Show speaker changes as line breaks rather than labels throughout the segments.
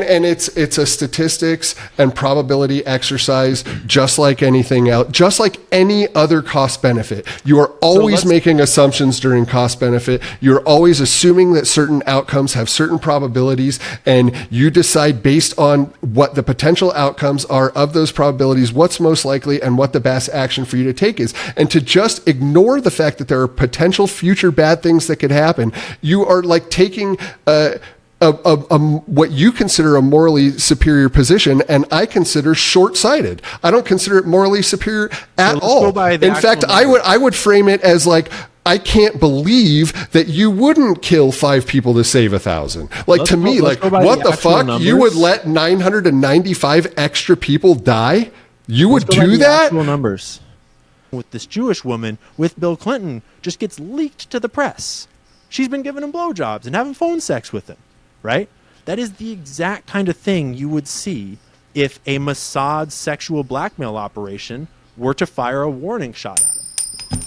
And it's a statistics and probability exercise, just like anything else, just like any other cost benefit. You are always making assumptions during cost benefit. You're always assuming that certain outcomes have certain probabilities, and you decide based on what the potential outcomes are of those probabilities, what's most likely and what the best action for you to take is. And to just ignore the fact that there are potential future bad things that could happen, you are like taking what you consider a morally superior position, and I consider short-sighted. I don't consider it morally superior at all. In fact, I would frame it as like, I can't believe that you wouldn't kill 5 people to save 1,000. Like, to me, like, what the fuck? Numbers. You would let 995 extra people die? You would do that?
Actual numbers. With this Jewish woman with Bill Clinton just gets leaked to the press. She's been giving him blowjobs and having phone sex with him. Right? That is the exact kind of thing you would see if a Mossad sexual blackmail operation were to fire a warning shot at him.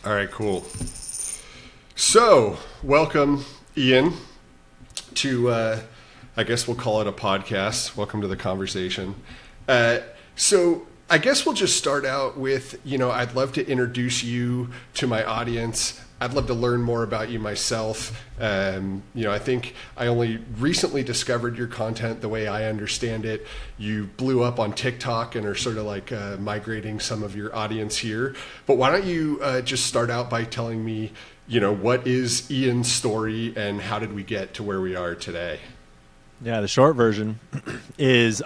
All right, cool. So, welcome, Ian, to, I guess we'll call it a podcast. Welcome to the conversation. So, I guess we'll just start out with, I'd love to introduce you to my audience. I'd love to learn more about you myself. I think I only recently discovered your content the way I understand it. You blew up on TikTok and are sort of like migrating some of your audience here. But why don't you just start out by telling me, what is Ian's story and how did we get to where we are today?
Yeah, the short version is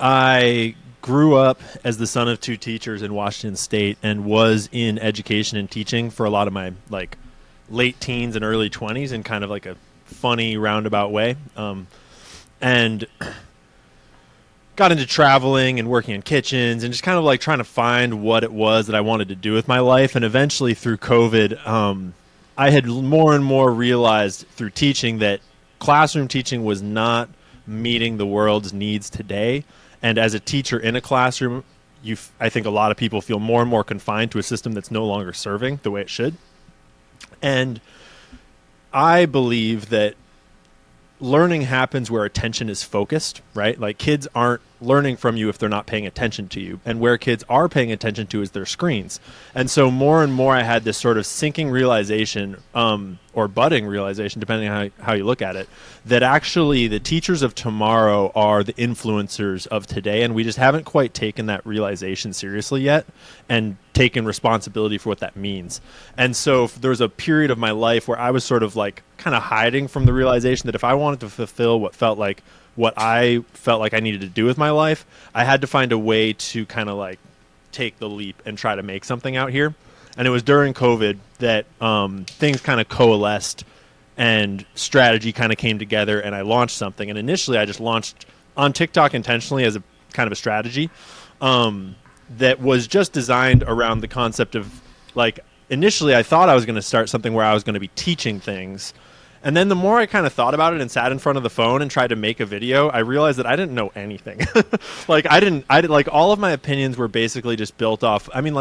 I grew up as the son of 2 teachers in Washington State and was in education and teaching for a lot of my like late teens and early 20s in kind of like a funny roundabout way. And got into traveling and working in kitchens and just kind of like trying to find what it was that I wanted to do with my life. And eventually through COVID, I had more and more realized through teaching that classroom teaching was not meeting the world's needs today. And as a teacher in a classroom, I think a lot of people feel more and more confined to a system that's no longer serving the way it should. And I believe that learning happens where attention is focused, right? Like kids aren't learning from you if they're not paying attention to you. And where kids are paying attention to is their screens. And so more and more I had this sort of sinking realization, or budding realization, depending on how you look at it, that actually the teachers of tomorrow are the influencers of today. And we just haven't quite taken that realization seriously yet and taken responsibility for what that means. And so there was a period of my life where I was sort of like kind of hiding from the realization that if I wanted to fulfill what I felt like I needed to do with my life, I had to find a way to kind of like take the leap and try to make something out here. And it was during COVID that things kind of coalesced and strategy kind of came together and I launched something. And initially I just launched on TikTok intentionally as a kind of a strategy that was just designed around the concept of like, initially I thought I was going to start something where I was going to be teaching things. And then the more I kind of thought about it and sat in front of the phone and tried to make a video, I realized that I didn't know anything. Like all of my opinions were basically just built off. I mean,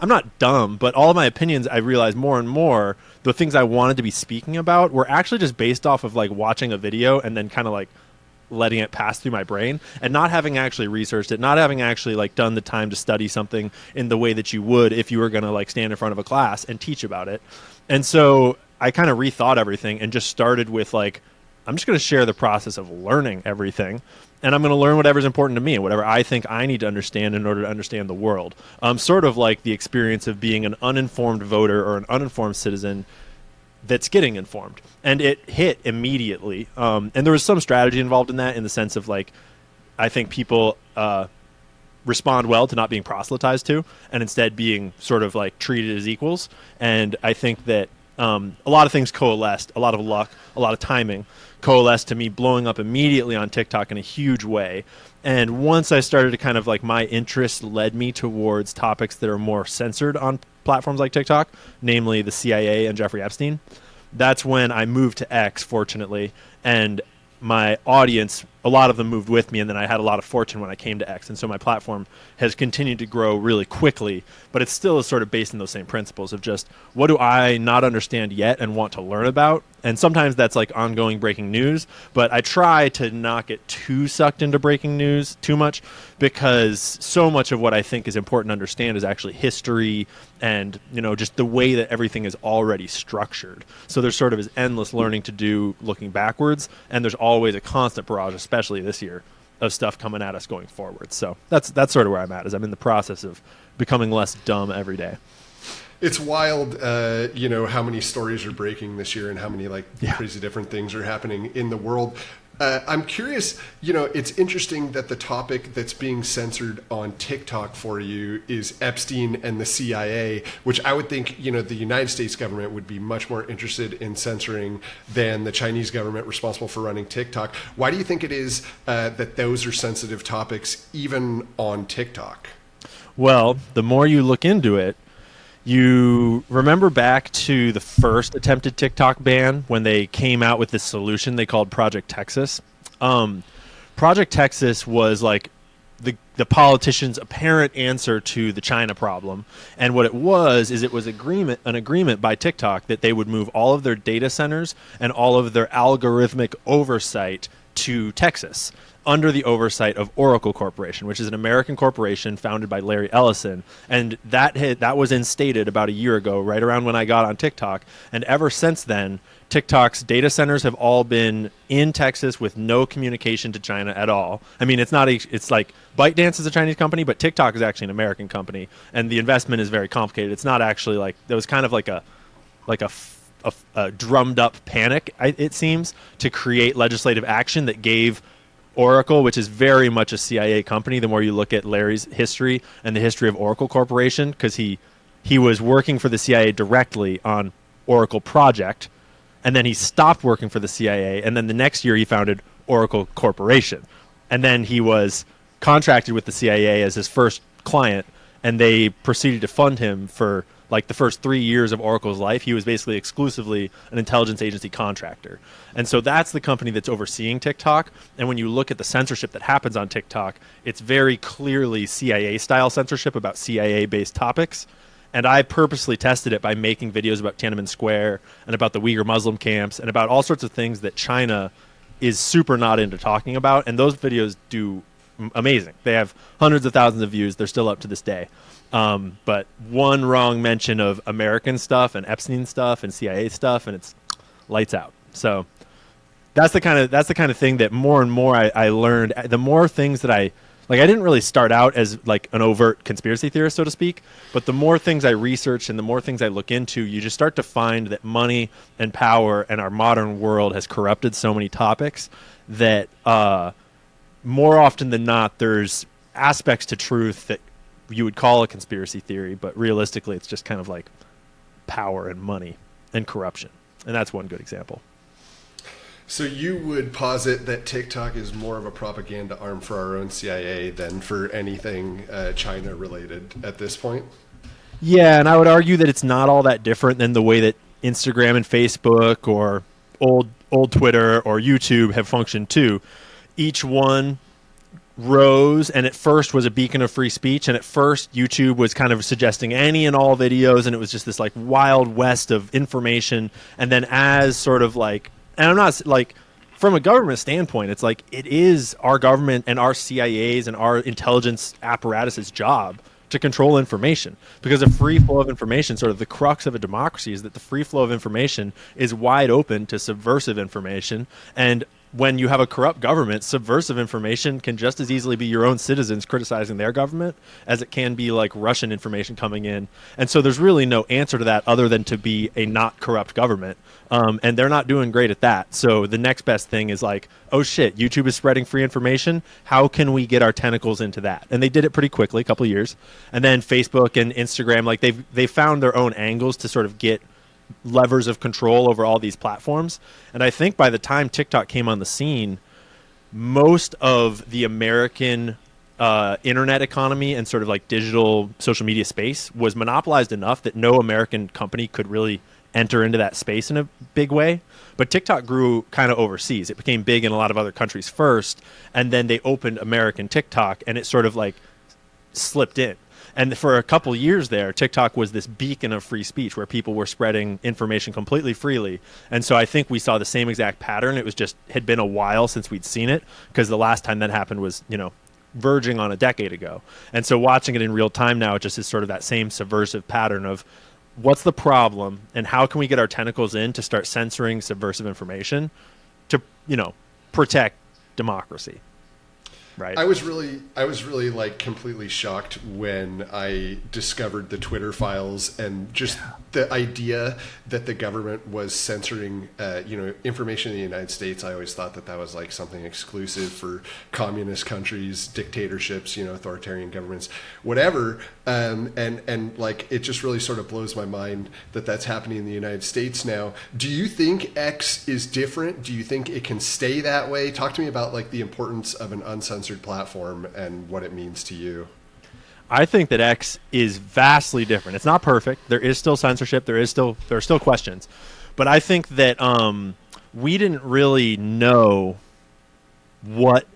I'm not dumb, but all of my opinions, I realized more and more the things I wanted to be speaking about were actually just based off of like watching a video and then kind of like letting it pass through my brain and not having actually researched it, not having actually like done the time to study something in the way that you would if you were going to like stand in front of a class and teach about it. And so I kind of rethought everything and just started with like, I'm just going to share the process of learning everything. And I'm going to learn whatever's important to me and whatever I think I need to understand in order to understand the world. Sort of like the experience of being an uninformed voter or an uninformed citizen that's getting informed. And it hit immediately. And there was some strategy involved in that in the sense of like, I think people respond well to not being proselytized to and instead being sort of like treated as equals. And I think that a lot of things coalesced, a lot of luck, a lot of timing coalesced to me blowing up immediately on TikTok in a huge way. And once I started to kind of like my interest led me towards topics that are more censored on platforms like TikTok, namely the CIA and Jeffrey Epstein. That's when I moved to X, fortunately, and my audience a lot of them moved with me, and then I had a lot of fortune when I came to X. And so my platform has continued to grow really quickly, but it still is sort of based in those same principles of just what do I not understand yet and want to learn about. And sometimes that's like ongoing breaking news, but I try to not get too sucked into breaking news too much, because so much of what I think is important to understand is actually history and, you know, just the way that everything is already structured. So there's sort of this endless learning to do looking backwards, and there's always a constant barrage, especially this year, of stuff coming at us going forward. So that's sort of where I'm at, is I'm in the process of becoming less dumb every day.
It's wild, you know, how many stories are breaking this year and how many crazy different things are happening in the world. I'm curious, you know, it's interesting that the topic that's being censored on TikTok for you is Epstein and the CIA, which I would think, you know, the United States government would be much more interested in censoring than the Chinese government responsible for running TikTok. Why do you think it is that those are sensitive topics even on TikTok?
Well, the more you look into it, you remember back to the first attempted TikTok ban when they came out with this solution they called Project Texas. Project Texas was like the politicians' apparent answer to the China problem. And what it was is it was an agreement by TikTok that they would move all of their data centers and all of their algorithmic oversight to Texas, under the oversight of Oracle Corporation, which is an American corporation founded by Larry Ellison. And that was instated about a year ago, right around when I got on TikTok. And ever since then, TikTok's data centers have all been in Texas with no communication to China at all. I mean, it's like ByteDance is a Chinese company, but TikTok is actually an American company. And the investment is very complicated. It's not actually like, there was kind of like a drummed up panic, it seems, to create legislative action that gave Oracle, which is very much a CIA company, the more you look at Larry's history and the history of Oracle Corporation, because he was working for the CIA directly on Oracle Project, and then he stopped working for the CIA, and then the next year he founded Oracle Corporation. And then he was contracted with the CIA as his first client, and they proceeded to fund him for like the first 3 years of Oracle's life. He was basically exclusively an intelligence agency contractor. And so that's the company that's overseeing TikTok. And when you look at the censorship that happens on TikTok, it's very clearly CIA-style censorship about CIA-based topics. And I purposely tested it by making videos about Tiananmen Square and about the Uyghur Muslim camps and about all sorts of things that China is super not into talking about. And those videos do amazing. They have hundreds of thousands of views. They're still up to this day. But one wrong mention of American stuff and Epstein stuff and CIA stuff, and it's lights out. So that's the kind of thing that more and more I learned. The more things that I didn't really start out as like an overt conspiracy theorist, so to speak, but the more things I research and the more things I look into, you just start to find that money and power and our modern world has corrupted so many topics that more often than not, there's aspects to truth that you would call a conspiracy theory, but realistically it's just kind of like power and money and corruption. And that's one good example.
So you would posit that TikTok is more of a propaganda arm for our own CIA than for anything China related at this point?
Yeah, and I would argue that it's not all that different than the way that Instagram and Facebook or old Twitter or YouTube have functioned too. Each one rose and at first was a beacon of free speech, and at first YouTube was kind of suggesting any and all videos, and it was just this like wild west of information. And then as sort of like, and I'm not like, from a government standpoint, it's like it is our government and our CIA's and our intelligence apparatus's job to control information, because a free flow of information, sort of the crux of a democracy, is that the free flow of information is wide open to subversive information. And when you have a corrupt government, subversive information can just as easily be your own citizens criticizing their government as it can be like Russian information coming in. And so there's really no answer to that other than to be a not corrupt government. And they're not doing great at that. So the next best thing is like, oh shit, YouTube is spreading free information. How can we get our tentacles into that? And they did it pretty quickly, a couple of years. And then Facebook and Instagram, like they found their own angles to sort of get levers of control over all these platforms. And I think by the time TikTok came on the scene, most of the American internet economy and sort of like digital social media space was monopolized enough that no American company could really enter into that space in a big way. But TikTok grew kind of overseas. It became big in a lot of other countries first, and then they opened American TikTok, and it sort of like slipped in. And for a couple years there, TikTok was this beacon of free speech where people were spreading information completely freely. And so I think we saw the same exact pattern. It was just had been a while since we'd seen it, because the last time that happened was, verging on a decade ago. And so watching it in real time now, it just is sort of that same subversive pattern of what's the problem and how can we get our tentacles in to start censoring subversive information to, protect democracy. Right.
I was really like completely shocked when I discovered the Twitter files and just the idea that the government was censoring, information in the United States. I always thought that was like something exclusive for communist countries, dictatorships, authoritarian governments, whatever. And like, it just really sort of blows my mind that that's happening in the United States now. Do you think X is different? Do you think it can stay that way? Talk to me about like the importance of an uncensored platform and what it means to you.
I think that X is vastly different. It's not perfect. There is still censorship. There are still questions. But I think that we didn't really know what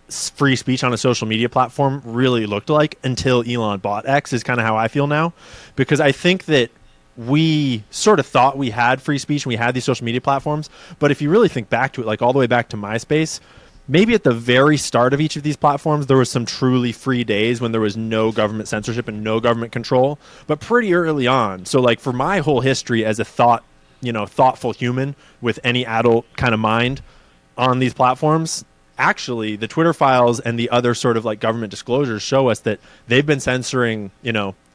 free speech on a social media platform really looked like until Elon bought X, is kind of how I feel now. Because I think that we sort of thought we had free speech and we had these social media platforms. But if you really think back to it, like all the way back to MySpace, maybe at the very start of each of these platforms, there was some truly free days when there was no government censorship and no government control, but pretty early on. So like for my whole history as a thoughtful human with any adult kind of mind on these platforms, actually the Twitter files and the other sort of like government disclosures show us that they've been censoring,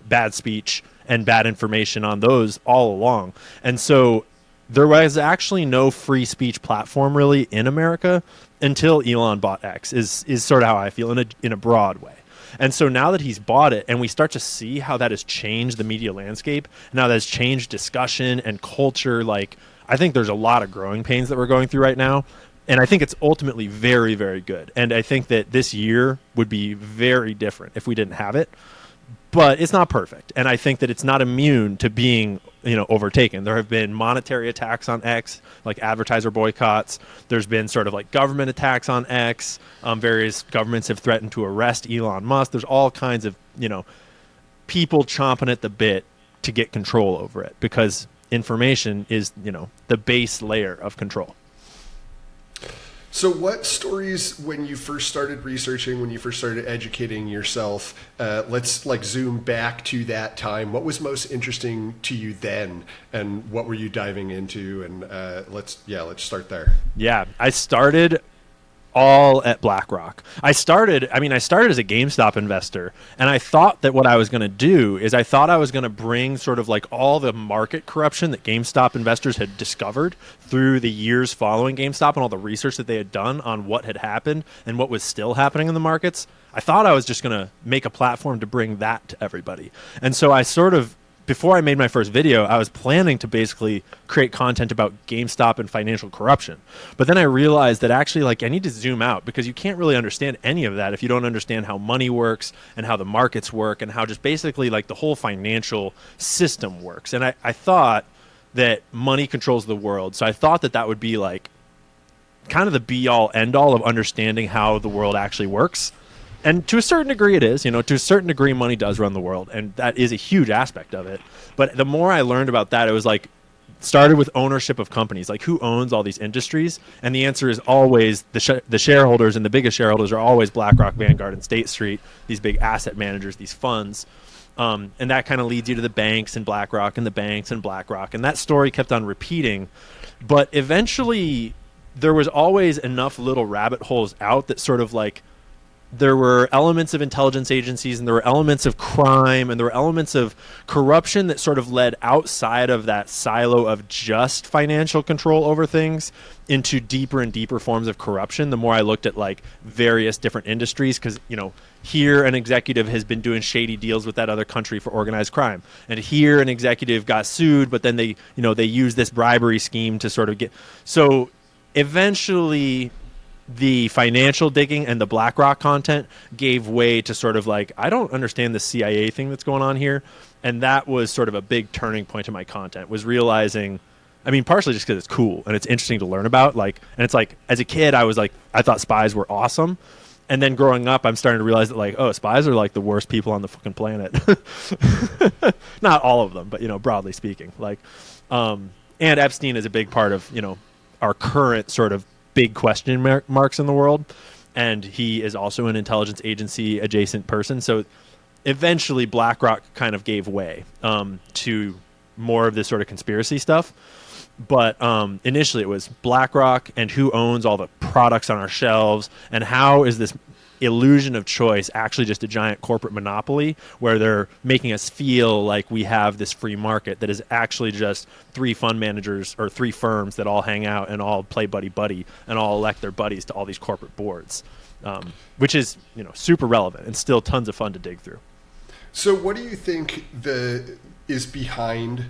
bad speech and bad information on those all along. And so there was actually no free speech platform really in America until Elon bought X, is sort of how I feel in a broad way. And so now that he's bought it and we start to see how that has changed the media landscape, now that has changed discussion and culture, like I think there's a lot of growing pains that we're going through right now. And I think it's ultimately very, very good. And I think that this year would be very different if we didn't have it. But it's not perfect. And I think that it's not immune to being, overtaken. There have been monetary attacks on X, like advertiser boycotts. There's been sort of like government attacks on X. Various governments have threatened to arrest Elon Musk. There's all kinds of, people chomping at the bit to get control over it because information is, the base layer of control.
So what stories, when you first started researching, when you first started educating yourself, let's like zoom back to that time. What was most interesting to you then, and what were you diving into? And let's start there.
Yeah, I started all at BlackRock. I started as a GameStop investor, and I thought that what I was going to do is I thought I was going to bring sort of like all the market corruption that GameStop investors had discovered through the years following GameStop and all the research that they had done on what had happened and what was still happening in the markets. I thought I was just going to make a platform to bring that to everybody. And so I sort of, before I made my first video, I was planning to basically create content about GameStop and financial corruption. But then I realized that actually, like, I need to zoom out because you can't really understand any of that if you don't understand how money works and how the markets work and how just basically like the whole financial system works. And I thought that money controls the world. So I thought that would be like kind of the be all end all of understanding how the world actually works. And to a certain degree it is, to a certain degree money does run the world, and that is a huge aspect of it. But the more I learned about that, it was like, started with ownership of companies, like who owns all these industries? And the answer is always the shareholders, and the biggest shareholders are always BlackRock, Vanguard, and State Street, these big asset managers, these funds. And that kind of leads you to the banks and BlackRock and the banks and BlackRock. And that story kept on repeating. But eventually there was always enough little rabbit holes out that sort of like, there were elements of intelligence agencies and there were elements of crime and there were elements of corruption that sort of led outside of that silo of just financial control over things into deeper and deeper forms of corruption. The more I looked at like various different industries, because, here an executive has been doing shady deals with that other country for organized crime. And here an executive got sued, but then they use this bribery scheme to sort of get. So eventually the financial digging and the BlackRock content gave way to sort of like, I don't understand the CIA thing that's going on here. And that was sort of a big turning point in my content, was realizing, I mean, partially just because it's cool and it's interesting to learn about. Like, and it's like, as a kid, I was like, I thought spies were awesome. And then growing up, I'm starting to realize that, like, oh, spies are like the worst people on the fucking planet. Not all of them, but, you know, broadly speaking. Like, and Epstein is a big part of, you know, our current sort of big question marks in the world. And he is also an intelligence agency adjacent person. So eventually BlackRock kind of gave way to more of this sort of conspiracy stuff. But initially it was BlackRock and who owns all the products on our shelves, and how is this illusion of choice actually just a giant corporate monopoly where they're making us feel like we have this free market that is actually just 3 fund managers or 3 firms that all hang out and all play buddy and all elect their buddies to all these corporate boards, which is, you know, super relevant and still tons of fun to dig through.
So what do you think is behind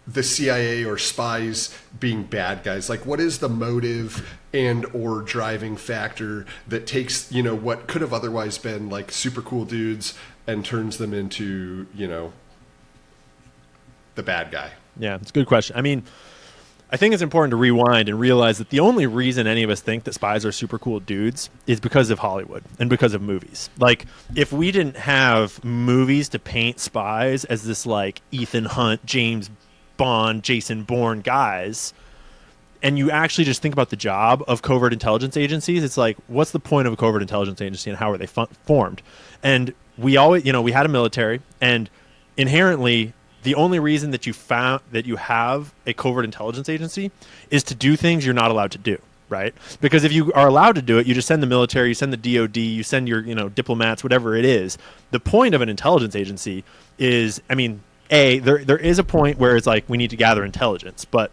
the CIA or spies being bad guys? Like, what is the motive and or driving factor that takes, you know, what could have otherwise been like super cool dudes and turns them into, you know, the bad guy?
Yeah, it's a good question. I mean, I think it's important to rewind and realize that the only reason any of us think that spies are super cool dudes is because of Hollywood and because of movies. Like, if we didn't have movies to paint spies as this like Ethan Hunt, James Bond, Jason Bourne guys, and you actually just think about the job of covert intelligence agencies, it's like, what's the point of a covert intelligence agency and how are they formed? And we always, you know, we had a military, and inherently the only reason that you have a covert intelligence agency is to do things you're not allowed to do, right? Because if you are allowed to do it, you just send the military, you send the DOD, you send your, you know, diplomats, whatever it is. The point of an intelligence agency is, I mean, there is a point where it's like we need to gather intelligence, but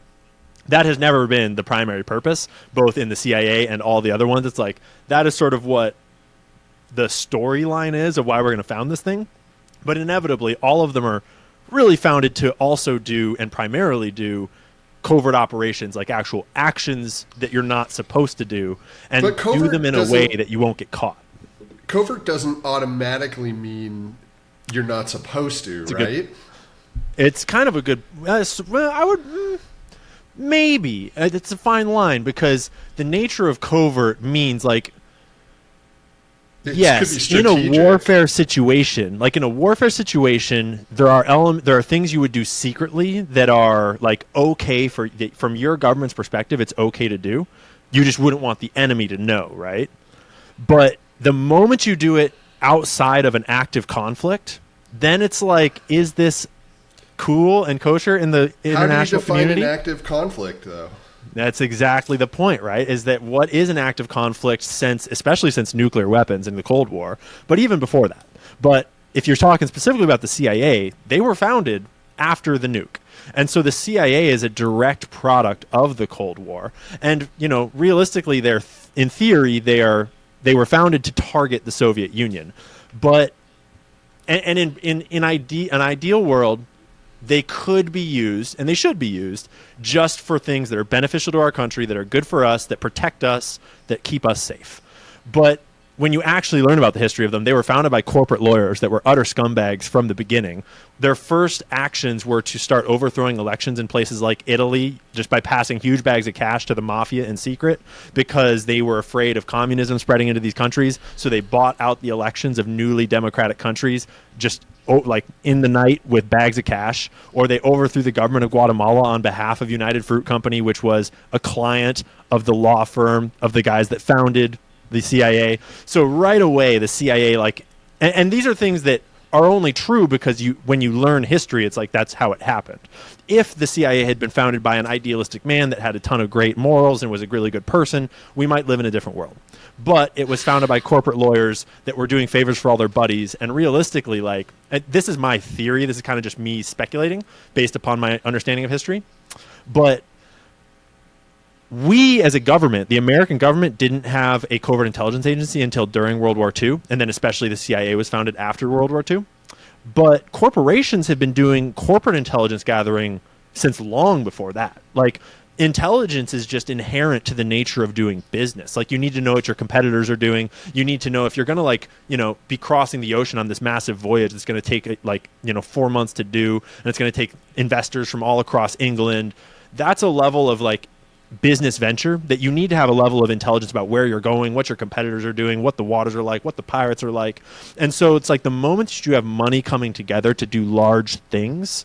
that has never been the primary purpose, both in the CIA and all the other ones. It's like, that is sort of what the storyline is of why we're going to found this thing. But inevitably, all of them are really founded to also do and primarily do covert operations, like actual actions that you're not supposed to do, and do them in a way that you won't get caught.
Covert doesn't automatically mean you're not supposed to, right?
It's kind of a good, I would, maybe. It's a fine line, because the nature of covert means, like, yes, in a warfare situation, there are things you would do secretly that are like okay from your government's perspective, it's okay to do. You just wouldn't want the enemy to know, right? But the moment you do it outside of an active conflict, then it's like, is this cool and kosher in the international community?
How do you define an active conflict, though?
That's exactly the point, right? Is that what is an active conflict, especially since nuclear weapons in the Cold War, but even before that. But if you're talking specifically about the CIA, they were founded after the nuke. And so the CIA is a direct product of the Cold War. And, you know, realistically, in theory, they were founded to target the Soviet Union. But and in an ideal world, they could be used, and they should be used, just for things that are beneficial to our country, that are good for us, that protect us, that keep us safe. But when you actually learn about the history of them, they were founded by corporate lawyers that were utter scumbags from the beginning. Their first actions were to start overthrowing elections in places like Italy, just by passing huge bags of cash to the mafia in secret, because they were afraid of communism spreading into these countries. So they bought out the elections of newly democratic countries, just like in the night, with bags of cash. Or they overthrew the government of Guatemala on behalf of United Fruit Company, which was a client of the law firm of the guys that founded the CIA. So right away, the CIA, like, and these are things that are only true because when you learn history, it's like, that's how it happened. If the CIA had been founded by an idealistic man that had a ton of great morals and was a really good person, we might live in a different world. But it was founded by corporate lawyers that were doing favors for all their buddies. And realistically, like, this is my theory. This is kind of just me speculating based upon my understanding of history. But we, as a government, the American government, didn't have a covert intelligence agency until during World War II, and then especially the CIA was founded after World War II. But corporations have been doing corporate intelligence gathering since long before that. Like, intelligence is just inherent to the nature of doing business. Like, you need to know what your competitors are doing. You need to know if you're going to, like, be crossing the ocean on this massive voyage that's going to take 4 months to do, and it's going to take investors from all across England. That's a level of like business venture that you need to have a level of intelligence about where you're going, what your competitors are doing, what the waters are like, what the pirates are like. And so it's like the moment that you have money coming together to do large things,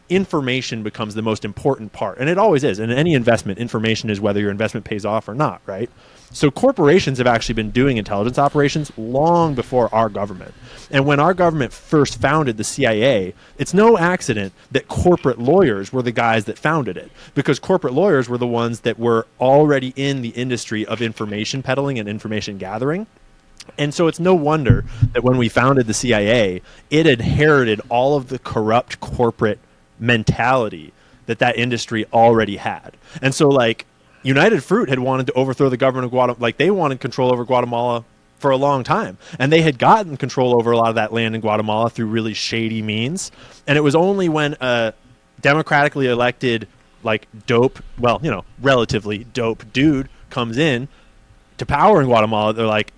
information becomes the most important part. And it always is. And in any investment, information is whether your investment pays off or not, right? So corporations have actually been doing intelligence operations long before our government. And when our government first founded the CIA, it's no accident that corporate lawyers were the guys that founded it, because corporate lawyers were the ones that were already in the industry of information peddling and information gathering. And so it's no wonder that when we founded the CIA, it inherited all of the corrupt corporate mentality that industry already had. And so, like, United Fruit had wanted to overthrow the government of Guatemala. Like, they wanted control over Guatemala for a long time. And they had gotten control over a lot of that land in Guatemala through really shady means. And it was only when a democratically elected, like, relatively dope dude comes in to power in Guatemala, they're like,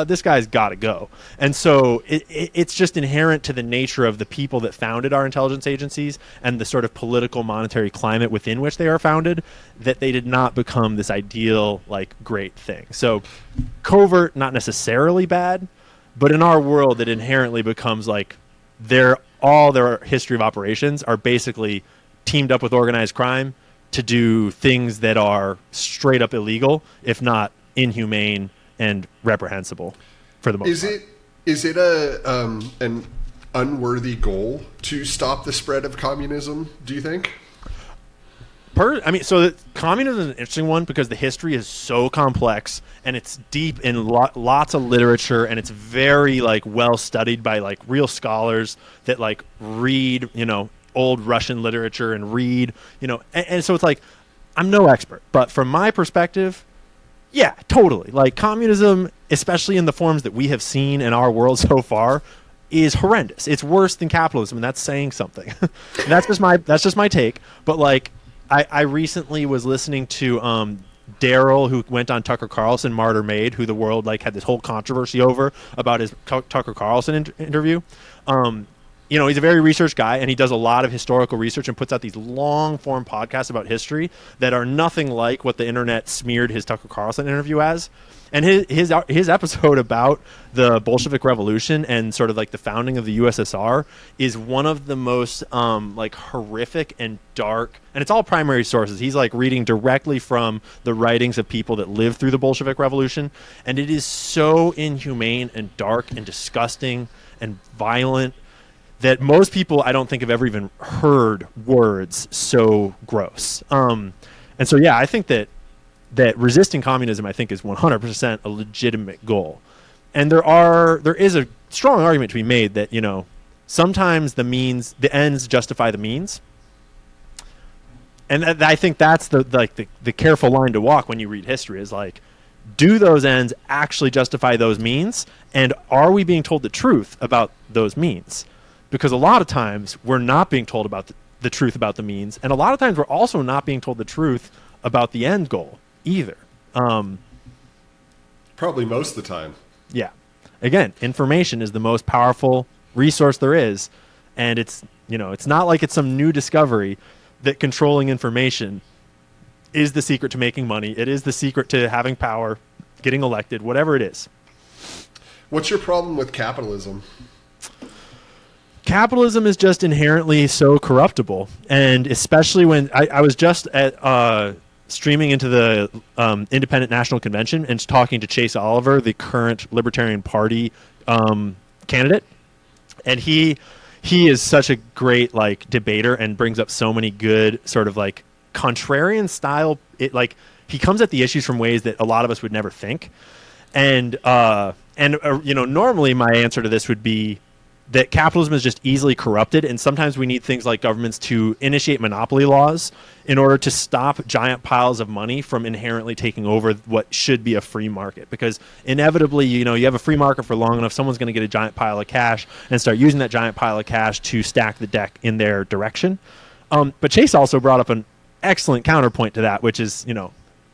this guy's got to go. And so it's just inherent to the nature of the people that founded our intelligence agencies and the sort of political monetary climate within which they are founded, that they did not become this ideal, like, great thing. So covert, not necessarily bad, but in our world, it inherently becomes like all their history of operations are basically teamed up with organized crime to do things that are straight up illegal, if not inhumane and reprehensible for the most part.
Is it an unworthy goal to stop the spread of communism, do you think?
So communism is an interesting one because the history is so complex and it's deep in lots of literature, and it's very, like, well studied by, like, real scholars that, like, read, old Russian literature and read, and so it's like, I'm no expert, but from my perspective, yeah, totally. Like, communism, especially in the forms that we have seen in our world so far, is horrendous. It's worse than capitalism, and that's saying something. That's just my take. But, like, I recently was listening to Daryl, who went on Tucker Carlson, Martyr Made, who the world, like, had this whole controversy over about his Tucker Carlson interview. He's a very research guy, and he does a lot of historical research and puts out these long-form podcasts about history that are nothing like what the internet smeared his Tucker Carlson interview as. And his episode about the Bolshevik Revolution and sort of, like, the founding of the USSR is one of the most like, horrific and dark, and it's all primary sources. He's, like, reading directly from the writings of people that lived through the Bolshevik Revolution, and it is so inhumane and dark and disgusting and violent that most people, I don't think, have ever even heard words so gross. And so, yeah, I think that resisting communism, I think, is 100% a legitimate goal. And there is a strong argument to be made that, sometimes the ends justify the means. And I think that's the careful line to walk when you read history, is like, do those ends actually justify those means? And are we being told the truth about those means? Because a lot of times we're not being told about the truth about the means, and a lot of times we're also not being told the truth about the end goal either.
Probably most of the time.
Yeah. Again, information is the most powerful resource there is, and it's not like it's some new discovery that controlling information is the secret to making money. It is the secret to having power, getting elected, whatever it is.
What's your problem with capitalism?
Capitalism is just inherently so corruptible, and especially when I was just at streaming into the Independent National Convention and talking to Chase Oliver, the current Libertarian Party candidate, and he is such a great, like, debater and brings up so many good sort of, like, contrarian style. He comes at the issues from ways that a lot of us would never think, and normally my answer to this would be that capitalism is just easily corrupted, and sometimes we need things like governments to initiate monopoly laws in order to stop giant piles of money from inherently taking over what should be a free market. Because inevitably, you have a free market for long enough, someone's going to get a giant pile of cash and start using that giant pile of cash to stack the deck in their direction. But Chase also brought up excellent counterpoint to that, which is,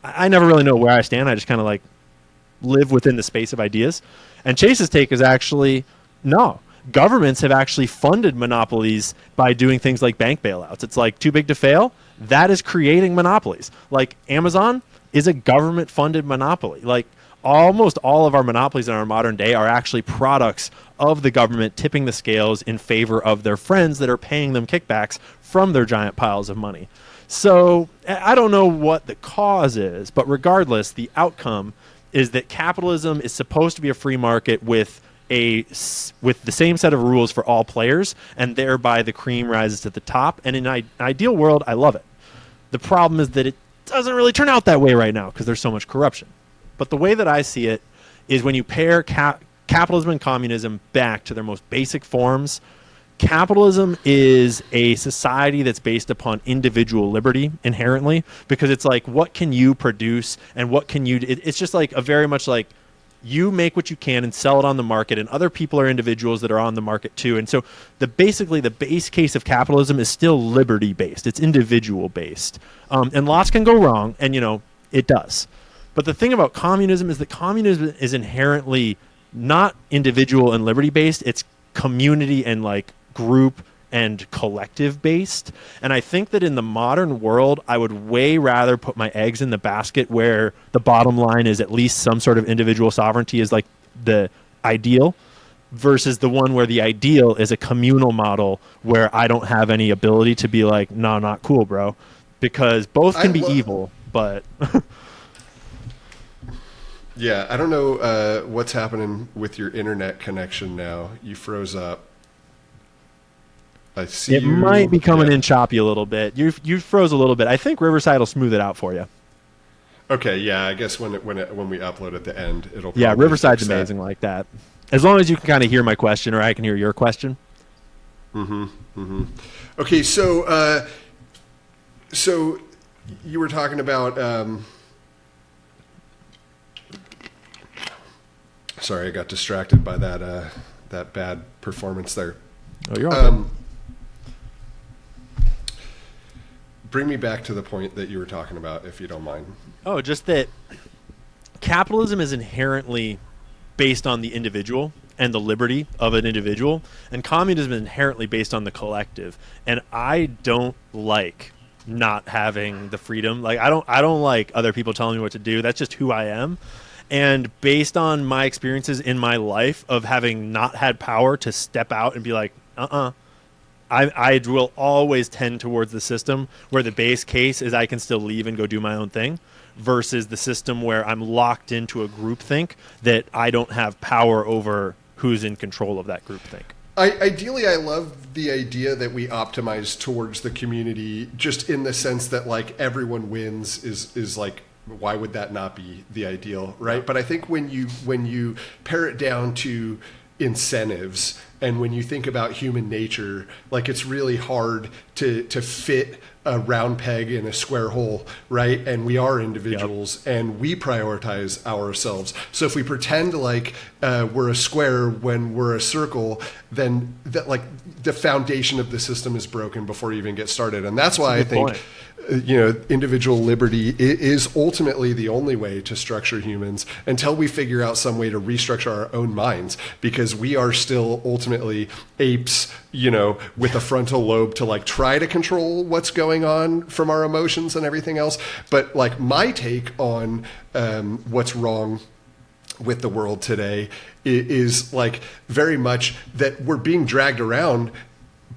I never really know where I stand. I just kind of like live within the space of ideas. And Chase's take is actually, no, governments have actually funded monopolies by doing things like bank bailouts. It's like too big to fail. That is creating monopolies. Like Amazon is a government funded monopoly. Like almost all of our monopolies in our modern day are actually products of the government tipping the scales in favor of their friends that are paying them kickbacks from their giant piles of money. So I don't know what the cause is, but regardless, the outcome is that capitalism is supposed to be a free market with the same set of rules for all players, and thereby the cream rises to the top. And in an ideal world, I love it. The problem is that it doesn't really turn out that way right now because there's so much corruption. But the way that I see it is when you pair capitalism and communism back to their most basic forms, capitalism is a society that's based upon individual liberty inherently, because it's like, what can you produce and what can you... It's just like a very much like, you make what you can and sell it on the market, and other people are individuals that are on the market too. And so basically the base case of capitalism is still liberty based. It's individual based. And lots can go wrong, and it does. But the thing about communism is that communism is inherently not individual and liberty based. It's community and like group and collective based. And I think that in the modern world, I would way rather put my eggs in the basket where the bottom line is at least some sort of individual sovereignty is like the ideal, versus the one where the ideal is a communal model where I don't have any ability to be like, no, not cool, bro. Because both can be evil, but...
Yeah, I don't know what's happening with your internet connection now. You froze up. I see.
It might be coming in choppy a little bit. You froze a little bit. I think Riverside will smooth it out for you.
Okay, yeah. I guess when we upload at the end, it'll.
Yeah, Riverside's amazing like that. As long as you can kind of hear my question, or I can hear your question.
Okay, so you were talking about. Sorry, I got distracted by that bad performance there.
Oh, you're all good.
Bring me back to the point that you were talking about, if you don't mind.
Oh, just that capitalism is inherently based on the individual and the liberty of an individual, and communism is inherently based on the collective. And I don't like not having the freedom. Like I don't like other people telling me what to do. That's just who I am. And based on my experiences in my life of having not had power to step out and be like, I will always tend towards the system where the base case is I can still leave and go do my own thing, versus the system where I'm locked into a groupthink that I don't have power over who's in control of that groupthink.
Ideally, I love the idea that we optimize towards the community, just in the sense that like everyone wins is like, why would that not be the ideal, right? But I think when you pare it down to incentives, and when you think about human nature, like it's really hard to fit a round peg in a square hole, right? And we are individuals, and we prioritize ourselves. So if we pretend like we're a square when we're a circle, then that like the foundation of the system is broken before you even get started. And that's why I think individual liberty is ultimately the only way to structure humans, until we figure out some way to restructure our own minds, because we are still ultimately apes, with a frontal lobe to like try to control what's going on from our emotions and everything else. But like my take on what's wrong with the world today is like very much that we're being dragged around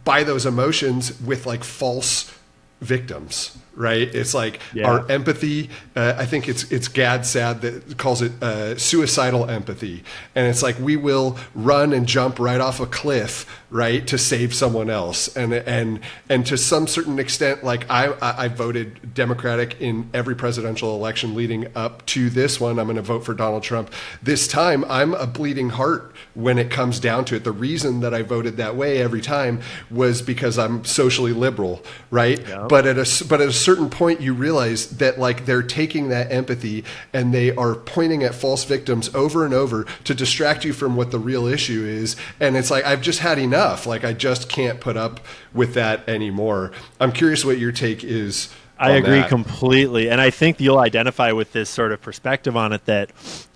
by those emotions with like false victims, right? It's like our empathy. I think it's Gad Sad that calls it suicidal empathy, and it's like we will run and jump right off a cliff, right, to save someone else. And to some certain extent, like I voted Democratic in every presidential election leading up to this one. I'm going to vote for Donald Trump this time. I'm a bleeding heart when it comes down to it. The reason that I voted that way every time was because I'm socially liberal, right? Yeah. But at a certain point, you realize that like they're taking that empathy and they are pointing at false victims over and over to distract you from what the real issue is. And it's like, I've just had enough. Like I just can't put up with that anymore. I'm curious what your take is
I agree
that.
completely. And I think you'll identify with this sort of perspective on it that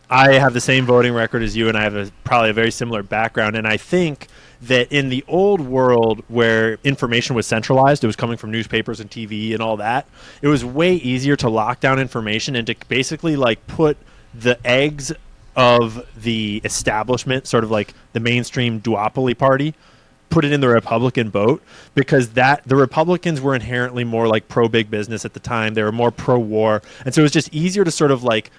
I have the same voting record as you, and I have probably a very similar background. And I think that in the old world where information was centralized, it was coming from newspapers and TV and all that, it was way easier to lock down information and to basically like put the eggs of the establishment, sort of like the mainstream duopoly party, put it in the Republican boat, because that the Republicans were inherently more like pro big business at the time. They were more pro war. And so it was just easier to sort of like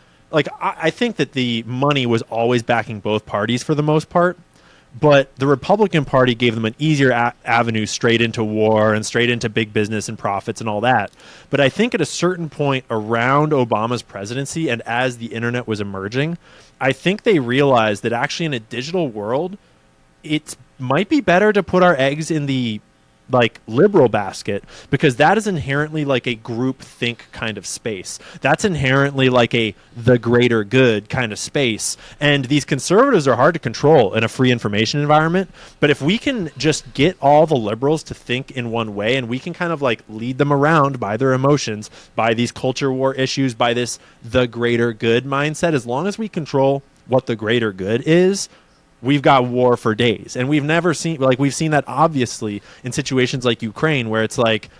I think that the money was always backing both parties for the most part, but the Republican Party gave them an easier avenue straight into war and straight into big business and profits and all that. But I think at a certain point around Obama's presidency and as the internet was emerging, I think they realized that actually in a digital world, it might be better to put our eggs in the like liberal basket, because that is inherently like a group think kind of space. That's inherently like a the greater good kind of space. And these conservatives are hard to control in a free information environment. But if we can just get all the liberals to think in one way, and we can kind of like lead them around by their emotions, by these culture war issues, by this the greater good mindset, as long as we control what the greater good is, we've got war for days. And we've never seen, like, we've seen that obviously in situations like Ukraine, where it's like,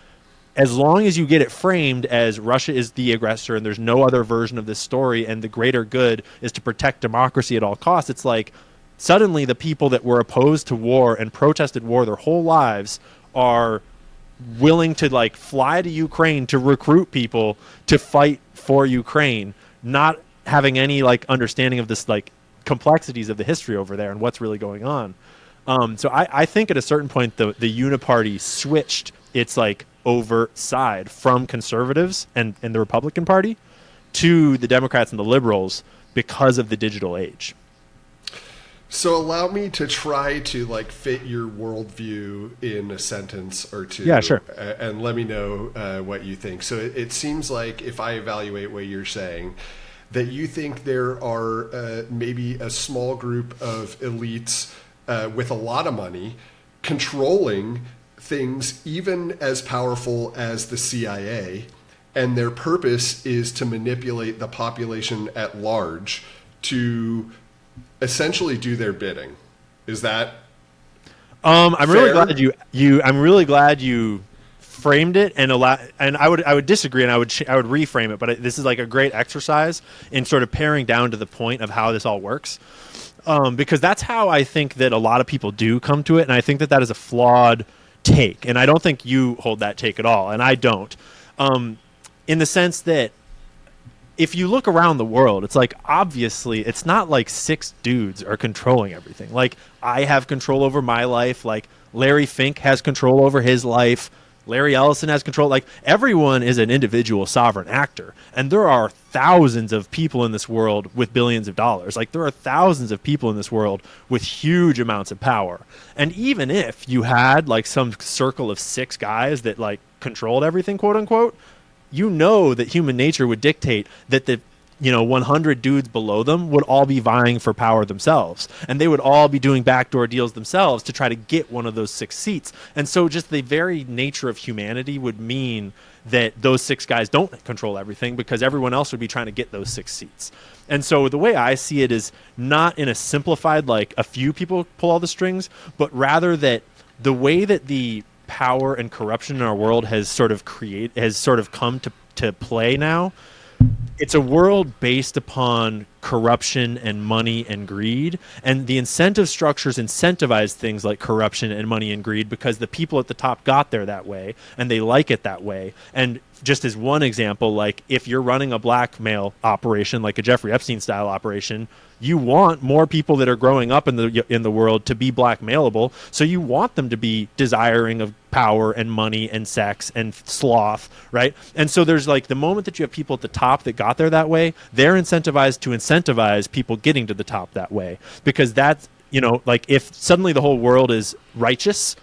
as long as you get it framed as Russia is the aggressor and there's no other version of this story and the greater good is to protect democracy at all costs, it's like suddenly the people that were opposed to war and protested war their whole lives are willing to like fly to Ukraine to recruit people to fight for Ukraine, not having any like understanding of this like complexities of the history over there and what's really going on. So I think at a certain point the uniparty switched its like overt side from conservatives and the Republican Party to the Democrats and the liberals because of the digital age.
So allow me to try to like fit your worldview in a sentence or two.
Yeah, sure.
And let me know what you think. So it seems like if I evaluate what you're saying, that you think there are maybe a small group of elites with a lot of money controlling things even as powerful as the CIA, and their purpose is to manipulate the population at large to essentially do their bidding. Is that
I'm
fair?
really glad you framed it and I would disagree, and I would reframe it, but this is like a great exercise in sort of paring down to the point of how this all works, because that's how I think that a lot of people do come to it, and I think that is a flawed take, and I don't think you hold that take at all, and I don't, in the sense that if you look around the world, it's like obviously it's not like 6 dudes are controlling everything. Like I have control over my life, like Larry Fink has control over his life, Larry Ellison has control. Like everyone is an individual sovereign actor, and there are thousands of people in this world with billions of dollars. Like there are thousands of people in this world with huge amounts of power. And even if you had like some circle of 6 guys that like controlled everything, quote unquote, you know that human nature would dictate that the 100 dudes below them would all be vying for power themselves, and they would all be doing backdoor deals themselves to try to get one of those 6 seats. And so just the very nature of humanity would mean that those 6 guys don't control everything, because everyone else would be trying to get those 6 seats. And so the way I see it is not in a simplified, like a few people pull all the strings, but rather that the way that the power and corruption in our world has sort of come to play now, it's a world based upon corruption and money and greed, and the incentive structures incentivize things like corruption and money and greed because the people at the top got there that way and they like it that way. And just as one example, like if you're running a blackmail operation, like a Jeffrey Epstein style operation, you want more people that are growing up in the world to be blackmailable. So you want them to be desiring of power and money and sex and sloth, right? And so there's like the moment that you have people at the top that got there that way, they're incentivized to incentivize people getting to the top that way, because that's, like if suddenly the whole world is righteous,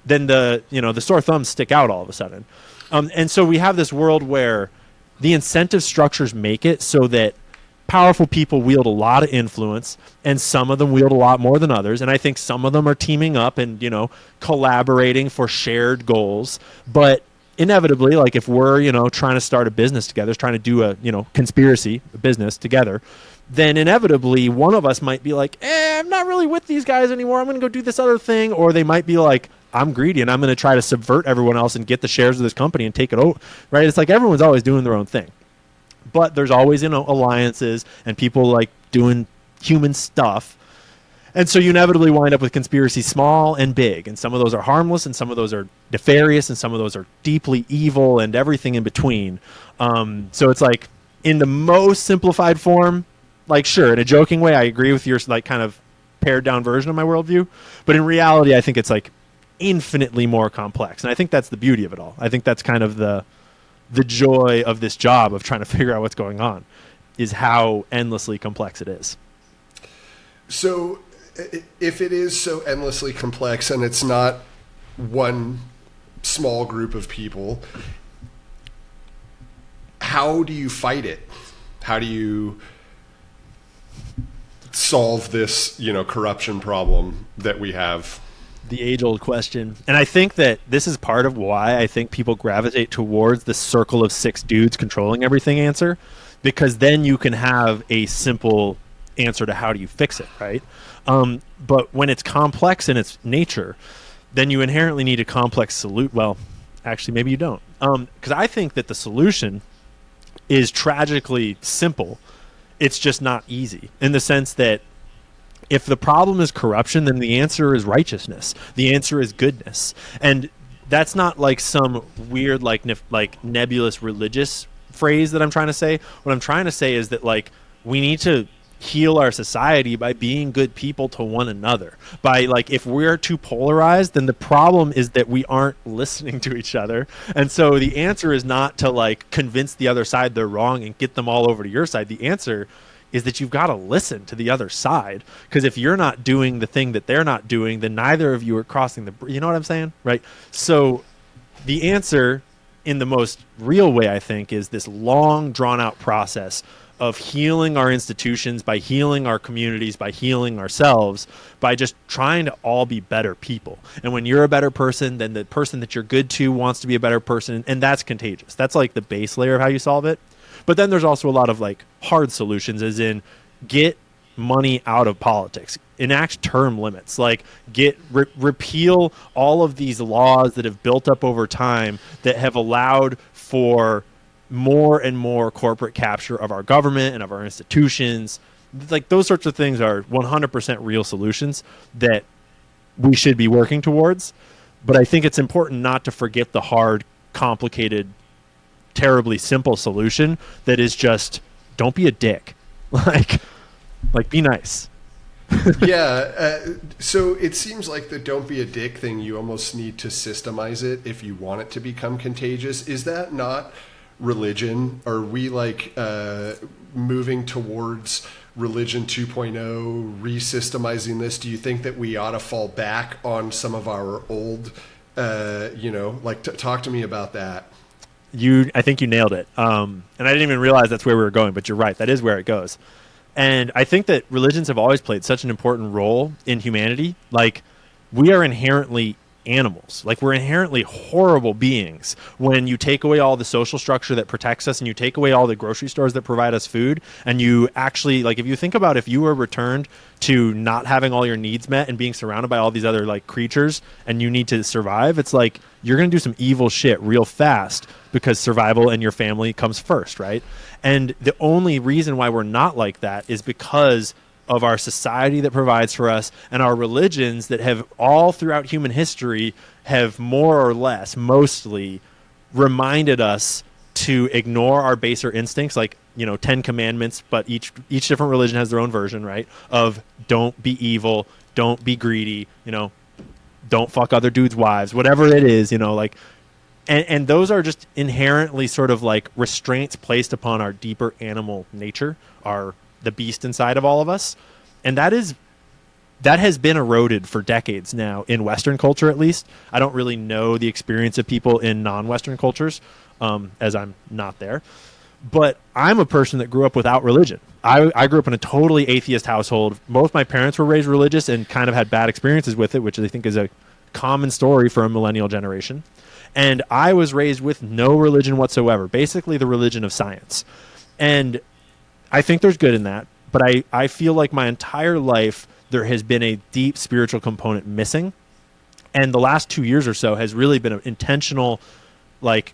then the sore thumbs stick out all of a sudden. And so we have this world where the incentive structures make it so that powerful people wield a lot of influence, and some of them wield a lot more than others. And I think some of them are teaming up and, collaborating for shared goals. But inevitably, like if we're, trying to start a business together, trying to do a, conspiracy, a business together, then inevitably one of us might be like, I'm not really with these guys anymore. I'm going to go do this other thing. Or they might be like, I'm greedy and I'm going to try to subvert everyone else and get the shares of this company and take it over. Right? It's like everyone's always doing their own thing. But there's always, alliances and people like doing human stuff. And so you inevitably wind up with conspiracies small and big. And some of those are harmless and some of those are nefarious and some of those are deeply evil and everything in between. So it's like in the most simplified form, like sure, in a joking way, I agree with your like kind of pared down version of my worldview. But in reality, I think it's like infinitely more complex. And I think that's the beauty of it all. I think that's kind of the joy of this job of trying to figure out what's going on is how endlessly complex it is.
So if it is so endlessly complex and it's not one small group of people, how do you fight it? How do you solve this, corruption problem that we have?
The age-old question. And I think that this is part of why I think people gravitate towards the circle of 6 dudes controlling everything answer, because then you can have a simple answer to how do you fix it, right? But when it's complex in its nature, then you inherently need a complex solution. Well, actually, maybe you don't. Because I think that the solution is tragically simple. It's just not easy in the sense that if the problem is corruption, then the answer is righteousness. The answer is goodness. And that's not like some weird, like nebulous religious phrase that I'm trying to say. What I'm trying to say is that like we need to heal our society by being good people to one another. By like, if we're too polarized, then the problem is that we aren't listening to each other. And so the answer is not to like convince the other side they're wrong and get them all over to your side. The answer is that you've got to listen to the other side, because if you're not doing the thing that they're not doing, then neither of you are crossing the, you know what I'm saying? Right. So the answer in the most real way, I think, is this long drawn out process of healing our institutions, by healing our communities, by healing ourselves, by just trying to all be better people. And when you're a better person, then the person that you're good to wants to be a better person. And that's contagious. That's like the base layer of how you solve it. But then there's also a lot of like hard solutions, as in get money out of politics, enact term limits, like repeal all of these laws that have built up over time that have allowed for more and more corporate capture of our government and of our institutions. Like those sorts of things are 100% real solutions that we should be working towards. But I think it's important not to forget the hard, complicated, terribly simple solution that is just don't be a dick. like be nice.
So it seems like the don't be a dick thing, you almost need to systemize it if you want it to become contagious. Is that not religion? Are we like moving towards religion 2.0, re-systemizing this? Do you think that we ought to fall back on some of our old, talk to me about that.
I think you nailed it. And I didn't even realize that's where we were going, but you're right. That is where it goes. And I think that religions have always played such an important role in humanity. Like, we are inherently animals. Like, we're inherently horrible beings when you take away all the social structure that protects us and you take away all the grocery stores that provide us food. And you actually, like, if you think about if you were returned to not having all your needs met and being surrounded by all these other like creatures and you need to survive, it's like you're going to do some evil shit real fast because survival and your family comes first, right? And the only reason why we're not like that is because of our society that provides for us and our religions that have all throughout human history have more or less mostly reminded us to ignore our baser instincts, like, 10 commandments, but each different religion has their own version, right? Of don't be evil, don't be greedy, don't fuck other dudes' wives, whatever it is, and those are just inherently sort of like restraints placed upon our deeper animal nature, the beast inside of all of us. And that has been eroded for decades now in Western culture, at least. I don't really know the experience of people in non-Western cultures, as I'm not there. But I'm a person that grew up without religion. I grew up in a totally atheist household. Both my parents were raised religious and kind of had bad experiences with it, which I think is a common story for a millennial generation. And I was raised with no religion whatsoever, basically the religion of science. And I think there's good in that, but I feel like my entire life there has been a deep spiritual component missing. And the last 2 years or so has really been an intentional, like,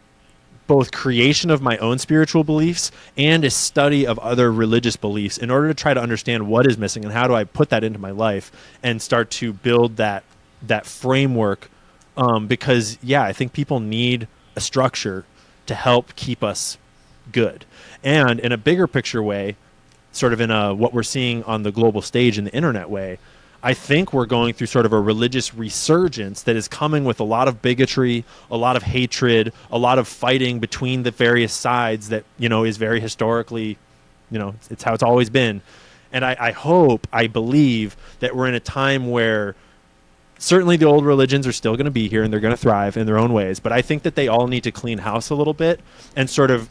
both creation of my own spiritual beliefs and a study of other religious beliefs in order to try to understand what is missing and how do I put that into my life and start to build that framework. Because, yeah, I think people need a structure to help keep us good. And in a bigger picture way, sort of in what we're seeing on the global stage in the internet way, I think we're going through sort of a religious resurgence that is coming with a lot of bigotry, a lot of hatred, a lot of fighting between the various sides that, is very historically, it's how it's always been. And I believe that we're in a time where certainly the old religions are still going to be here and they're going to thrive in their own ways. But I think that they all need to clean house a little bit and sort of,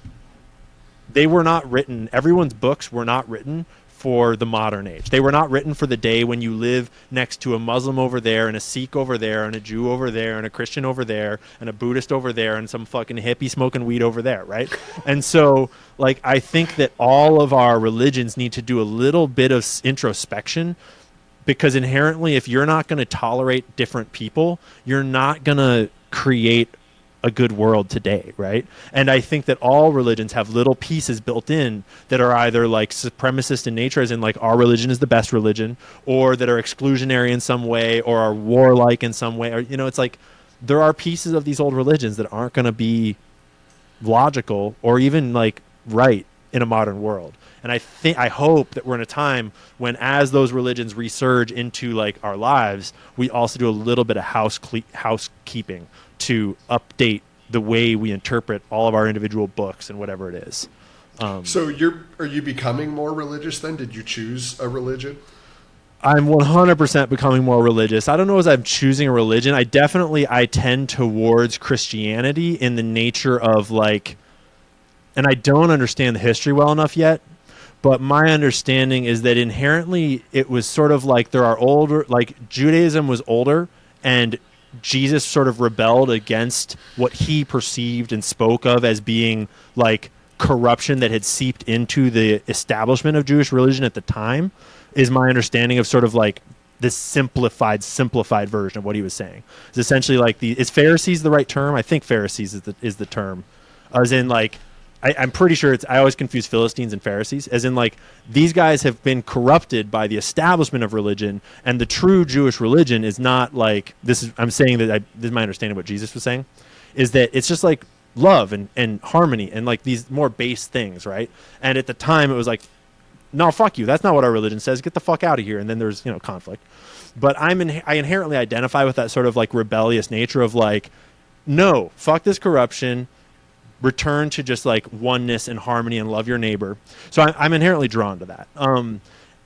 they were not written, everyone's books were not written for the modern age. They were not written for the day when you live next to a Muslim over there and a Sikh over there and a Jew over there and a Christian over there and a Buddhist over there and some fucking hippie smoking weed over there, right? And so, like, I think that all of our religions need to do a little bit of introspection, because inherently, if you're not going to tolerate different people, you're not going to create a good world today, right? And I think that all religions have little pieces built in that are either like supremacist in nature, as in like our religion is the best religion, or that are exclusionary in some way, or are warlike in some way, or it's like there are pieces of these old religions that aren't going to be logical or even like right in a modern world. And I hope that we're in a time when, as those religions resurge into like our lives, we also do a little bit of housekeeping to update the way we interpret all of our individual books and whatever it is.
So are you becoming more religious then? Did you choose a religion?
I'm 100% becoming more religious. I don't know as I'm choosing a religion. I tend towards Christianity in the nature of like, and I don't understand the history well enough yet, but my understanding is that inherently it was sort of like there are older, like Judaism was older and Jesus sort of rebelled against what he perceived and spoke of as being like corruption that had seeped into the establishment of Jewish religion at the time, is my understanding of sort of like this simplified version of what he was saying. It's essentially like is Pharisees the right term? I think Pharisees is the term. As in like, I'm pretty sure I always confuse Philistines and Pharisees, as in like these guys have been corrupted by the establishment of religion, and the true Jewish religion is not like this is my understanding of what Jesus was saying, is that it's just like love and harmony and like these more base things, right? And at the time it was like, no, fuck you, that's not what our religion says, get the fuck out of here. And then there's conflict. But I inherently identify with that sort of like rebellious nature of like, no, fuck this corruption, return to just like oneness and harmony and love your neighbor. So I'm inherently drawn to that.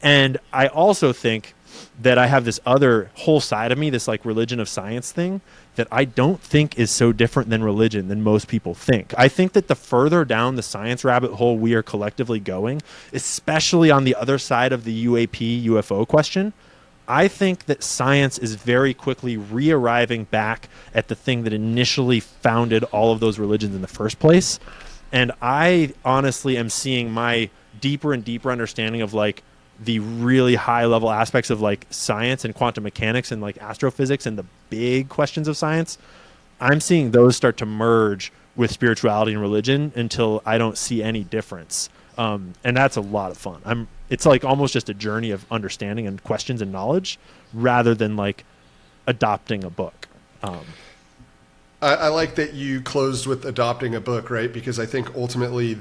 And I also think that I have this other whole side of me, this like religion of science thing, that I don't think is so different than religion than most people think. I think that the further down the science rabbit hole we are collectively going, especially on the other side of the UFO question, I think that science is very quickly re-arriving back at the thing that initially founded all of those religions in the first place. And I honestly am seeing my deeper and deeper understanding of like the really high level aspects of like science and quantum mechanics and like astrophysics and the big questions of science. I'm seeing those start to merge with spirituality and religion until I don't see any difference. And that's a lot of fun. It's like almost just a journey of understanding and questions and knowledge rather than like adopting a book.
I like that you closed with adopting a book, right? Because I think ultimately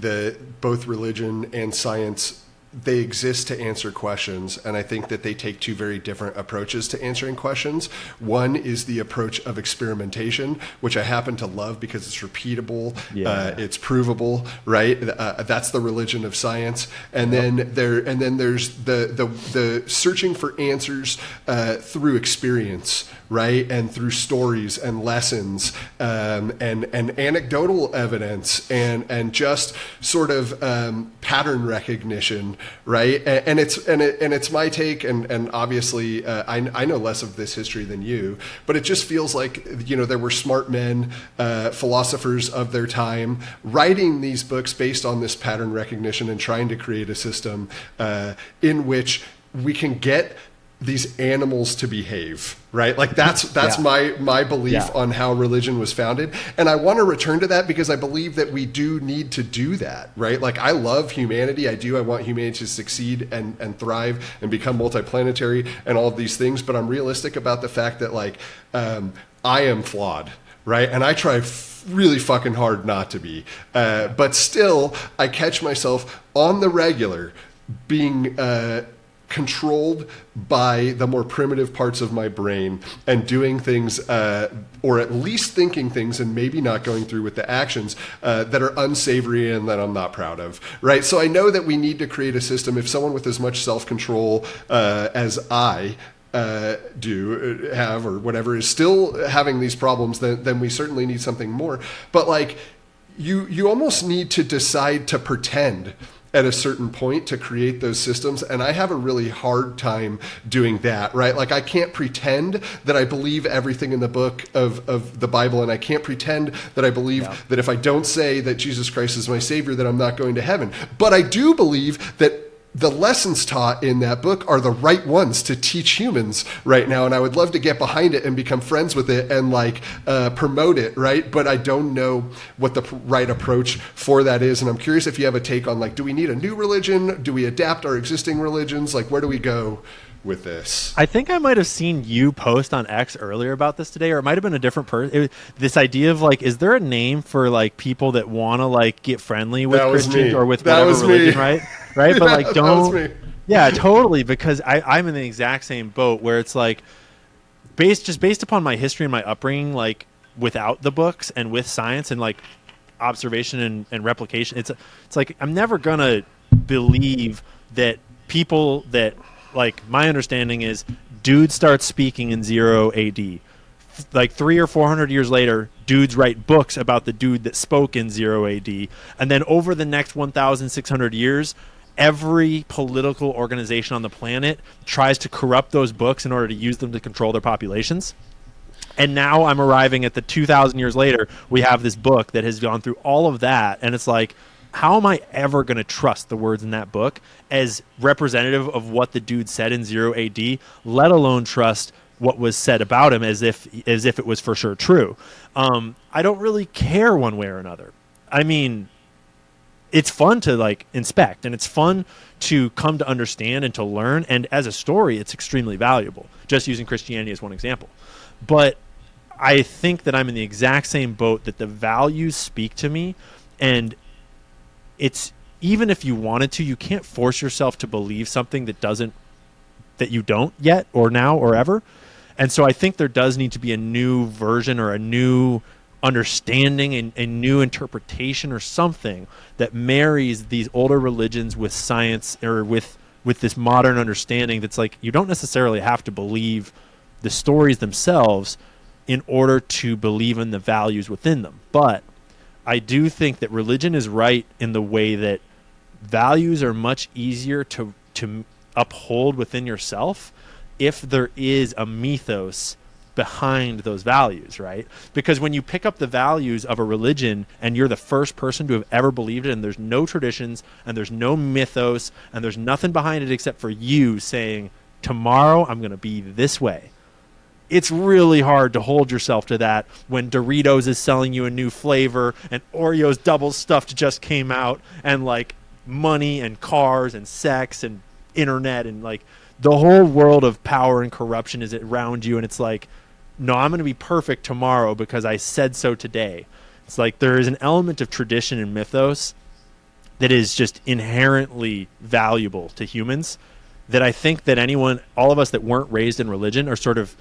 both religion and science, they exist to answer questions, and I think that they take two very different approaches to answering questions. One is the approach of experimentation, which I happen to love because it's repeatable, it's provable, right? That's the religion of science. And then there's the searching for answers through experience, right? And through stories and lessons, and anecdotal evidence and just sort of pattern recognition, right? And it's my take, and obviously I know less of this history than you, but it just feels like there were smart men, philosophers of their time, writing these books based on this pattern recognition and trying to create a system in which we can get these animals to behave, right? Like that's my belief on how religion was founded. And I want to return to that because I believe that we do need to do that, right? Like I love humanity. I want humanity to succeed and thrive and become multiplanetary and all of these things. But I'm realistic about the fact that I am flawed, right? And I try really fucking hard not to be. But still, I catch myself on the regular being controlled by the more primitive parts of my brain and doing things, or at least thinking things and maybe not going through with the actions that are unsavory and that I'm not proud of, right? So I know that we need to create a system. If someone with as much self-control as I do have or whatever is still having these problems, then we certainly need something more. But you almost need to decide to pretend at a certain point to create those systems. And I have a really hard time doing that, right? Like I can't pretend that I believe everything in the book of the Bible. And I can't pretend that I believe that if I don't say that Jesus Christ is my savior, that I'm not going to heaven. But I do believe that the lessons taught in that book are the right ones to teach humans right now. And I would love to get behind it and become friends with it and promote it, right? But I don't know what the right approach for that is. And I'm curious if you have a take on do we need a new religion? Do we adapt our existing religions? Where do we go with this?
I think I might have seen you post on X earlier about this today, or it might have been a different person. This idea of is there a name for people that want to get friendly with Christians or with whatever religion, right? Right, but don't. Yeah, totally. Because I'm in the exact same boat where it's based upon my history and my upbringing, without the books and with science and observation and replication. It's I'm never gonna believe that people that my understanding is dude starts speaking in 0 AD. 300 or 400 years later, dudes write books about the dude that spoke in 0 AD. And then over the next 1,600 years, every political organization on the planet tries to corrupt those books in order to use them to control their populations. And now I'm arriving at the 2,000 years later, we have this book that has gone through all of that. And it's how am I ever going to trust the words in that book as representative of what the dude said in 0 AD, let alone trust what was said about him as if it was for sure true? I don't really care one way or another. I mean, it's fun to inspect, and it's fun to come to understand and to learn. And as a story, it's extremely valuable, just using Christianity as one example. But I think that I'm in the exact same boat, that the values speak to me, and it's, even if you wanted to, you can't force yourself to believe something that you don't yet or now or ever. And so I think there does need to be a new version or a new understanding and a new interpretation or something that marries these older religions with science, or with this modern understanding that's you don't necessarily have to believe the stories themselves in order to believe in the values within them. But I do think that religion is right in the way that values are much easier to uphold within yourself if there is a mythos behind those values, right? Because when you pick up the values of a religion and you're the first person to have ever believed it, and there's no traditions and there's no mythos and there's nothing behind it except for you saying, tomorrow I'm going to be this way, it's really hard to hold yourself to that when Doritos is selling you a new flavor and Oreos double stuffed just came out, and money and cars and sex and internet and the whole world of power and corruption is around you. And it's no, I'm going to be perfect tomorrow because I said so today. It's there is an element of tradition and mythos that is just inherently valuable to humans that I think that all of us that weren't raised in religion are sort of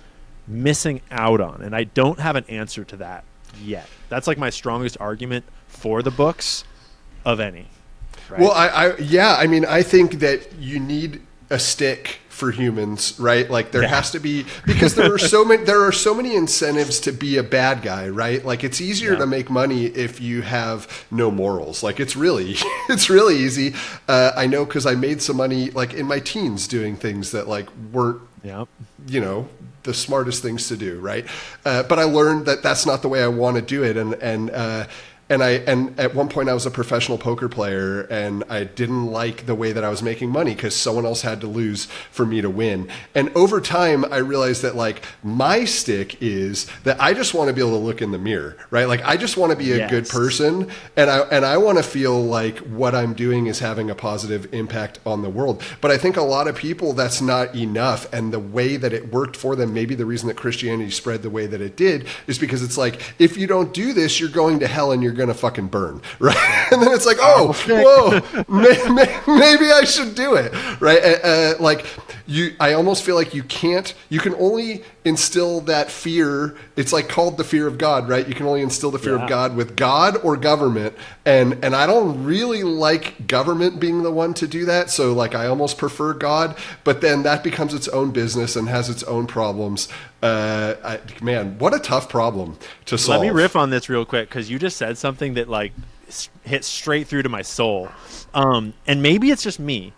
missing out on. And I don't have an answer to that yet. That's my strongest argument for the books of any. Right?
Well, I think that you need a stick for humans, right? Like there has to be, because there are so many incentives to be a bad guy, right? Like it's easier to make money if you have no morals. Like it's really easy. I know, because I made some money like in my teens doing things that like weren't, you know, the smartest things to do, right? But I learned that that's not the way I want to do it, and at one point I was a professional poker player, and I didn't like the way that I was making money because someone else had to lose for me to win. And over time, I realized that like my stick is that I just want to be able to look in the mirror, right? Like I just want to be a good person, and I want to feel like what I'm doing is having a positive impact on the world. But I think a lot of people, that's not enough. And the way that it worked for them, maybe the reason that Christianity spread the way that it did, is because it's like, if you don't do this, you're going to hell and you're going to fucking burn, right? And then it's like, oh, whoa, maybe I should do it, right? Like I almost feel like you can only instill that fear. It's like called the fear of God, right? You can only instill the fear of God with God or government. And I don't really like government being the one to do that. So like I almost prefer God, but then that becomes its own business and has its own problems. Man, what a tough problem to solve.
Let me riff on this real quick, because you just said something that like hit straight through to my soul. And maybe it's just me,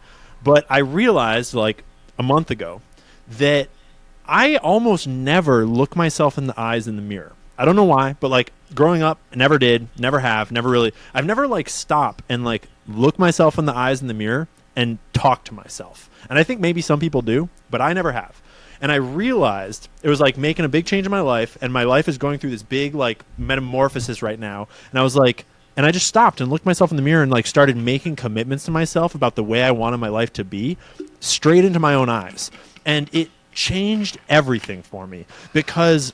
but I realized like a month ago that I almost never look myself in the eyes in the mirror. I don't know why, but like growing up, I never did, never have, never really. I've never like stopped and like look myself in the eyes in the mirror and talk to myself. And I think maybe some people do, but I never have. And I realized it was like making a big change in my life, and my life is going through this big like metamorphosis right now. And I was like, and I just stopped and looked myself in the mirror and like started making commitments to myself about the way I wanted my life to be, straight into my own eyes. And it changed everything for me, because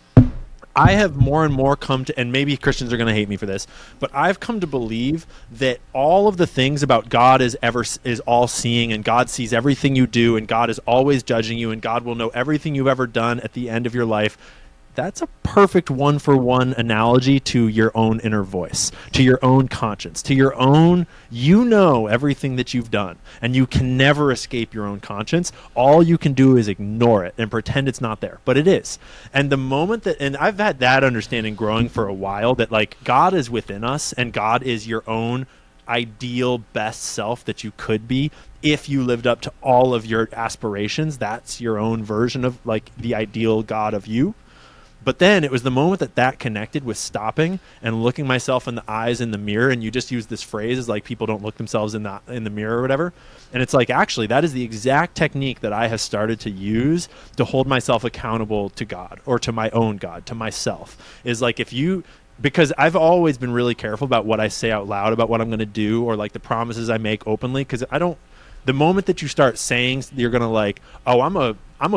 I have more and more come to, and maybe Christians are going to hate me for this, but I've come to believe that all of the things about God is all seeing, and God sees everything you do, and God is always judging you, and God will know everything you've ever done at the end of your life. That's a perfect one-for-one analogy to your own inner voice, to your own conscience, to your own, you know everything that you've done, and you can never escape your own conscience. All you can do is ignore it and pretend it's not there, but it is. And the moment that, and I've had that understanding growing for a while, that like God is within us, and God is your own ideal best self that you could be if you lived up to all of your aspirations. That's your own version of like the ideal God of you. But then it was the moment that connected with stopping and looking myself in the eyes in the mirror. And you just use this phrase as like people don't look themselves in the mirror or whatever. And it's like, actually, that is the exact technique that I have started to use to hold myself accountable to God, or to my own God, to myself. Is like, because I've always been really careful about what I say out loud about what I'm going to do, or like the promises I make openly. Because the moment that you start saying you're going to like, oh, I'm a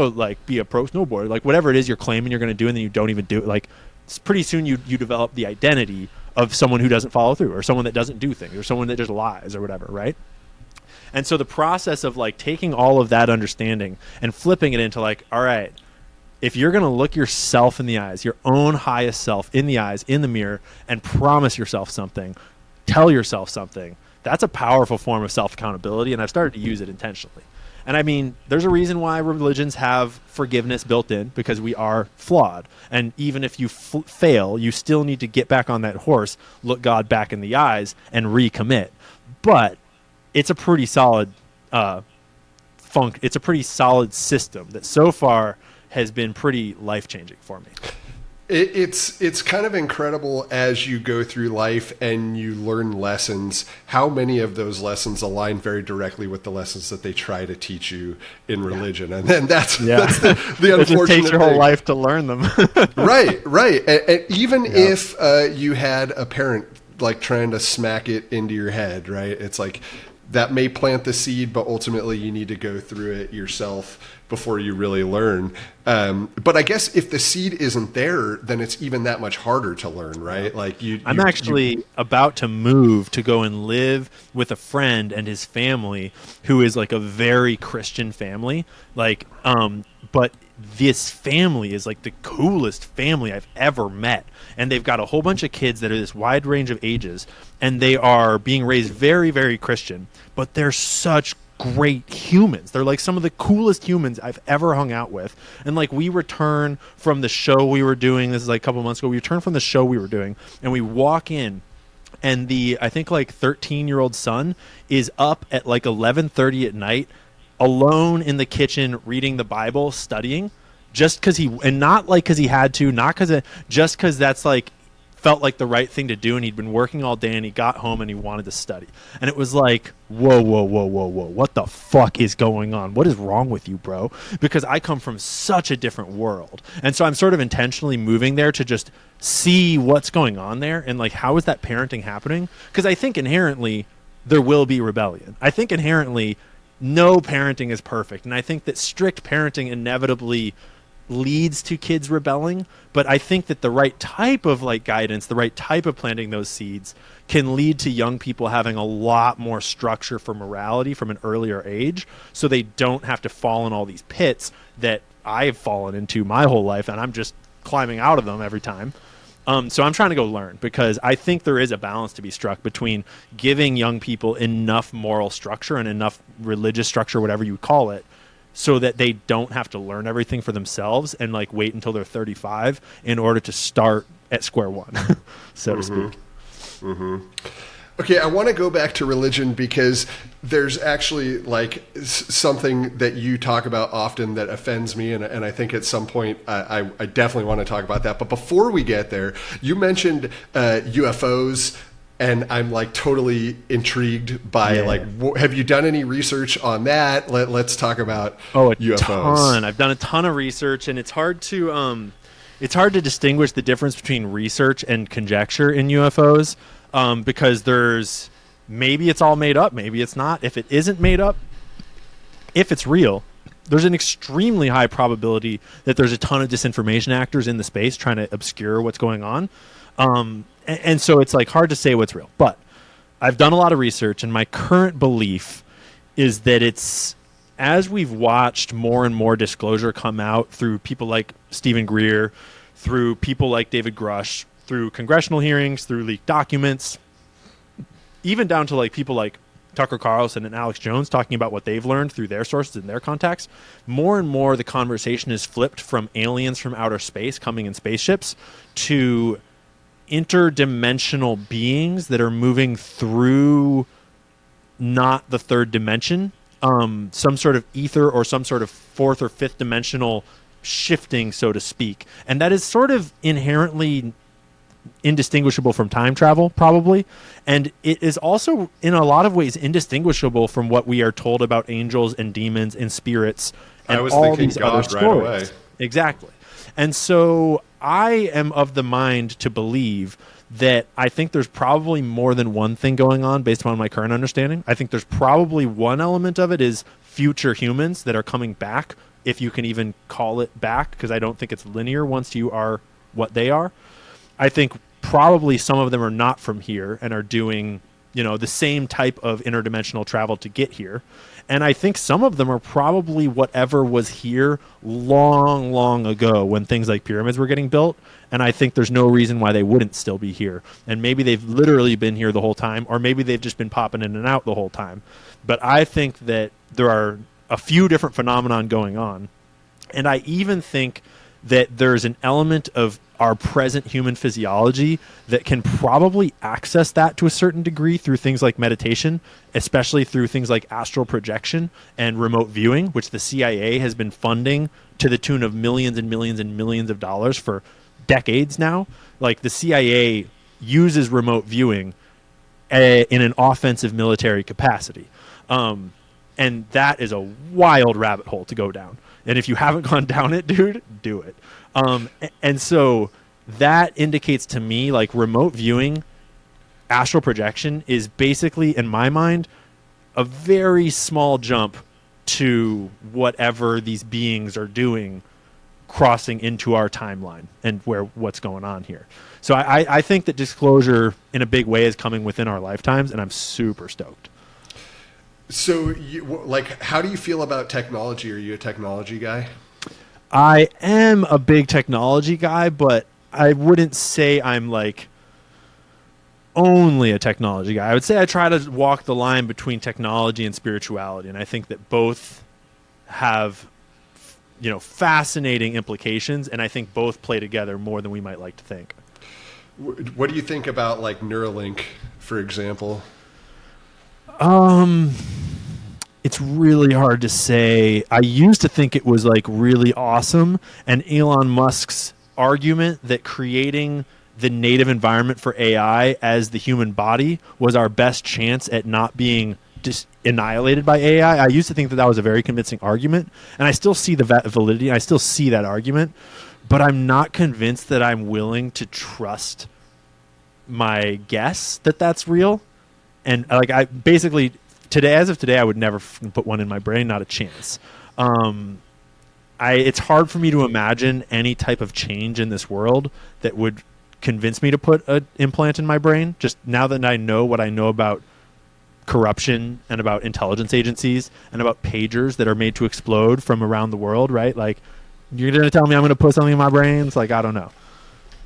like be a pro snowboarder, like whatever it is you're claiming you're going to do, and then you don't even do it, like pretty soon you develop the identity of someone who doesn't follow through, or someone that doesn't do things, or someone that just lies or whatever, right? And so the process of like taking all of that understanding and flipping it into like, all right, if you're going to look yourself in the eyes, your own highest self in the eyes, in the mirror, and promise yourself something, tell yourself something, that's a powerful form of self-accountability, and I've started to use it intentionally. And I mean, there's a reason why religions have forgiveness built in, because we are flawed. And even if you fail, you still need to get back on that horse, look God back in the eyes, and recommit. But it's a pretty solid it's a pretty solid system that so far has been pretty life-changing for me.
It's kind of incredible as you go through life and you learn lessons, how many of those lessons align very directly with the lessons that they try to teach you in religion. And then that's the unfortunate
it just takes your
thing.
whole life to learn them.
Right. And even if you had a parent like trying to smack it into your head, right? It's like that may plant the seed, but ultimately you need to go through it yourself before you really learn. But I guess if the seed isn't there, then it's even that much harder to learn, right? Like
I'm actually about to move to go and live with a friend and his family, who is like a very Christian family. Like, but this family is like the coolest family I've ever met. And they've got a whole bunch of kids that are this wide range of ages, and they are being raised very, very Christian, but they're such great humans. They're like some of the coolest humans I've ever hung out with. And like we return from the show we were doing, this is like a couple months ago, we returned from the show we were doing, and we walk in, and the I think like 13-year-old son is up at like 11:30 at night, alone in the kitchen reading the Bible, studying, just because he, and not like because he had to, not because, just because that's like felt like the right thing to do, and he'd been working all day and he got home and he wanted to study. And it was like, whoa, what the fuck is going on? What is wrong with you, bro? Because I come from such a different world, and so I'm sort of intentionally moving there to just see what's going on there, and like, how is that parenting happening? Because I think inherently there will be rebellion. I think inherently no parenting is perfect, and I think that strict parenting inevitably leads to kids rebelling, but I think that the right type of like guidance, the right type of planting those seeds can lead to young people having a lot more structure for morality from an earlier age, so they don't have to fall in all these pits that I've fallen into my whole life, and I'm just climbing out of them every time. So I'm trying to go learn, because I think there is a balance to be struck between giving young people enough moral structure and enough religious structure, whatever you call it, so that they don't have to learn everything for themselves and like wait until they're 35 in order to start at square one, so to speak.
Mm-hmm. Okay, I want to go back to religion, because there's actually like something that you talk about often that offends me, and I think at some point I definitely want to talk about that. But before we get there, you mentioned UFOs. And I'm like totally intrigued by have you done any research on that? Let's talk about UFOs.
Ton. I've done a ton of research, and it's hard to distinguish the difference between research and conjecture in UFOs, because there's, maybe it's all made up, maybe it's not. If it isn't made up, if it's real, there's an extremely high probability that there's a ton of disinformation actors in the space trying to obscure what's going on. And so it's like hard to say what's real, but I've done a lot of research, and my current belief is that it's, as we've watched more and more disclosure come out through people like Stephen Greer, through people like David Grush, through congressional hearings, through leaked documents, even down to like people like Tucker Carlson and Alex Jones talking about what they've learned through their sources and their contacts, more and more the conversation is flipped from aliens from outer space coming in spaceships to interdimensional beings that are moving through not the third dimension, some sort of ether or some sort of fourth or fifth dimensional shifting, so to speak. And that is sort of inherently indistinguishable from time travel, probably. And it is also in a lot of ways indistinguishable from what we are told about angels and demons and spirits and all these other stories. Right away. Exactly. And so I am of the mind to believe that I think there's probably more than one thing going on based upon my current understanding. I think there's probably one element of it is future humans that are coming back, if you can even call it back, because I don't think it's linear once you are what they are. I think probably some of them are not from here and are doing, the same type of interdimensional travel to get here. And I think some of them are probably whatever was here long, long ago when things like pyramids were getting built. And I think there's no reason why they wouldn't still be here. And maybe they've literally been here the whole time, or maybe they've just been popping in and out the whole time. But I think that there are a few different phenomenon going on. And I even think that there's an element of our present human physiology that can probably access that to a certain degree through things like meditation, especially through things like astral projection and remote viewing, which the CIA has been funding to the tune of millions and millions and millions of dollars for decades now. Like, the CIA uses remote viewing in an offensive military capacity. And that is a wild rabbit hole to go down. And if you haven't gone down it, dude, do it. And so that indicates to me, like, remote viewing, astral projection is basically, in my mind, a very small jump to whatever these beings are doing crossing into our timeline and what's going on here. So I think that disclosure in a big way is coming within our lifetimes, and I'm super stoked.
So, how do you feel about technology? Are you a technology guy?
I am a big technology guy, but I wouldn't say I'm like only a technology guy. I would say I try to walk the line between technology and spirituality, and I think that both have, fascinating implications, and I think both play together more than we might like to think.
What do you think about like Neuralink, for example?
It's really hard to say. I used to think it was like really awesome, and Elon Musk's argument that creating the native environment for AI as the human body was our best chance at not being just annihilated by AI. I used to think that was a very convincing argument, and I still see the validity. I still see that argument, but I'm not convinced that I'm willing to trust my guess that that's real. And like I basically today, as of today, I would never put one in my brain. Not a chance. It's hard for me to imagine any type of change in this world that would convince me to put an implant in my brain. Just now that I know what I know about corruption and about intelligence agencies and about pagers that are made to explode from around the world, right? Like, you're going to tell me I'm going to put something in my brain? It's like, I don't know.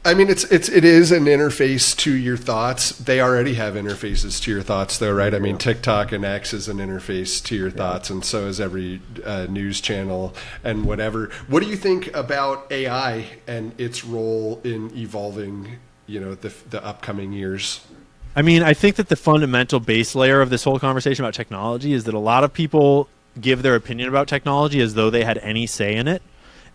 I mean, it is an interface to your thoughts. They already have interfaces to your thoughts, though, right? I mean, TikTok and X is an interface to your thoughts, and so is every news channel and whatever. What do you think about AI and its role in evolving, the upcoming years?
I mean, I think that the fundamental base layer of this whole conversation about technology is that a lot of people give their opinion about technology as though they had any say in it.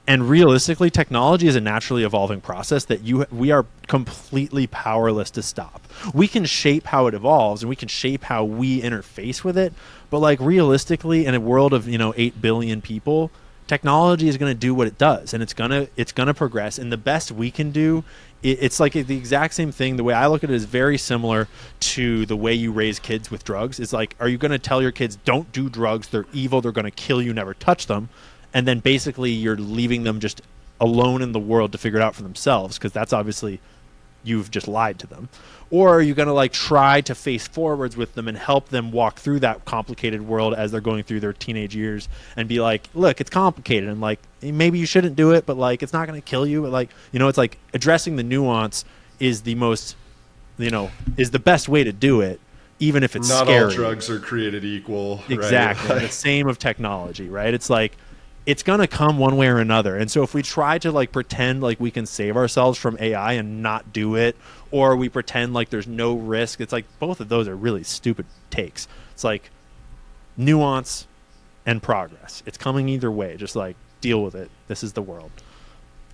And realistically, technology is a naturally evolving process that we are completely powerless to stop. We can shape how it evolves, and we can shape how we interface with it. But like realistically, in a world of 8 billion people, technology is going to do what it does, and it's gonna progress. And the best we can do, it's like the exact same thing. The way I look at it is very similar to the way you raise kids with drugs. It's like, are you going to tell your kids don't do drugs? They're evil. They're going to kill you. Never touch them. And then basically you're leaving them just alone in the world to figure it out for themselves, because that's obviously you've just lied to them. Or are you going to like try to face forwards with them and help them walk through that complicated world as they're going through their teenage years and be like, look, it's complicated, and like maybe you shouldn't do it, but like it's not going to kill you. But like, it's like addressing the nuance is the most, is the best way to do it, even if it's
not
scary.
All drugs are created equal.
Exactly.
Right?
The same of technology, right? It's like, it's going to come one way or another. And so if we try to like pretend like we can save ourselves from AI and not do it, or we pretend like there's no risk, it's like both of those are really stupid takes. It's like nuance and progress. It's coming either way. Just like deal with it. This is the world.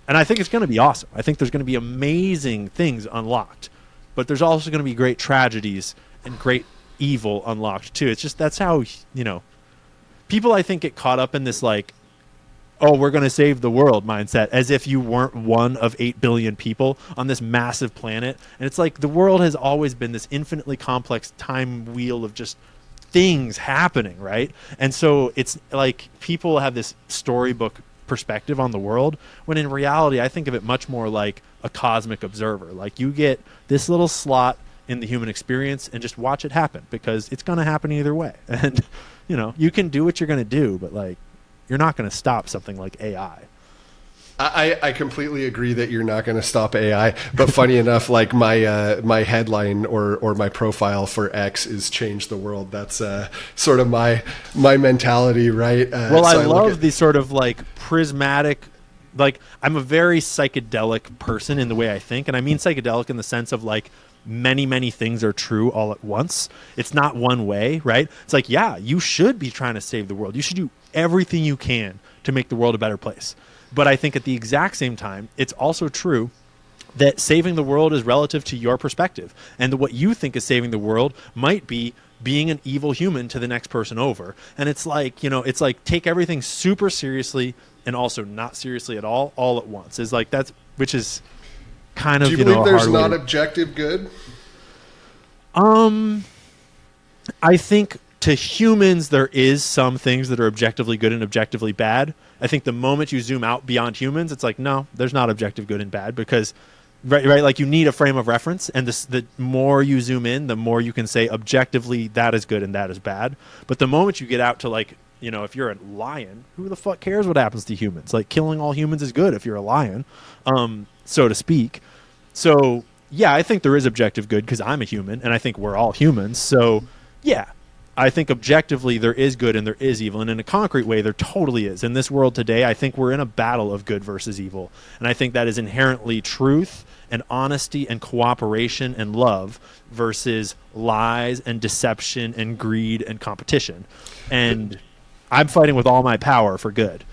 And I think it's going to be awesome. I think there's going to be amazing things unlocked, but there's also going to be great tragedies and great evil unlocked too. It's just, that's how, people I think get caught up in this like, oh, we're going to save the world mindset, as if you weren't one of 8 billion people on this massive planet. And it's like the world has always been this infinitely complex time wheel of just things happening, right? And so it's like people have this storybook perspective on the world, when in reality, I think of it much more like a cosmic observer. Like you get this little slot in the human experience and just watch it happen, because it's going to happen either way. And, you can do what you're going to do, but like, you're not going to stop something like AI.
I completely agree that you're not going to stop AI. But funny enough, like my headline or my profile for X is "Change the World." That's sort of my mentality, right?
Well, so I love the sort of like prismatic. Like, I'm a very psychedelic person in the way I think, and I mean psychedelic in the sense of like many things are true all at once. It's not one way, right? It's like, yeah, you should be trying to save the world. You should do everything you can to make the world a better place. But I think at the exact same time, it's also true that saving the world is relative to your perspective. And what you think is saving the world might be being an evil human to the next person over. And it's like, it's like take everything super seriously and also not seriously at all at once. Is like which is kind of,
do you believe there's
a
not objective good?
I think to humans, there is some things that are objectively good and objectively bad. I think the moment you zoom out beyond humans, it's like, no, there's not objective good and bad, because, right, like you need a frame of reference. And the more you zoom in, the more you can say objectively that is good and that is bad. But the moment you get out to like, if you're a lion, who the fuck cares what happens to humans? Like killing all humans is good if you're a lion, so to speak. So, yeah, I think there is objective good because I'm a human and I think we're all humans. So yeah, I think objectively there is good and there is evil. And in a concrete way, there totally is. In this world today, I think we're in a battle of good versus evil. And I think that is inherently truth and honesty and cooperation and love versus lies and deception and greed and competition. And I'm fighting with all my power for good.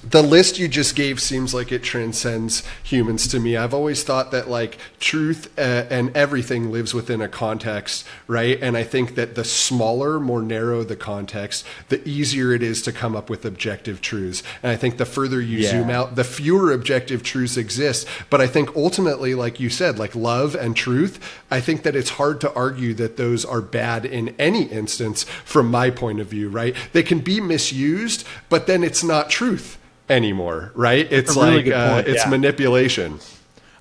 The list you just gave seems like it transcends humans to me. I've always thought that like truth and everything lives within a context, right? And I think that the smaller, more narrow the context, the easier it is to come up with objective truths. And I think the further you zoom out, the fewer objective truths exist. But I think ultimately, like you said, like love and truth, I think that it's hard to argue that those are bad in any instance from my point of view, right? They can be misused, but then it's not truth anymore, right? It's like it's manipulation.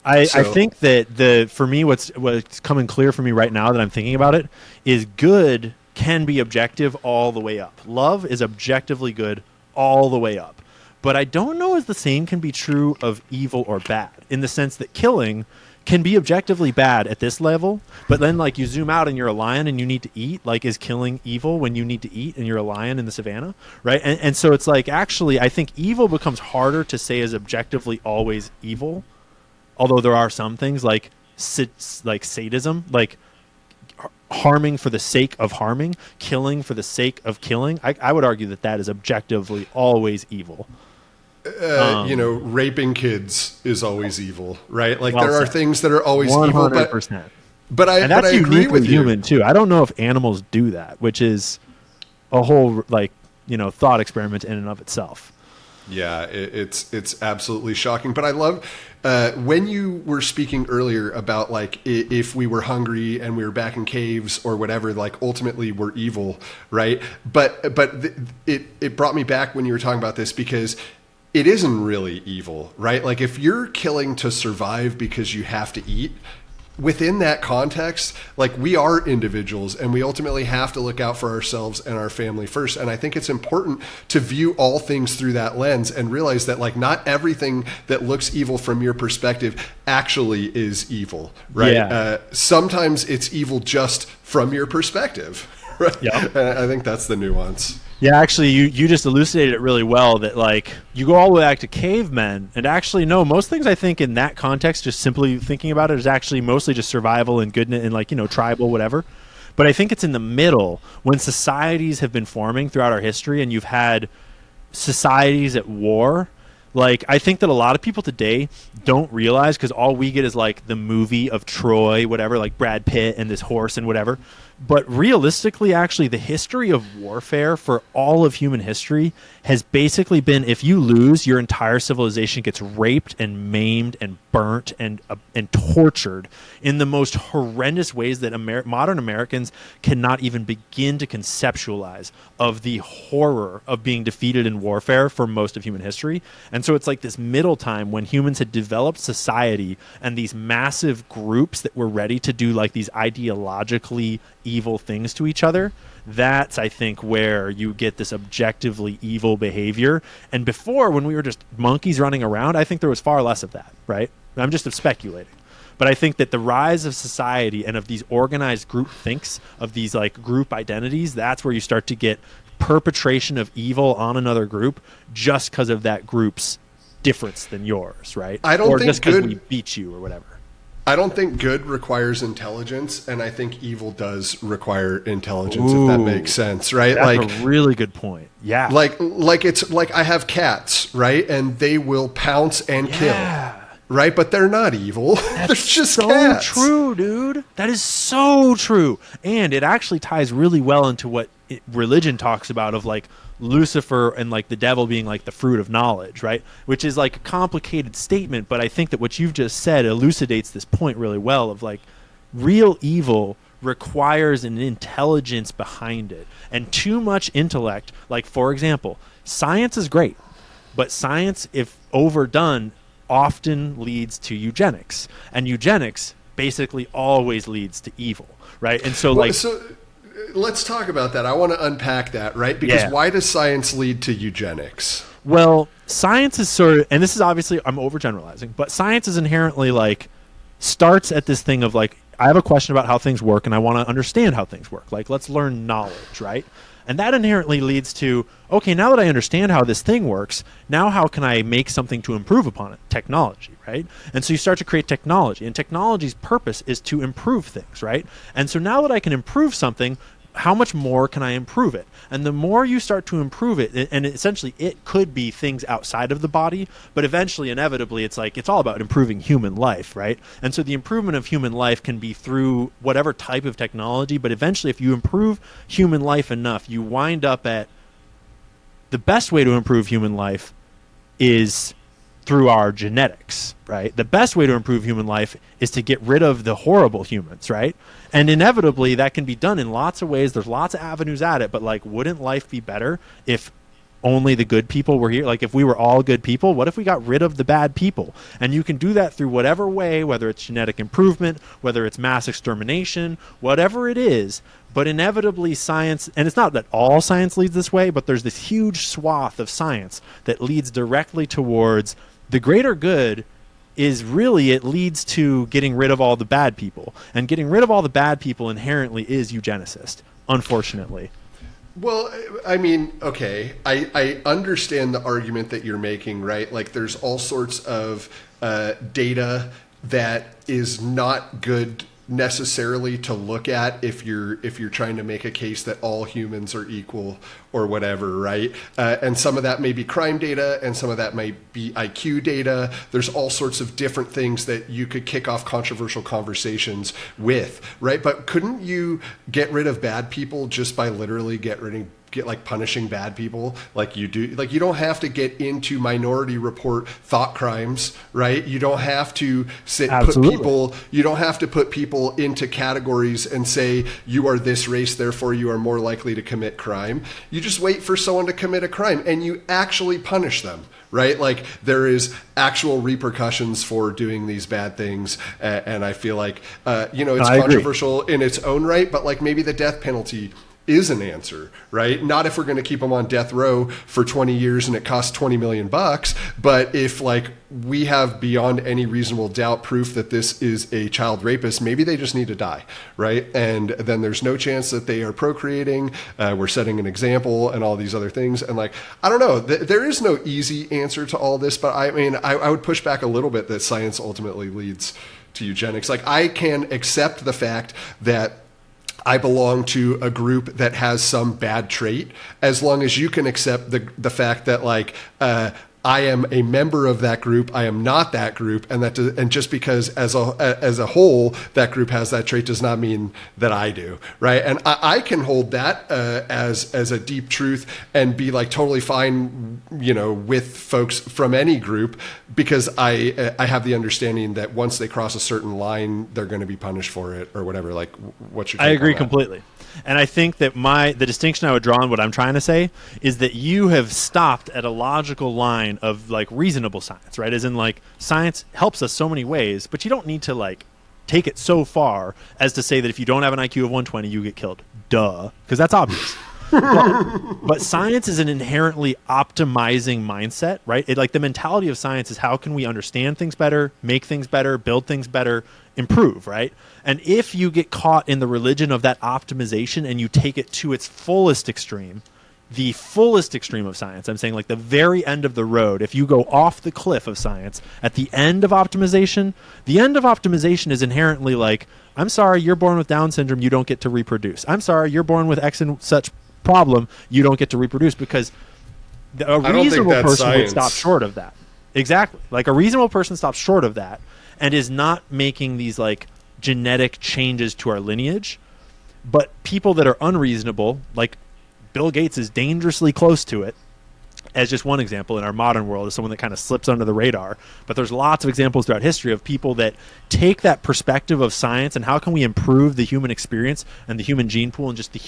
I think that for me what's coming clear for me right now that I'm thinking about it is good can be objective all the way up. Love is objectively good all the way up. But I don't know if the same can be true of evil or bad, in the sense that killing can be objectively bad at this level, but then like you zoom out and you're a lion and you need to eat, like is killing evil when you need to eat and you're a lion in the savannah, right? And so it's like, actually, I think evil becomes harder to say is objectively always evil, although there are some things like sadism, like harming for the sake of harming, killing for the sake of killing. I would argue that is objectively always evil.
Raping kids is always evil, right? Like there are things that are always 100%. Evil, but I agree with you.
Human too. I don't know if animals do that, which is a whole thought experiment in and of itself.
Yeah, it's absolutely shocking. But I love when you were speaking earlier about like if we were hungry and we were back in caves or whatever, like ultimately we're evil, right? But it brought me back when you were talking about this because it isn't really evil, right? Like if you're killing to survive because you have to eat, within that context, like we are individuals and we ultimately have to look out for ourselves and our family first. And I think it's important to view all things through that lens and realize that like not everything that looks evil from your perspective actually is evil, right? Yeah. Sometimes it's evil just from your perspective, right? Yep. I think that's the nuance.
Yeah, actually, you just elucidated it really well that, like, you go all the way back to cavemen, and actually, no, most things I think in that context, just simply thinking about it, is actually mostly just survival and goodness and, like, tribal, whatever. But I think it's in the middle when societies have been forming throughout our history and you've had societies at war. Like, I think that a lot of people today don't realize, because all we get is, like, the movie of Troy, whatever, like Brad Pitt and this horse and whatever. But realistically, actually, the history of warfare for all of human history has basically been, if you lose, your entire civilization gets raped and maimed and burnt and tortured in the most horrendous ways that modern Americans cannot even begin to conceptualize of the horror of being defeated in warfare for most of human history. And so it's like this middle time when humans had developed society and these massive groups that were ready to do like these ideologically evil things to each other. That's, I think, where you get this objectively evil behavior. And before, when we were just monkeys running around, I think there was far less of that, right? I'm just speculating. But I think that the rise of society and of these organized group thinks, of these like group identities, that's where you start to get perpetration of evil on another group just because of that group's difference than yours, right?
I don't think
just because we beat you or whatever.
I don't think good requires intelligence, and I think evil does require intelligence. Ooh, if that makes sense, right?
That's like a really good point. Yeah.
Like it's like I have cats, right? And they will pounce and kill. Right? But they're not evil. They're just
so
cats.
True, dude. That is so true. And it actually ties really well into what religion talks about, of like Lucifer and like the devil being like the fruit of knowledge, right? Which is like a complicated statement, but I think that what you've just said elucidates this point really well, of like real evil requires an intelligence behind it. And too much intellect, like for example, science is great, but science, if overdone, often leads to eugenics, and eugenics basically always leads to evil, right? And so
let's talk about that. I want to unpack that, right? Because why does science lead to eugenics?
Well, science is sort of, and this is obviously, I'm overgeneralizing, but science is inherently like starts at this thing of like, I have a question about how things work and I want to understand how things work. Like, let's learn knowledge, right? And that inherently leads to, okay, now that I understand how this thing works, now how can I make something to improve upon it? Technology, right? And so you start to create technology, and technology's purpose is to improve things, right? And so now that I can improve something, how much more can I improve it? And the more you start to improve it, and essentially it could be things outside of the body, but eventually, inevitably, it's like, it's all about improving human life, right? And so the improvement of human life can be through whatever type of technology, but eventually if you improve human life enough, you wind up at the best way to improve human life is through our genetics, right? The best way to improve human life is to get rid of the horrible humans, right? And inevitably that can be done in lots of ways. There's lots of avenues at it, but like, wouldn't life be better if only the good people were here? Like, if we were all good people, what if we got rid of the bad people? And you can do that through whatever way, whether it's genetic improvement, whether it's mass extermination, whatever it is. But inevitably science, and it's not that all science leads this way, but there's this huge swath of science that leads directly towards the greater good. Is really, it leads to getting rid of all the bad people. And getting rid of all the bad people inherently is eugenicist, unfortunately.
Well, I mean, okay, I understand the argument that you're making, right? Like, there's all sorts of data that is not good necessarily to look at if you're trying to make a case that all humans are equal or whatever, right? And some of that may be crime data, and some of that might be IQ data. There's all sorts of different things that you could kick off controversial conversations with, right? But couldn't you get rid of bad people just by literally punishing bad people like you do? Like, you don't have to get into Minority Report thought crimes, right? You don't have to you don't have to put people into categories and say you are this race, therefore you are more likely to commit crime. You just wait for someone to commit a crime and you actually punish them, right? Like, there is actual repercussions for doing these bad things. And I feel like, it's controversial in its own right, but like, maybe the death penalty is an answer, right? Not if we're going to keep them on death row for 20 years and it costs $20 million, but if like we have beyond any reasonable doubt proof that this is a child rapist, maybe they just need to die, right? And then there's no chance that they are procreating. We're setting an example and all these other things. And like, I don't know, there is no easy answer to all this, but I mean, I would push back a little bit that science ultimately leads to eugenics. Like, I can accept the fact that I belong to a group that has some bad trait, as long as you can accept the fact that like I am a member of that group, I am not that group, and just because as a whole that group has that trait does not mean that I do, right? And I can hold that as a deep truth and be like totally fine, with folks from any group, because I have the understanding that once they cross a certain line, they're going to be punished for it or whatever. Like, what's your take
I agree
on that?
Completely. And I think that the distinction I would draw on what I'm trying to say is that you have stopped at a logical line of like reasonable science, right? As in, like, science helps us so many ways, but you don't need to like take it so far as to say that if you don't have an IQ of 120, you get killed. Duh. Because that's obvious. But science is an inherently optimizing mindset, right? Like, the mentality of science is how can we understand things better, make things better, build things better, improve, right? And if you get caught in the religion of that optimization and you take it to its fullest extreme, the fullest extreme of science, I'm saying like the very end of the road, if you go off the cliff of science at the end of optimization, the end of optimization is inherently like, I'm sorry, you're born with Down syndrome, you don't get to reproduce. I'm sorry, you're born with X and such problem, you don't get to reproduce, because a reasonable person would stop short of that. Exactly. Like, a reasonable person stops short of that and is not making these like genetic changes to our lineage. But people that are unreasonable, like Bill Gates is dangerously close to it, as just one example in our modern world, as someone that kind of slips under the radar. But there's lots of examples throughout history of people that take that perspective of science and how can we improve the human experience and the human gene pool and just the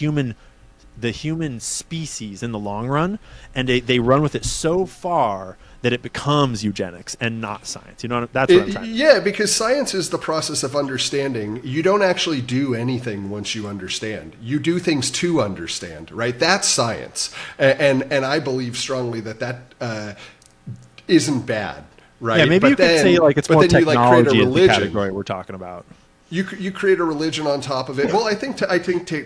human species in the long run, and they run with it so far that it becomes eugenics and not science. That's what I'm trying to say.
Yeah, because science is the process of understanding. You don't actually do anything once you understand. You do things to understand, right? That's science. And I believe strongly that isn't bad, right?
Yeah, maybe
but
you could say like it's more
then you like create a
technology is the
religion.
category we're talking about.
You create a religion on top of it. Well, I think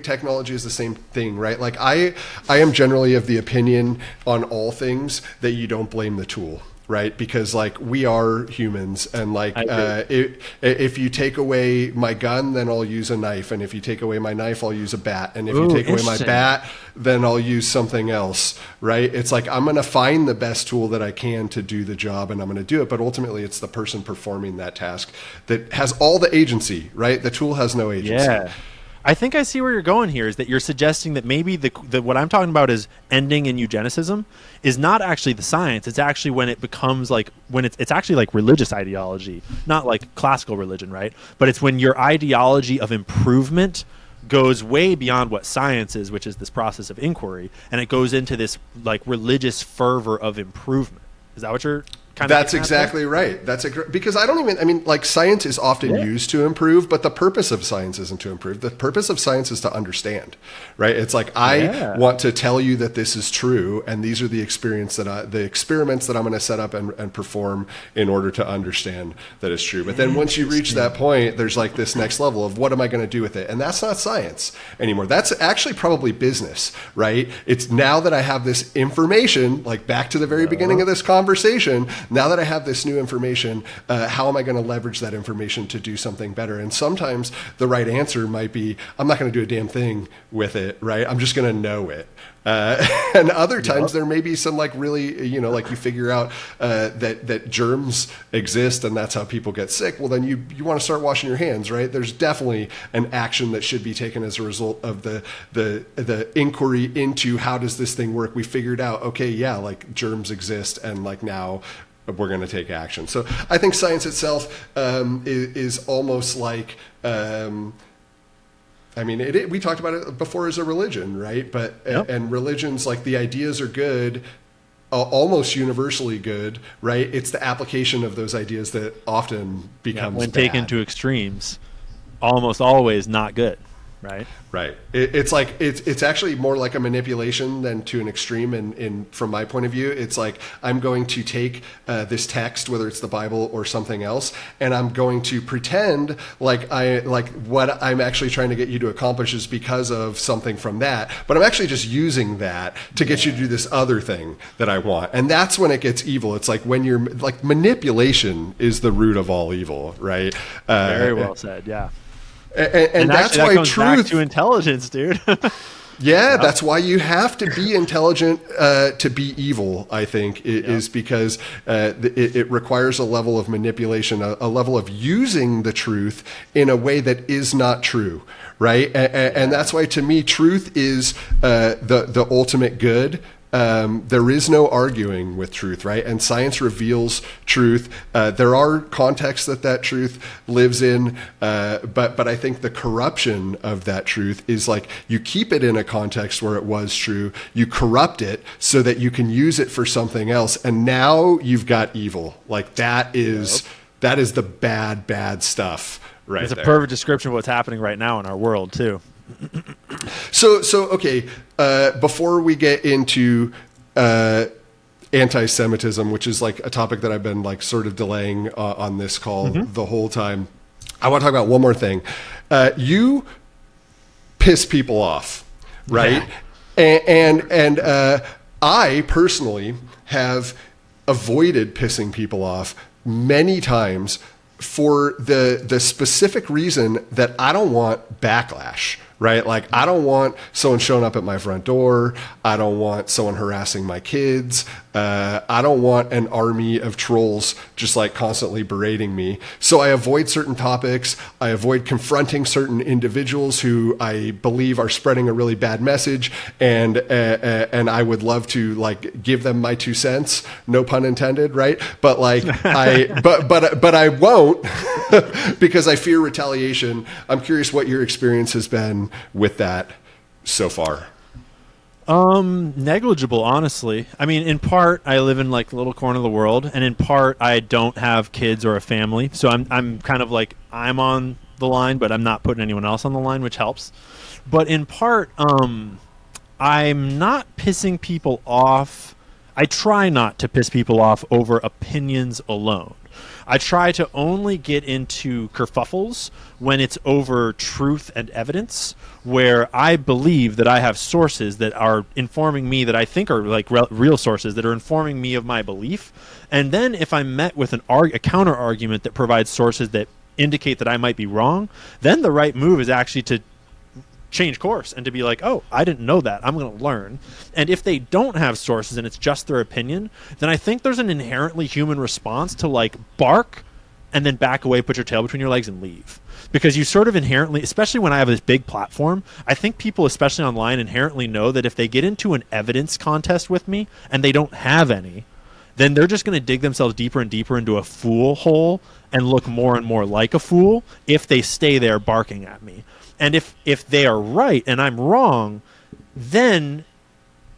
technology is the same thing, right? Like I am generally of the opinion on all things that you don't blame the tool, right? Because like we are humans, and like if you take away my gun, then I'll use a knife, and if you take away my knife, I'll use a bat, and if you take away my bat, then I'll use something else, right? It's like I'm going to find the best tool that I can to do the job, and I'm going to do it. But ultimately, it's the person performing that task that has all the agency, right? The tool has no agency.
Yeah. I think I see where you're going here, is that you're suggesting that maybe the what I'm talking about is ending in eugenicism is not actually the science. It's actually when it becomes like, when it's actually like religious ideology, not like classical religion, right? But it's when your ideology of improvement goes way beyond what science is, which is this process of inquiry, and it goes into this like religious fervor of improvement. Is that what you're kind of?
That's exactly right. Because I mean, like science is often used to improve, but the purpose of science isn't to improve. The purpose of science is to understand, right? It's like, I want to tell you that this is true, and these are the experiments that I'm going to set up and perform in order to understand that it's true. But then once you reach that point, there's like this next level of what am I going to do with it? And that's not science anymore. That's actually probably business, right? It's now that I have this information, like back to the very beginning of this conversation, now that I have this new information, how am I going to leverage that information to do something better? And sometimes the right answer might be, I'm not going to do a damn thing with it, right? I'm just going to know it. And other times there may be some like really, like you figure out that germs exist and that's how people get sick. Well, then you want to start washing your hands, right? There's definitely an action that should be taken as a result of the inquiry into how does this thing work. We figured out, okay, yeah, like germs exist, and like now we're going to take action. So I think science itself is almost like, I mean, we talked about it before as a religion, right? But and religions, like the ideas are good, almost universally good, right? It's the application of those ideas that often becomes
when
bad.
Taken to extremes, almost always not good, right?
Right. It's like it's actually more like a manipulation than to an extreme. And from my point of view, it's like I'm going to take this text, whether it's the Bible or something else, and I'm going to pretend like what I'm actually trying to get you to accomplish is because of something from that, but I'm actually just using that to get you to do this other thing that I want. And that's when it gets evil. It's like when you're like, manipulation is the root of all evil, right?
Very well said. Yeah.
And that's
why
that
comes
truth
back to intelligence, dude.
Yeah, that's why you have to be intelligent to be evil, I think, is because it requires a level of manipulation, a level of using the truth in a way that is not true, right? And that's why, to me, truth is the ultimate good. There is no arguing with truth, right? And science reveals truth. There are contexts that truth lives in, but I think the corruption of that truth is like you keep it in a context where it was true, you corrupt it so that you can use it for something else, and now you've got evil. Like that is the bad stuff, right?
It's a perfect description of what's happening right now in our world too.
So okay. Before we get into anti-Semitism, which is like a topic that I've been like sort of delaying on this call the whole time, I want to talk about one more thing. You piss people off, right? Yeah. And I personally have avoided pissing people off many times for the specific reason that I don't want backlash. Right? Like, I don't want someone showing up at my front door. I don't want someone harassing my kids. I don't want an army of trolls just like constantly berating me. So I avoid certain topics. I avoid confronting certain individuals who I believe are spreading a really bad message. And I would love to like give them my 2 cents, no pun intended, right? But like but I won't because I fear retaliation. I'm curious what your experience has been with that so far.
Negligible, honestly. I mean, in part, I live in like a little corner of the world, and in part, I don't have kids or a family, so I'm kind of like I'm on the line, but I'm not putting anyone else on the line, which helps. But in part, I'm not pissing people off. I try not to piss people off over opinions alone. I try to only get into kerfuffles when it's over truth and evidence, where I believe that I have sources that are informing me, that I think are like real sources that are informing me of my belief. And then if I'm met with a counter argument that provides sources that indicate that I might be wrong, then the right move is actually to change course and to be like, oh, I didn't know that, I'm going to learn. And if they don't have sources and it's just their opinion, then I think there's an inherently human response to like bark and then back away, put your tail between your legs and leave. Because you sort of inherently, especially when I have this big platform, I think people, especially online, inherently know that if they get into an evidence contest with me and they don't have any, then they're just going to dig themselves deeper and deeper into a fool hole and look more and more like a fool if they stay there barking at me. And if they are right and I'm wrong, then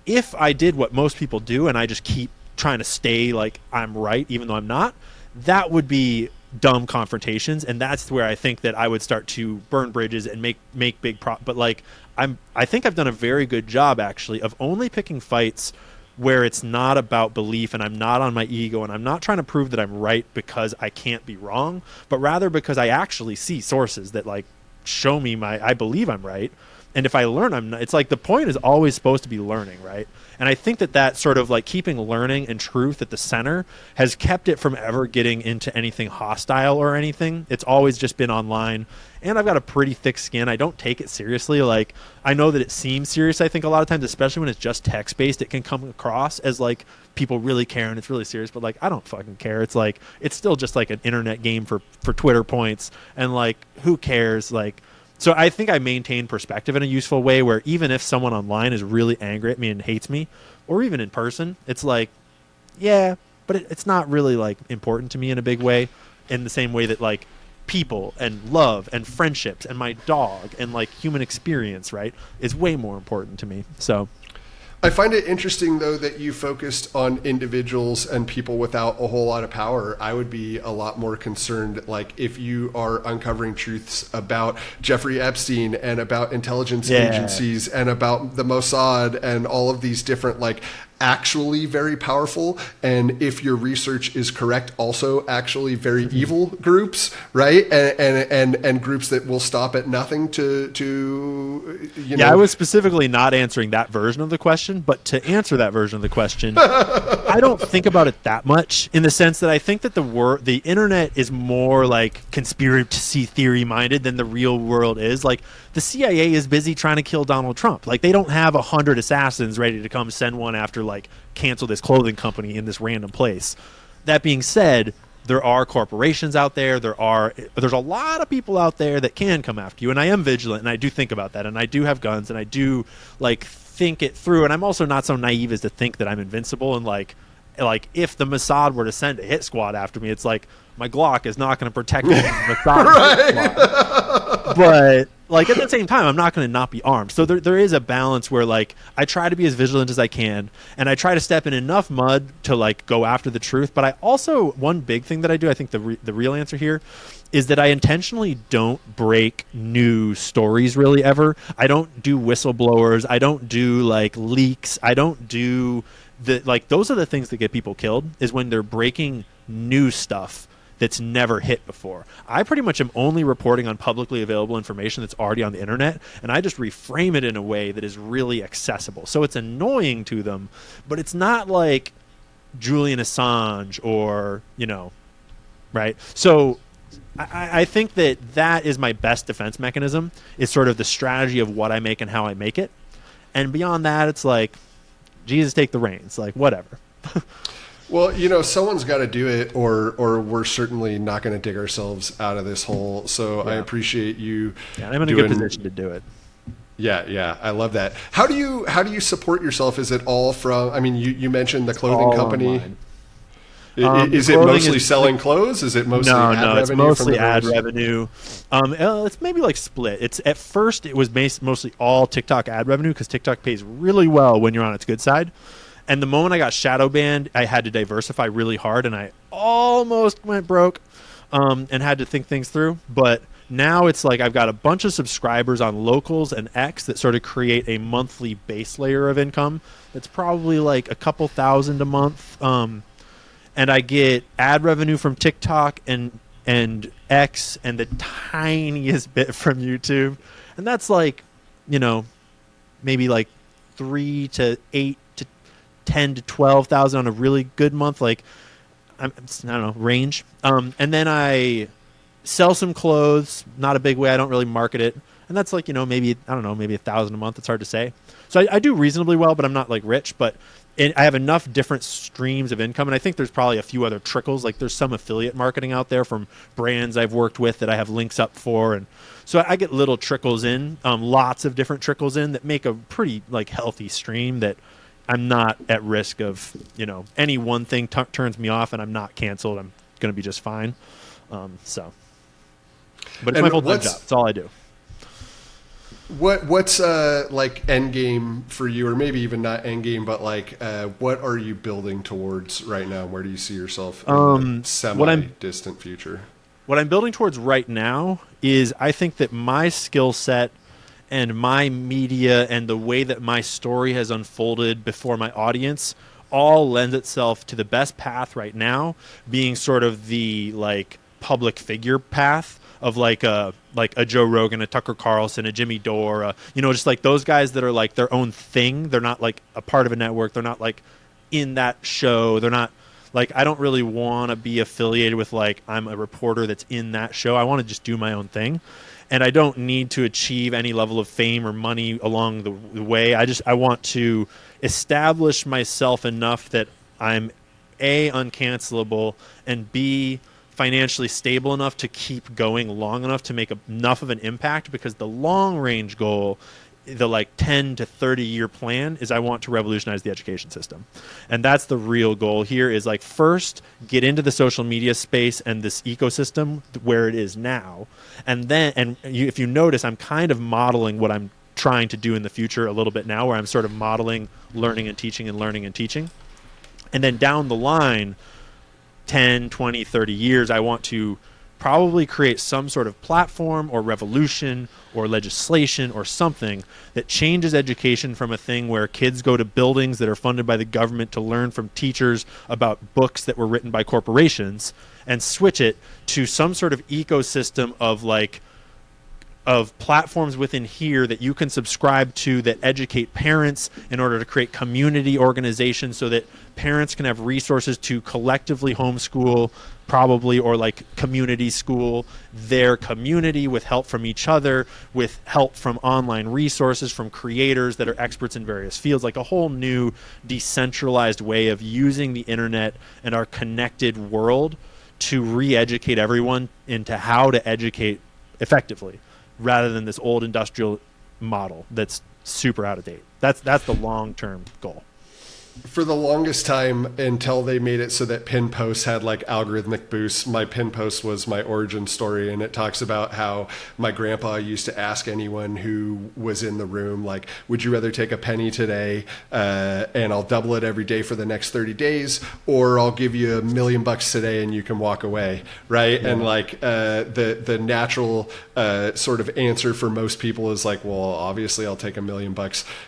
if I did what most people do and I just keep trying to stay like I'm right even though I'm not, that would be dumb confrontations. And that's where I think that I would start to burn bridges and make big but like I think I've done a very good job actually of only picking fights where it's not about belief and I'm not on my ego and I'm not trying to prove that I'm right because I can't be wrong, but rather because I actually see sources that like show me I believe I'm right. And if I learn, I'm not, it's like the point is always supposed to be learning, right? And I think that sort of like keeping learning and truth at the center has kept it from ever getting into anything hostile or anything. It's always just been online. And I've got a pretty thick skin. I don't take it seriously. Like, I know that it seems serious, I think, a lot of times, especially when it's just text-based, it can come across as like people really care and it's really serious. But like, I don't fucking care. It's like, it's still just like an internet game for Twitter points. And like, who cares? Like, so I think I maintain perspective in a useful way where even if someone online is really angry at me and hates me, or even in person, it's like, yeah, but it's not really like important to me in a big way, in the same way that like people and love and friendships and my dog and like human experience, right, is way more important to me. So
I find it interesting, though, that you focused on individuals and people without a whole lot of power. I would be a lot more concerned, like, if you are uncovering truths about Jeffrey Epstein and about intelligence agencies and about the Mossad and all of these different, like, actually very powerful, and if your research is correct, also actually very evil groups, right? And groups that will stop at nothing to you know.
I was specifically not answering that version of the question, but to answer that version of the question, I don't think about it that much, in the sense that I think that the internet is more like conspiracy theory minded than the real world is. Like, the CIA is busy trying to kill Donald Trump. Like, they don't have 100 assassins ready to come send one after, like, cancel this clothing company in this random place. That being said, there are corporations out there. There's a lot of people out there that can come after you. And I am vigilant, and I do think about that. And I do have guns, and I do, like, think it through. And I'm also not so naive as to think that I'm invincible. And, like if the Mossad were to send a hit squad after me, it's like, my Glock is not going to protect me from the Mossad hit squad. But like, at the same time, I'm not going to not be armed. So there is a balance where, like, I try to be as vigilant as I can, and I try to step in enough mud to, like, go after the truth. But I also, one big thing that I do, I think the real answer here is that I intentionally don't break new stories really ever. I don't do whistleblowers. I don't do, like, leaks. I don't do those are the things that get people killed, is when they're breaking new stuff that's never hit before. I pretty much am only reporting on publicly available information that's already on the internet, and I just reframe it in a way that is really accessible. So it's annoying to them, but it's not like Julian Assange or, you know, right? So I think that is my best defense mechanism, is sort of the strategy of what I make and how I make it. And beyond that, it's like, Jesus, take the reins, like, whatever.
Well, you know, someone's got to do it, or we're certainly not going to dig ourselves out of this hole. So yeah. I appreciate you.
Yeah, I'm in a good position to do it.
Yeah, I love that. How do you support yourself? Is it all from? I mean, you mentioned the clothing company. Is it mostly selling clothes? Is it mostly ad revenue?
It's mostly ad revenue. It's maybe like split. It's at first it was mostly all TikTok ad revenue, because TikTok pays really well when you're on its good side. And the moment I got shadow banned, I had to diversify really hard, and I almost went broke, and had to think things through. But now it's like I've got a bunch of subscribers on Locals and X that sort of create a monthly base layer of income that's probably like a couple thousand a month. And I get ad revenue from TikTok and X and the tiniest bit from YouTube. And that's like, maybe like 3 to 8 to 10 to 12,000 on a really good month. Like, I don't know, range. And then I sell some clothes, not a big way. I don't really market it. And that's like, maybe, I don't know, maybe 1,000 a month. It's hard to say. So I do reasonably well, but I'm not like rich, but I have enough different streams of income. And I think there's probably a few other trickles. Like there's some affiliate marketing out there from brands I've worked with that I have links up for. And so I get little trickles in, lots of different trickles in that make a pretty like healthy stream that I'm not at risk of, any one thing turns me off and I'm not canceled. I'm going to be just fine. But it's my full-time job. It's all I do.
What's like end game for you, or maybe even not end game, but like what are you building towards right now? Where do you see yourself in the semi-distant future?
What I'm building towards right now is I think that my skill set and my media and the way that my story has unfolded before my audience all lends itself to the best path right now, being sort of the like public figure path of like a Joe Rogan, a Tucker Carlson, a Jimmy Dore, just like those guys that are like their own thing. They're not like a part of a network. They're not like in that show. They're not like, I don't really want to be affiliated with like I'm a reporter that's in that show. I want to just do my own thing. And I don't need to achieve any level of fame or money along the way. I want to establish myself enough that I'm A, uncancelable, and B, financially stable enough to keep going long enough to make enough of an impact, because the long range goal, the like 10 to 30 year plan, is I want to revolutionize the education system. And that's the real goal here, is like first get into the social media space and this ecosystem where it is now. And then, if you notice, I'm kind of modeling what I'm trying to do in the future a little bit now, where I'm sort of modeling learning and teaching and learning and teaching. And then down the line, 10, 20, 30 years, I want to probably create some sort of platform or revolution or legislation or something that changes education from a thing where kids go to buildings that are funded by the government to learn from teachers about books that were written by corporations, and switch it to some sort of ecosystem of platforms within here that you can subscribe to that educate parents in order to create community organizations so that parents can have resources to collectively homeschool, probably, or like community school their community with help from each other, with help from online resources, from creators that are experts in various fields, like a whole new decentralized way of using the internet and our connected world to re-educate everyone into how to educate effectively, rather than this old industrial model that's super out of date. That's the long-term goal.
For the longest time, until they made it so that pin posts had like algorithmic boosts, my pin post was my origin story, and it talks about how my grandpa used to ask anyone who was in the room, like, would you rather take a penny today and I'll double it every day for the next 30 days, or I'll give you $1 million today and you can walk away, right? Yeah. And like the natural sort of answer for most people is like, well, obviously I'll take $1 million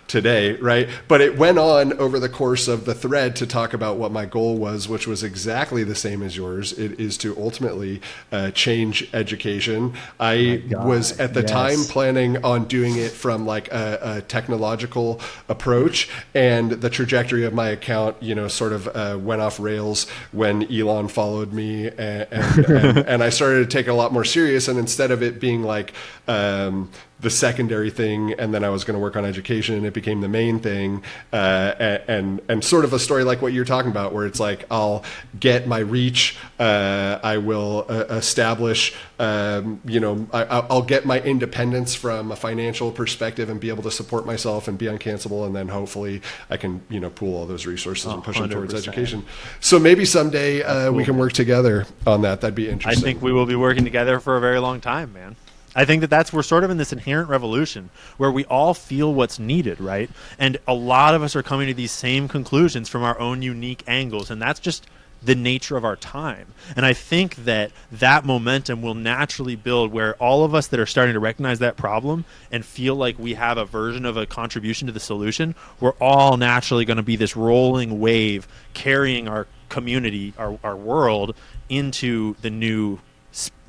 today, right? But it went on over the course of the thread to talk about what my goal was, which was exactly the same as yours. It is to ultimately change education. I was at the time planning on doing it from like a technological approach, and the trajectory of my account, sort of went off rails when Elon followed me, and I started to take it a lot more serious. And instead of it being like the secondary thing, and then I was going to work on education, and it became the main thing, and sort of a story like what you're talking about, where it's like, I'll get my reach, I will establish, I'll get my independence from a financial perspective and be able to support myself and be uncancelable, and then hopefully I can, pool all those resources and push them towards education. So maybe someday cool. We can work together on that. That'd be interesting.
I think we will be working together for a very long time, man. I think we're sort of in this inherent revolution where we all feel what's needed, right? And a lot of us are coming to these same conclusions from our own unique angles. And that's just the nature of our time. And I think that that momentum will naturally build where all of us that are starting to recognize that problem and feel like we have a version of a contribution to the solution, we're all naturally going to be this rolling wave carrying our community, our world into the new,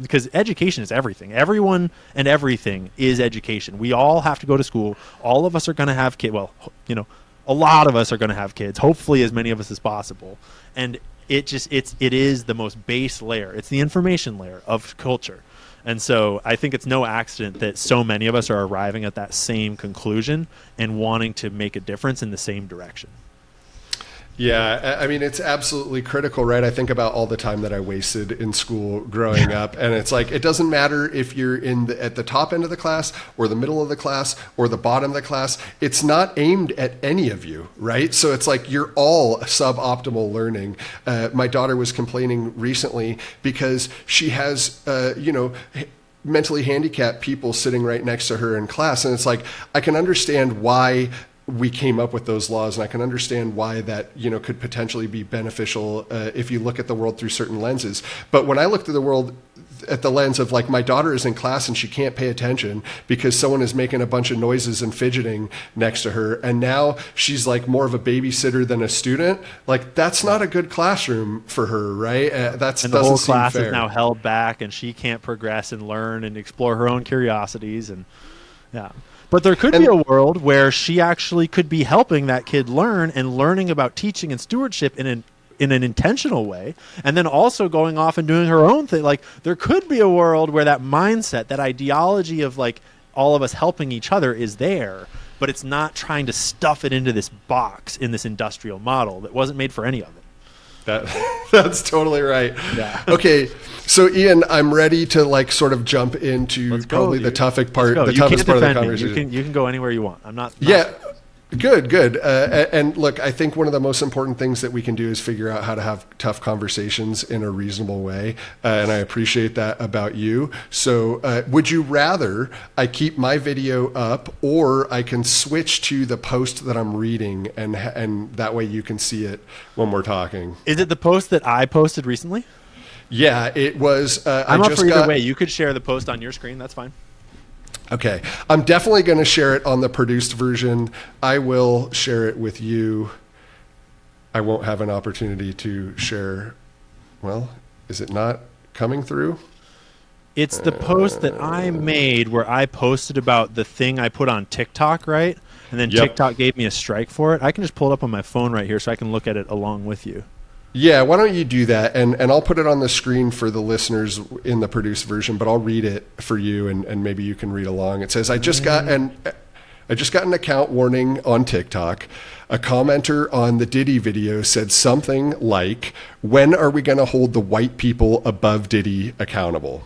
because education is everything. Everyone and everything is education. We all have to go to school. All of us are going to have kids. Well, you know, a lot of us are going to have kids, hopefully as many of us as possible. And it is the most base layer. It's the information layer of culture. And so I think it's no accident that so many of us are arriving at that same conclusion and wanting to make a difference in the same direction.
Yeah, I mean, it's absolutely critical, right? I think about all the time that I wasted in school growing up, and it's like, it doesn't matter if you're at the top end of the class or the middle of the class or the bottom of the class. It's not aimed at any of you, right? So it's like you're all suboptimal learning. My daughter was complaining recently because she has, mentally handicapped people sitting right next to her in class, and it's like, I can understand why we came up with those laws, and I can understand why that, could potentially be beneficial if you look at the world through certain lenses. But when I look through the world at the lens of, like, my daughter is in class and she can't pay attention because someone is making a bunch of noises and fidgeting next to her, and now she's like more of a babysitter than a student, like, that's not a good classroom for her, right? That's
and the whole class is now held back, and she can't progress and learn and explore her own curiosities. And yeah. But there could be a world where she actually could be helping that kid learn and learning about teaching and stewardship in an intentional way, and then also going off and doing her own thing. Like, there could be a world where that mindset, that ideology of, like, all of us helping each other is there, but it's not trying to stuff it into this box in this industrial model that wasn't made for any of it.
That's totally right.
Yeah.
Okay, so Ian, I'm ready to sort of jump into the toughest part of the conversation.
You can go anywhere you want. I'm not.
Yeah. Good. And look, I think one of the most important things that we can do is figure out how to have tough conversations in a reasonable way. And I appreciate that about you. So would you rather I keep my video up, or I can switch to the post that I'm reading, and that way you can see it when we're talking?
Is it the post that I posted recently?
Yeah, it was.
I'm up for either way. You could share the post on your screen. That's fine.
Okay, I'm definitely going to share it on the produced version. I will share it with you. I won't have an opportunity to share. Well, is it not coming through?
It's the post that I made where I posted about the thing I put on TikTok, right? And then TikTok gave me a strike for it. I can just pull it up on my phone right here so I can look at it along with you.
Yeah, why don't you do that? And I'll put it on the screen for the listeners in the produced version, but I'll read it for you, and maybe you can read along. It says, I just got an account warning on TikTok. A commenter on the Diddy video said something like, when are we going to hold the white people above Diddy accountable?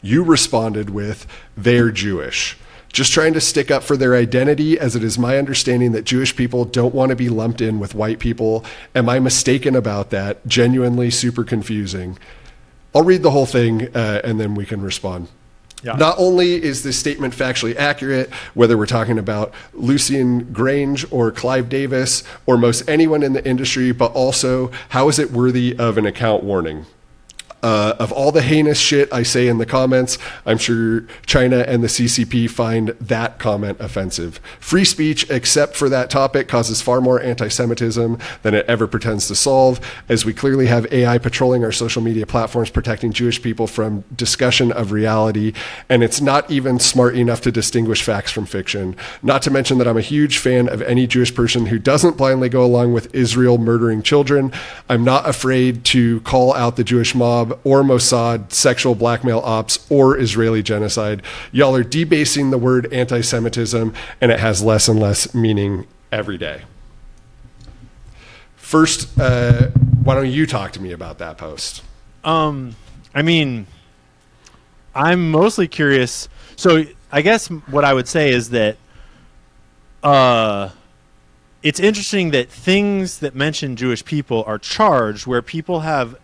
You responded with, they're Jewish. Just trying to stick up for their identity, as it is my understanding that Jewish people don't want to be lumped in with white people. Am I mistaken about that? Genuinely super confusing. I'll read the whole thing and then we can respond. Yeah. Not only is this statement factually accurate, whether we're talking about Lucian Grange or Clive Davis or most anyone in the industry, but also how is it worthy of an account warning? Of all the heinous shit I say in the comments, I'm sure China and the CCP find that comment offensive. Free speech, except for that topic, causes far more anti-Semitism than it ever pretends to solve, as we clearly have AI patrolling our social media platforms, protecting Jewish people from discussion of reality, and it's not even smart enough to distinguish facts from fiction. Not to mention that I'm a huge fan of any Jewish person who doesn't blindly go along with Israel murdering children. I'm not afraid to call out the Jewish mob or Mossad, sexual blackmail ops, or Israeli genocide. Y'all are debasing the word anti-Semitism, and it has less and less meaning every day. First, why don't you talk to me about that post?
I mean, I'm mostly curious. So I guess what I would say is that it's interesting that things that mention Jewish people are charged where people have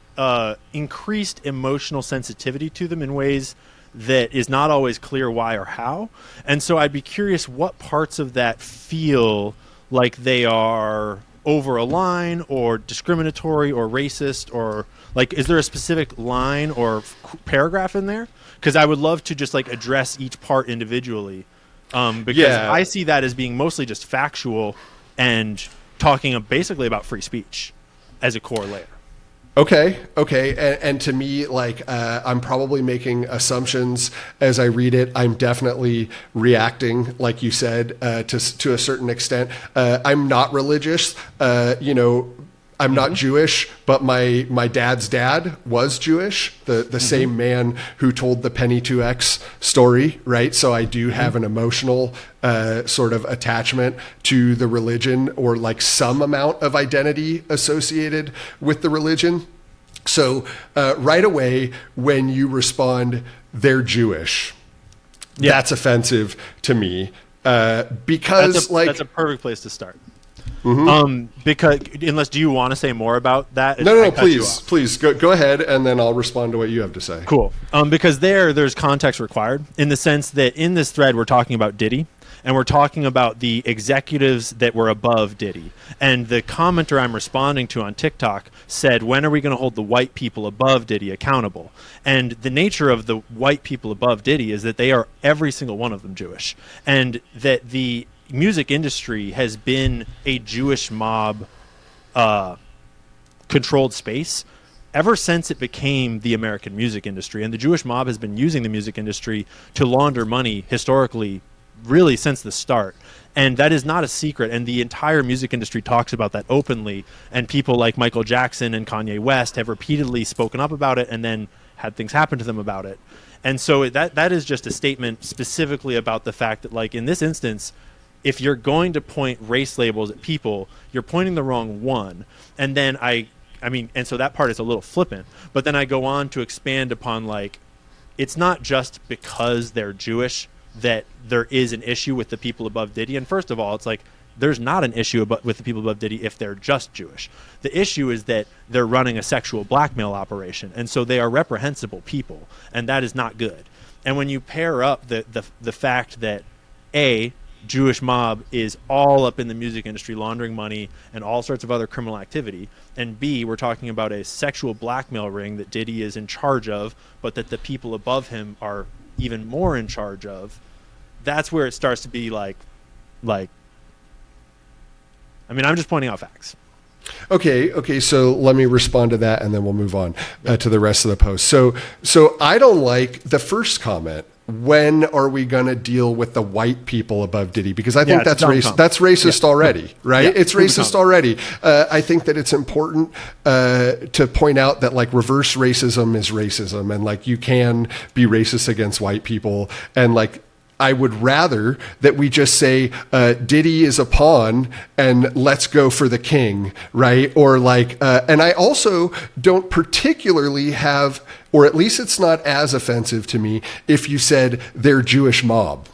increased emotional sensitivity to them in ways that is not always clear why or how. And so I'd be curious what parts of that feel like they are over a line or discriminatory or racist, or like, is there a specific line or paragraph in there? Because I would love to just like address each part individually, because I see that as being mostly just factual and talking basically about free speech as a core layer.
Okay. And to me, like, I'm probably making assumptions as I read it. I'm definitely reacting, like you said, to a certain extent. I'm not religious. I'm not Jewish, but my dad's dad was Jewish, the same man who told the Penny 2X story, right? So I do have an emotional sort of attachment to the religion, or like some amount of identity associated with the religion. So right away, when you respond, they're Jewish, that's offensive to me, because
that's a perfect place to start. Because do you want to say more about that?
No, please go ahead, and then I'll respond to what you have to say.
Cool. Because there's context required, in the sense that in this thread we're talking about Diddy, and we're talking about the executives that were above Diddy. And the commenter I'm responding to on TikTok said, when are we going to hold the white people above Diddy accountable? And the nature of the white people above Diddy is that they are, every single one of them, Jewish, and that the music industry has been a Jewish mob controlled space ever since it became the American music industry. And the Jewish mob has been using the music industry to launder money historically, really since the start. And that is not a secret. And the entire music industry talks about that openly. And people like Michael Jackson and Kanye West have repeatedly spoken up about it, and then had things happen to them about it. And so that is just a statement specifically about the fact that, like, in this instance, if you're going to point race labels at people, you're pointing the wrong one. And then and so that part is a little flippant. But then I go on to expand upon, like, it's not just because they're Jewish that there is an issue with the people above Diddy. And first of all, it's like, there's not an issue with the people above Diddy if they're just Jewish. The issue is that they're running a sexual blackmail operation, and so they are reprehensible people, and that is not good. And when you pair up the fact that Jewish mob is all up in the music industry laundering money and all sorts of other criminal activity, and B, we're talking about a sexual blackmail ring that Diddy is in charge of, but that the people above him are even more in charge of, that's where it starts to be like I'm just pointing out facts.
Okay. So let me respond to that, and then we'll move on to the rest of the post. So I don't like the first comment. When are we going to deal with the white people above Diddy? Because I think that's racist already, right? Yeah, it's racist already. I think that it's important to point out that, like, reverse racism is racism, and, like, you can be racist against white people, and, like, I would rather that we just say Diddy is a pawn and let's go for the king, right? Or like, and I also don't particularly have, or at least it's not as offensive to me if you said they're Jewish mob.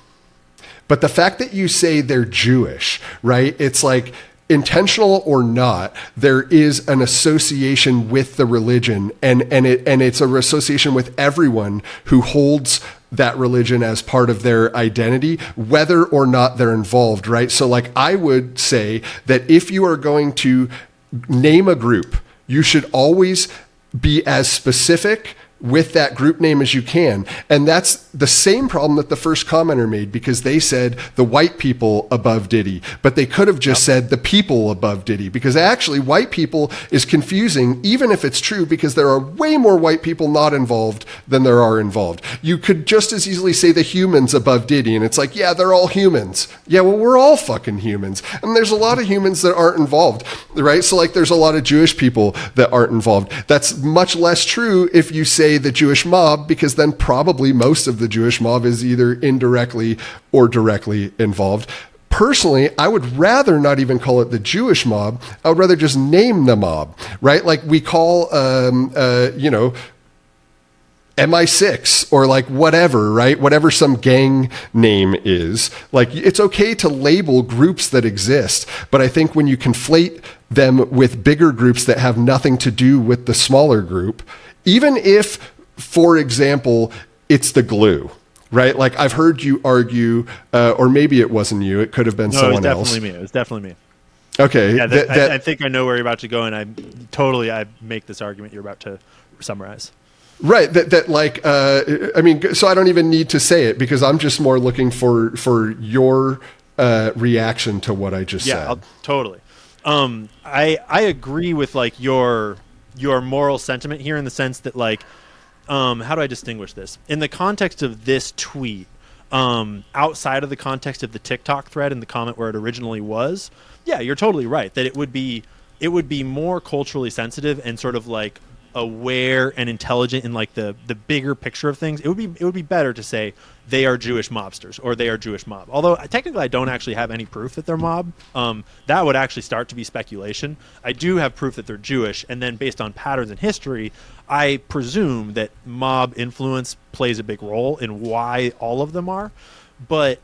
But the fact that you say they're Jewish, right? It's like, intentional or not, there is an association with the religion, and it's a association with everyone who holds that religion as part of their identity, whether or not they're involved, right? So, like, I would say that if you are going to name a group, you should always be as specific with that group name as you can. And that's the same problem that the first commenter made, because they said the white people above Diddy, but they could have just said the people above Diddy, because actually white people is confusing, even if it's true, because there are way more white people not involved than there are involved. You could just as easily say the humans above Diddy, and it's like, yeah, they're all humans. Yeah, well, we're all fucking humans. And there's a lot of humans that aren't involved, right? So, like, there's a lot of Jewish people that aren't involved. That's much less true if you say the Jewish mob, because then probably most of the Jewish mob is either indirectly or directly involved. Personally, I would rather not even call it the Jewish mob. I would rather just name the mob, right? Like we call, MI6 or like whatever, right? Whatever some gang name is. Like, it's okay to label groups that exist, but I think when you conflate them with bigger groups that have nothing to do with the smaller group, even if, for example, it's the glue, right? Like, I've heard you argue, or maybe it wasn't you, it could have been someone else.
It was definitely me.
Okay.
Yeah, I think I know where you're about to go, and I make this argument you're about to summarize.
Right. I mean, so I don't even need to say it because I'm just more looking for your reaction to what I just said.
Totally. I agree with like your moral sentiment here in the sense that like, how do I distinguish this in the context of this tweet? Outside of the context of the TikTok thread and the comment where it originally was, yeah, you're totally right that it would be more culturally sensitive and sort of like aware and intelligent in like the bigger picture of things. It would be better to say they are Jewish mobsters or they are Jewish mob. Although technically I don't actually have any proof that they're mob. That would actually start to be speculation. I do have proof that they're Jewish, and then based on patterns in history, I presume that mob influence plays a big role in why all of them are. But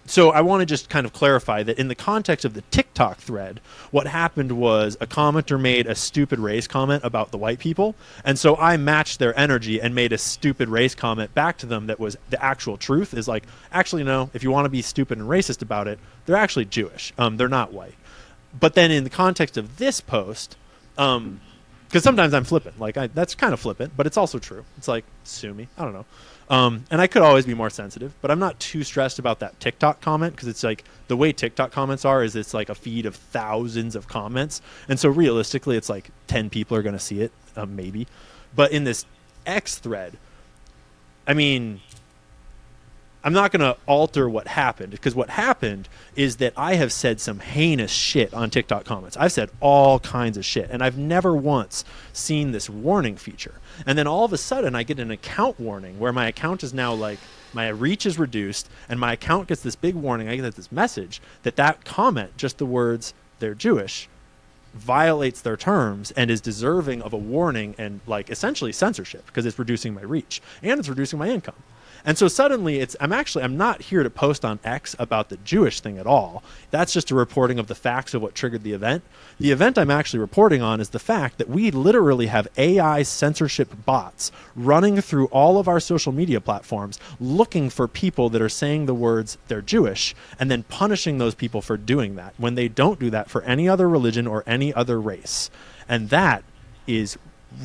so I want to just kind of clarify that in the context of the TikTok thread, what happened was a commenter made a stupid race comment about the white people. And so I matched their energy and made a stupid race comment back to them that was the actual truth is like, actually, no, if you want to be stupid and racist about it, they're actually Jewish. They're not white. But then in the context of this post, because sometimes I'm flippant. Like that's kind of flippant, but it's also true. It's like, sue me. I don't know. And I could always be more sensitive, but I'm not too stressed about that TikTok comment because it's like the way TikTok comments are is it's like a feed of thousands of comments. And so realistically, it's like 10 people are going to see it, maybe. But in this X thread, I mean, I'm not going to alter what happened because what happened is that I have said some heinous shit on TikTok comments. I've said all kinds of shit, and I've never once seen this warning feature. And then all of a sudden I get an account warning where my account is now like, my reach is reduced and my account gets this big warning. I get this message that comment, just the words, they're Jewish, violates their terms and is deserving of a warning and like essentially censorship because it's reducing my reach and it's reducing my income. And so suddenly I'm not here to post on X about the Jewish thing at all. That's just a reporting of the facts of what triggered the event. The event I'm actually reporting on is the fact that we literally have AI censorship bots running through all of our social media platforms looking for people that are saying the words they're Jewish and then punishing those people for doing that when they don't do that for any other religion or any other race. And that is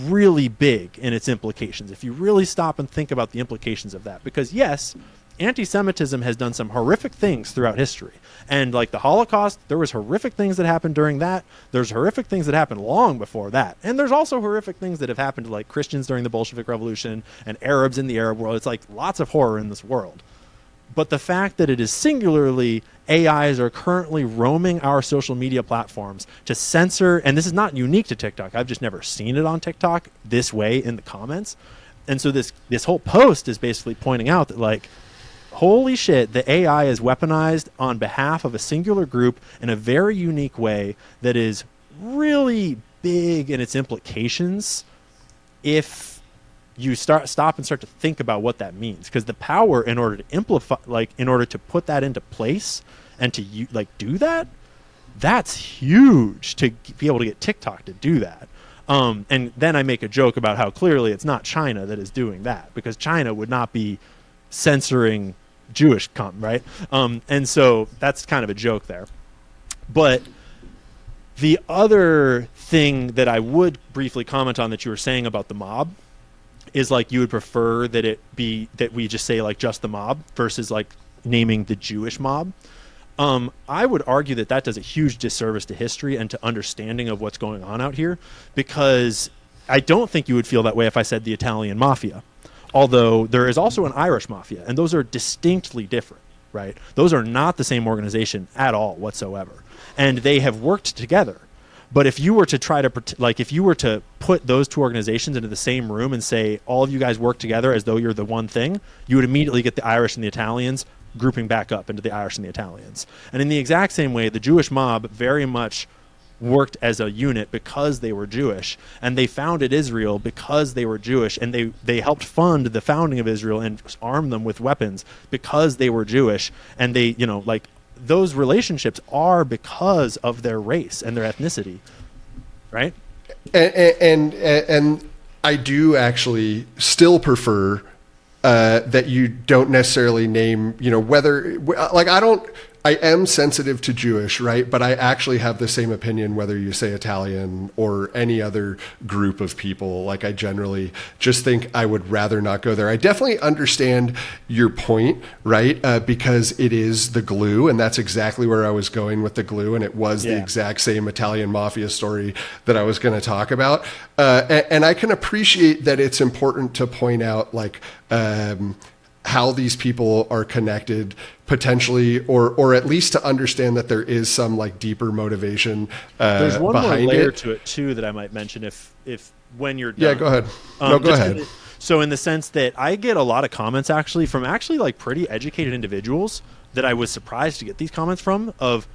really big in its implications if you really stop and think about the implications of that, because yes, anti-Semitism has done some horrific things throughout history, and like the Holocaust, there was horrific things that happened during that. There's horrific things that happened long before that, and there's also horrific things that have happened to like Christians during the Bolshevik Revolution and Arabs in the Arab world. It's like lots of horror in this world. But the fact that it is singularly AIs are currently roaming our social media platforms to censor, and this is not unique to TikTok. I've just never seen it on TikTok this way in the comments. And so this whole post is basically pointing out that like, holy shit, the AI is weaponized on behalf of a singular group in a very unique way that is really big in its implications if you stop and start to think about what that means, because the power in order to amplify, like in order to put that into place and to do that, that's huge to be able to get TikTok to do that. And then I make a joke about how clearly it's not China that is doing that, because China would not be censoring Jewish right? And so that's kind of a joke there. But the other thing that I would briefly comment on that you were saying about the mob is like you would prefer that it be that we just say like just the mob versus like naming the Jewish mob. I would argue that that does a huge disservice to history and to understanding of what's going on out here, because I don't think you would feel that way if I said the Italian mafia, although there is also an Irish mafia, and those are distinctly different, right? Those are not the same organization at all whatsoever, and they have worked together. But if you were to try to if you were to put those two organizations into the same room and say all of you guys work together as though you're the one thing, you would immediately get the Irish and the Italians grouping back up into the Irish and the Italians. And in the exact same way, the Jewish mob very much worked as a unit because they were Jewish, and they founded Israel because they were Jewish, and they helped fund the founding of Israel and arm them with weapons because they were Jewish, and they those relationships are because of their race and their ethnicity, right?
And I do actually still prefer that you don't necessarily name, whether, like, I am sensitive to Jewish, right? But I actually have the same opinion whether you say Italian or any other group of people. Like, I generally just think I would rather not go there. I definitely understand your point, right? Because it is the glue, and that's exactly where I was going with the glue, and it was the exact same Italian mafia story that I was going to talk about. And I can appreciate that it's important to point out, like, how these people are connected potentially, or at least to understand that there is some like deeper motivation
there's one more
behind
layer
it.
to it too that I might mention if when you're done.
Yeah, go ahead. No, go ahead.
So in the sense that I get a lot of comments actually from like pretty educated individuals that I was surprised to get these comments from, of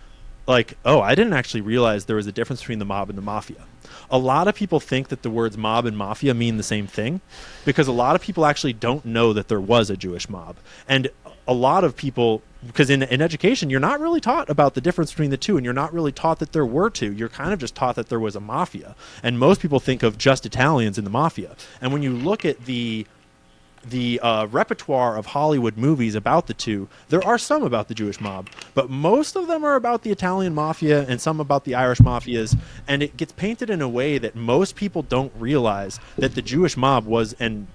like, oh, I didn't actually realize there was a difference between the mob and the mafia. A lot of people think that the words mob and mafia mean the same thing, because a lot of people actually don't know that there was a Jewish mob. And a lot of people, because in education, you're not really taught about the difference between the two, and you're not really taught that there were two. You're kind of just taught that there was a mafia. And most people think of just Italians in the mafia. And when you look at the repertoire of Hollywood movies about the two, there are some about the Jewish mob, but most of them are about the Italian mafia and some about the Irish mafias, and it gets painted in a way that most people don't realize that the Jewish mob was, and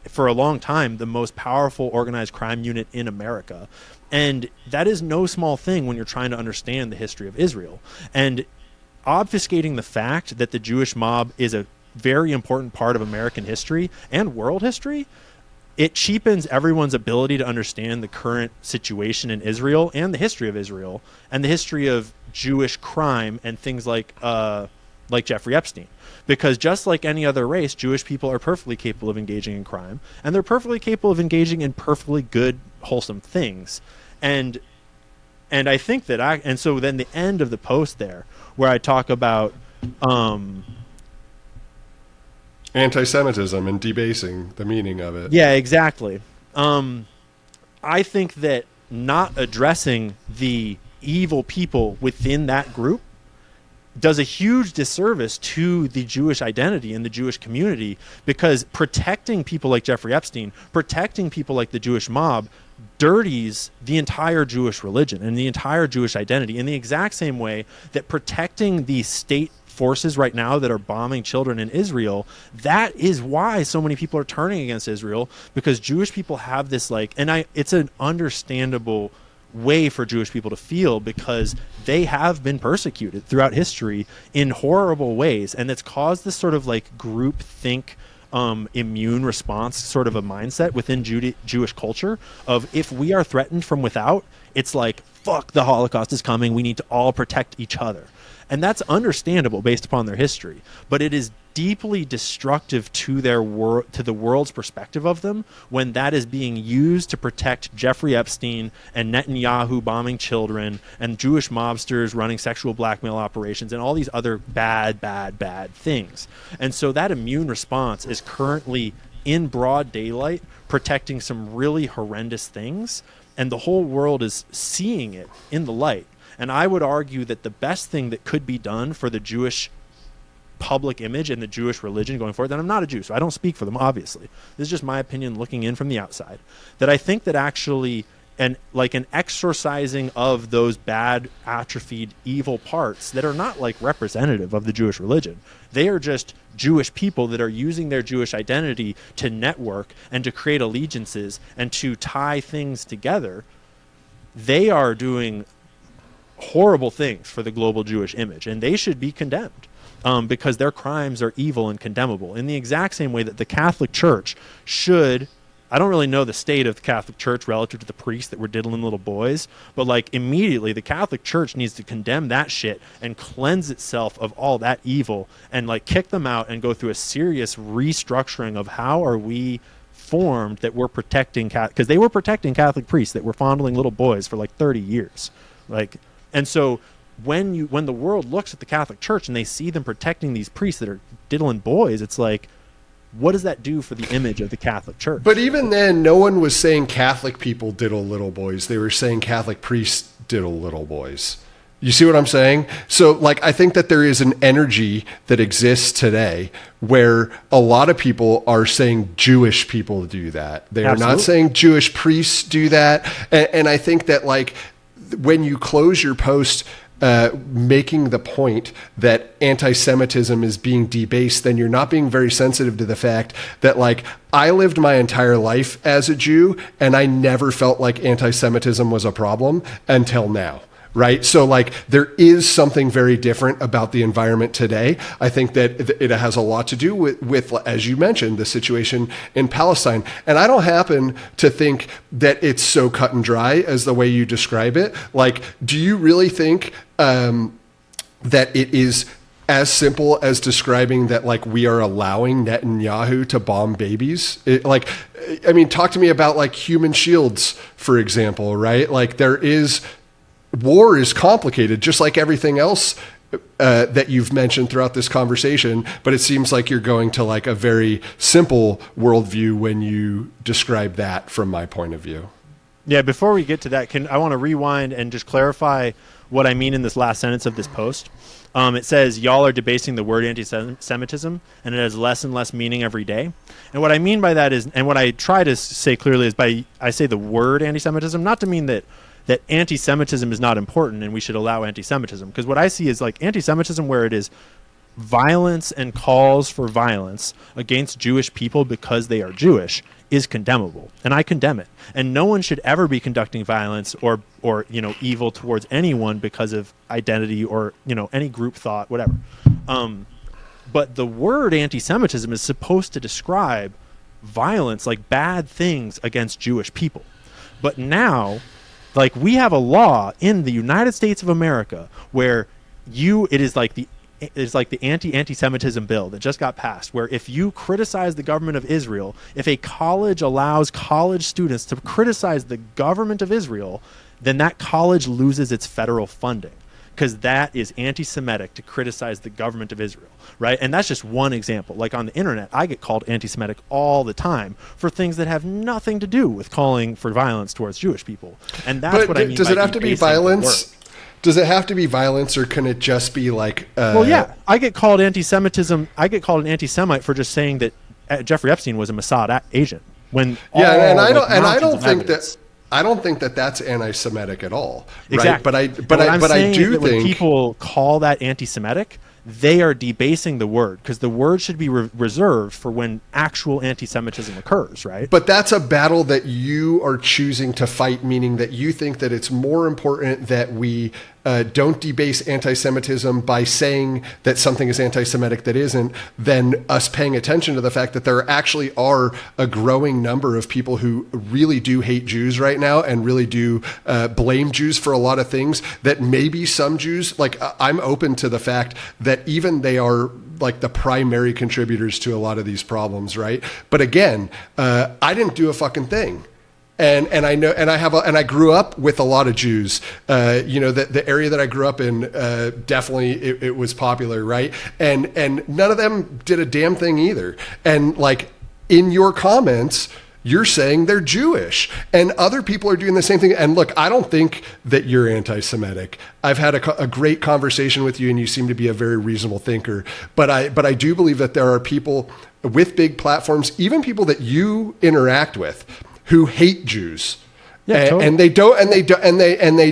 for a long time, the most powerful organized crime unit in America. And that is no small thing when you're trying to understand the history of Israel. And obfuscating the fact that the Jewish mob is a very important part of American history and world history, it cheapens everyone's ability to understand the current situation in Israel and the history of Israel and the history of Jewish crime and things like Jeffrey Epstein. Because just like any other race, Jewish people are perfectly capable of engaging in crime, and they're perfectly capable of engaging in perfectly good, wholesome things. And I think that and so then the end of the post there, where I talk about
anti-Semitism and debasing the meaning of it.
Yeah, exactly. I think that not addressing the evil people within that group does a huge disservice to the Jewish identity and the Jewish community, because protecting people like Jeffrey Epstein, protecting people like the Jewish mob, dirties the entire Jewish religion and the entire Jewish identity in the exact same way that protecting the state forces right now that are bombing children in Israel, that is why so many people are turning against Israel, because Jewish people have this it's an understandable way for Jewish people to feel, because they have been persecuted throughout history in horrible ways, and it's caused this sort of like group think immune response sort of a mindset within Jewish culture of, if we are threatened from without, it's like, fuck, the Holocaust is coming, we need to all protect each other. And that's understandable based upon their history, but it is deeply destructive to their to the world's perspective of them when that is being used to protect Jeffrey Epstein and Netanyahu bombing children and Jewish mobsters running sexual blackmail operations and all these other bad things. And so that immune response is currently in broad daylight protecting some really horrendous things, and the whole world is seeing it in the light. And I would argue that the best thing that could be done for the Jewish public image and the Jewish religion going forward, and I'm not a Jew, so I don't speak for them, obviously. This is just my opinion looking in from the outside, that I think that actually an exorcising of those bad, atrophied, evil parts that are not like representative of the Jewish religion. They are just Jewish people that are using their Jewish identity to network and to create allegiances and to tie things together. They are doing horrible things for the global Jewish image, and they should be condemned because their crimes are evil and condemnable in the exact same way that the Catholic Church should. I don't really know the state of the Catholic Church relative to the priests that were diddling little boys, but like immediately the Catholic Church needs to condemn that shit and cleanse itself of all that evil and like kick them out and go through a serious restructuring of how are we formed that we're protecting, because they were protecting Catholic priests that were fondling little boys for like 30 years. And so when the world looks at the Catholic Church and they see them protecting these priests that are diddling boys, it's like, what does that do for the image of the Catholic Church?
But even then, no one was saying Catholic people diddle little boys. They were saying Catholic priests diddle little boys. You see what I'm saying? So, like, I think that there is an energy that exists today where a lot of people are saying Jewish people do that. They are not saying Jewish priests do that. And I think that, like, when you close your post making the point that anti-Semitism is being debased, then you're not being very sensitive to the fact that, like, I lived my entire life as a Jew and I never felt like anti-Semitism was a problem until now. Right. So, like, there is something very different about the environment today. I think that it has a lot to do with, as you mentioned, the situation in Palestine. And I don't happen to think that it's so cut and dry as the way you describe it. Like, do you really think that it is as simple as describing that, like, we are allowing Netanyahu to bomb babies? I mean, talk to me about, like, human shields, for example, right? Like, war is complicated, just like everything else that you've mentioned throughout this conversation. But it seems like you're going to, like, a very simple worldview when you describe that from my point of view.
Yeah, before we get to that, I want to rewind and just clarify what I mean in this last sentence of this post. It says, y'all are debasing the word anti-Semitism, and it has less and less meaning every day. And what I mean by that is, and what I try to say clearly is, I say the word anti-Semitism, not to mean that anti-Semitism is not important and we should allow anti-Semitism. Because what I see is, like, anti-Semitism where it is violence and calls for violence against Jewish people because they are Jewish is condemnable. And I condemn it. And no one should ever be conducting violence or evil towards anyone because of identity or, any group thought, whatever. But the word anti-Semitism is supposed to describe violence, like bad things against Jewish people. But now, like, we have a law in the United States of America where it is like the anti-Semitism bill that just got passed, where if you criticize the government of Israel, if a college allows college students to criticize the government of Israel, then that college loses its federal funding, because that is anti-Semitic to criticize the government of Israel, right? And that's just one example. Like, on the internet, I get called anti-Semitic all the time for things that have nothing to do with calling for violence towards Jewish people. And that's what I mean.
Does it have to be violence? Does it have to be violence, or can it just be like?
Well, yeah, I get called anti-Semitism. I get called an anti-Semite for just saying that Jeffrey Epstein was a Mossad agent.
I don't think that that's anti-Semitic at all. Right?
Exactly.
But I do think
when people call that anti-Semitic, they are debasing the word, because the word should be reserved for when actual anti-Semitism occurs, right?
But that's a battle that you are choosing to fight, meaning that you think that it's more important that we don't debase anti-Semitism by saying that something is anti-Semitic that isn't, than us paying attention to the fact that there actually are a growing number of people who really do hate Jews right now and really do blame Jews for a lot of things that maybe some Jews, like, I'm open to the fact that even they are, like, the primary contributors to a lot of these problems, right? But again, I didn't do a fucking thing. And I know, and I grew up with a lot of Jews. The area that I grew up in, definitely it was popular, right? And none of them did a damn thing either. And, like, in your comments, you're saying they're Jewish, and other people are doing the same thing. And look, I don't think that you're anti-Semitic. I've had a great conversation with you, and you seem to be a very reasonable thinker. But I do believe that there are people with big platforms, even people that you interact with, who hate Jews. Yeah, totally. And they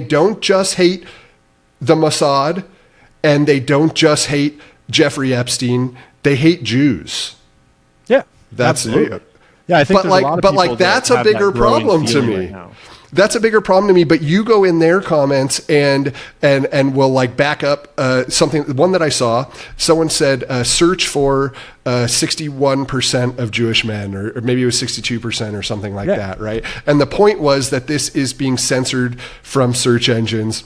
don't just hate the Mossad, and they don't just hate Jeffrey Epstein. They hate Jews.
Yeah,
that's
absolutely. Yeah, I think there's a lot of people
that's a bigger problem to me. Right, that's a bigger problem to me. But you go in their comments and will, like, back up one that I saw. Someone said search for 61% of Jewish men, or maybe it was 62% or something like that, right? And the point was that this is being censored from search engines,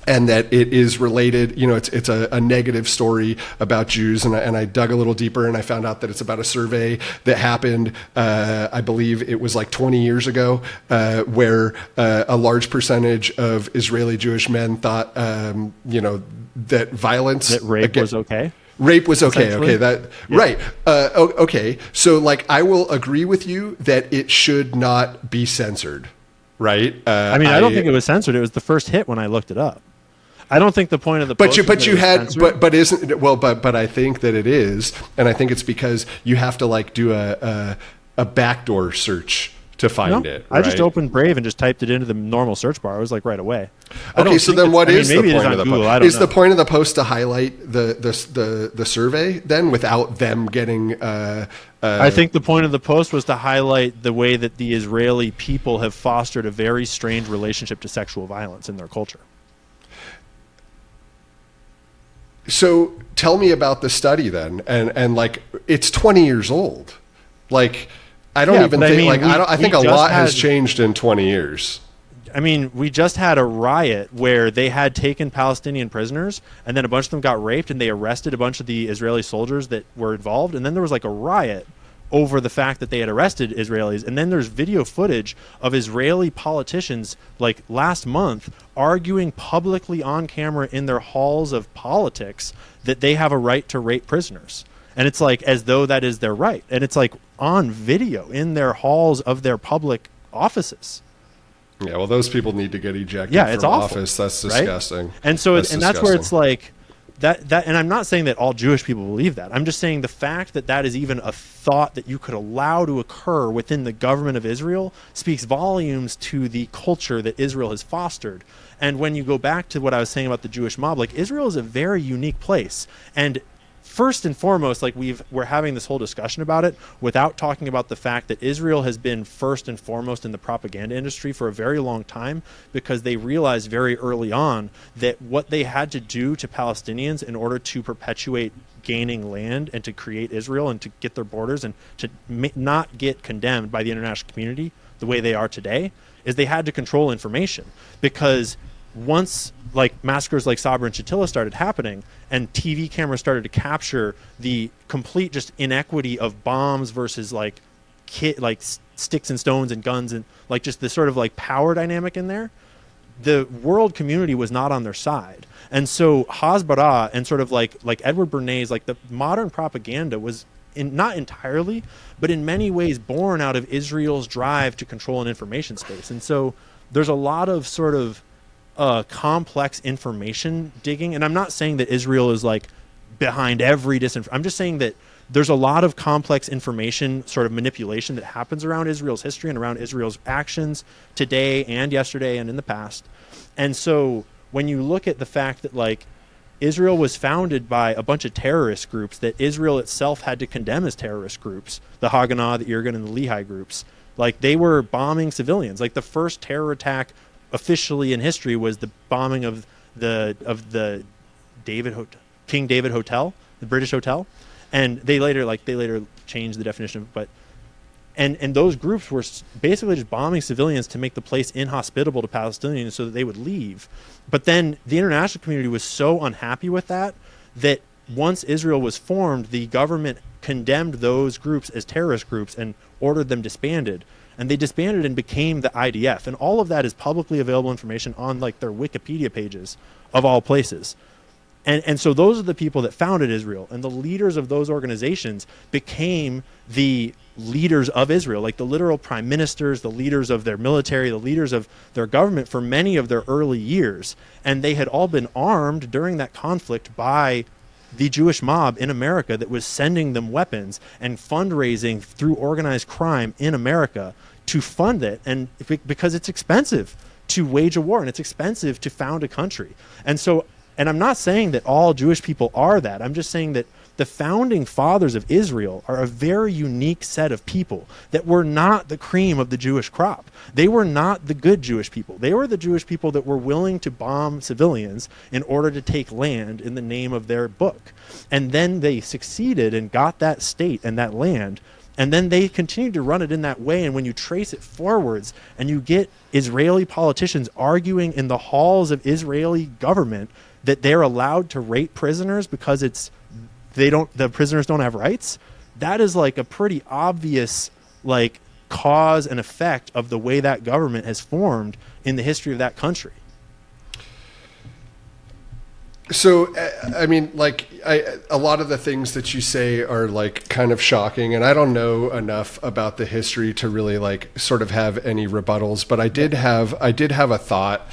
and that it is related, it's a negative story about Jews. And I dug a little deeper, and I found out that it's about a survey that happened, I believe it was like 20 years ago, where a large percentage of Israeli Jewish men thought, that violence...
That rape was okay?
Rape was okay. Okay, right. Okay. So, like, I will agree with you that it should not be censored, right?
I don't think it was censored. It was the first hit when I looked it up. I don't think the point of the post
but I think that it is, and I think it's because you have to, like, do a backdoor search to find it. Right?
I just opened Brave and just typed it into the normal search bar. It was like right away.
Okay, so then what is the point of the post? Is
the
point of the post to highlight the survey then without them getting?
I think the point of the post was to highlight the way that the Israeli people have fostered a very strange relationship to sexual violence in their culture.
So tell me about the study then, and like it's 20 years old. Like I don't even think I think a lot has changed in 20 years.
I mean, we just had a riot where they had taken Palestinian prisoners, and then a bunch of them got raped, and they arrested a bunch of the Israeli soldiers that were involved, and then there was like a riot over the fact that they had arrested Israelis. And then there's video footage of Israeli politicians like last month arguing publicly on camera in their halls of politics that they have a right to rape prisoners. And it's like as though that is their right. And it's like on video in their halls of their public offices.
Yeah, well, those people need to get ejected
it's
from
awful,
office. That's disgusting.
Right? And so, that's where it's like that. And I'm not saying that all Jewish people believe that. I'm just saying the fact that that is even a thought that you could allow to occur within the government of Israel speaks volumes to the culture that Israel has fostered. And when you go back to what I was saying about the Jewish mob, like Israel is a very unique place. And first and foremost, like we're having this whole discussion about it without talking about the fact that Israel has been first and foremost in the propaganda industry for a very long time, because they realized very early on that what they had to do to Palestinians in order to perpetuate gaining land and to create Israel and to get their borders and to not get condemned by the international community the way they are today is they had to control information. Because once like massacres like Sabra and Shatila started happening and TV cameras started to capture the complete just inequity of bombs versus like sticks and stones and guns and like just the sort of like power dynamic in there, the world community was not on their side. And so Hasbara and sort of like Edward Bernays, like the modern propaganda was not entirely, but in many ways born out of Israel's drive to control an information space. And so there's a lot of sort of complex information digging. And I'm not saying that Israel is like behind every disinformation. I'm just saying that there's a lot of complex information sort of manipulation that happens around Israel's history and around Israel's actions today and yesterday and in the past. And so when you look at the fact that like Israel was founded by a bunch of terrorist groups that Israel itself had to condemn as terrorist groups, the Haganah, the Irgun, and the Lehi groups, like they were bombing civilians. Like the first terror attack officially in history was the bombing of the King David Hotel, the British hotel, and they later changed the definition of, but and those groups were basically just bombing civilians to make the place inhospitable to Palestinians so that they would leave. But then the international community was so unhappy with that once Israel was formed, the government condemned those groups as terrorist groups and ordered them disbanded. And they disbanded and became the IDF. And all of that is publicly available information on like their Wikipedia pages of all places. And so those are the people that founded Israel. And the leaders of those organizations became the leaders of Israel, like the literal prime ministers, the leaders of their military, the leaders of their government for many of their early years. And they had all been armed during that conflict by the Jewish mob in America that was sending them weapons and fundraising through organized crime in America to fund it. And because it's expensive to wage a war and it's expensive to found a country. And I'm not saying that all Jewish people are that. I'm just saying that the founding fathers of Israel are a very unique set of people that were not the cream of the Jewish crop. They were not the good Jewish people. They were the Jewish people that were willing to bomb civilians in order to take land in the name of their book. And then they succeeded and got that state and that land. And then they continued to run it in that way. And when you trace it forwards and you get Israeli politicians arguing in the halls of Israeli government that they're allowed to rape prisoners because the prisoners don't have rights, that is like a pretty obvious like cause and effect of the way that government has formed in the history of that country.
So, I mean, like, a lot of the things that you say are like kind of shocking, and I don't know enough about the history to really like sort of have any rebuttals. But I did have a thought.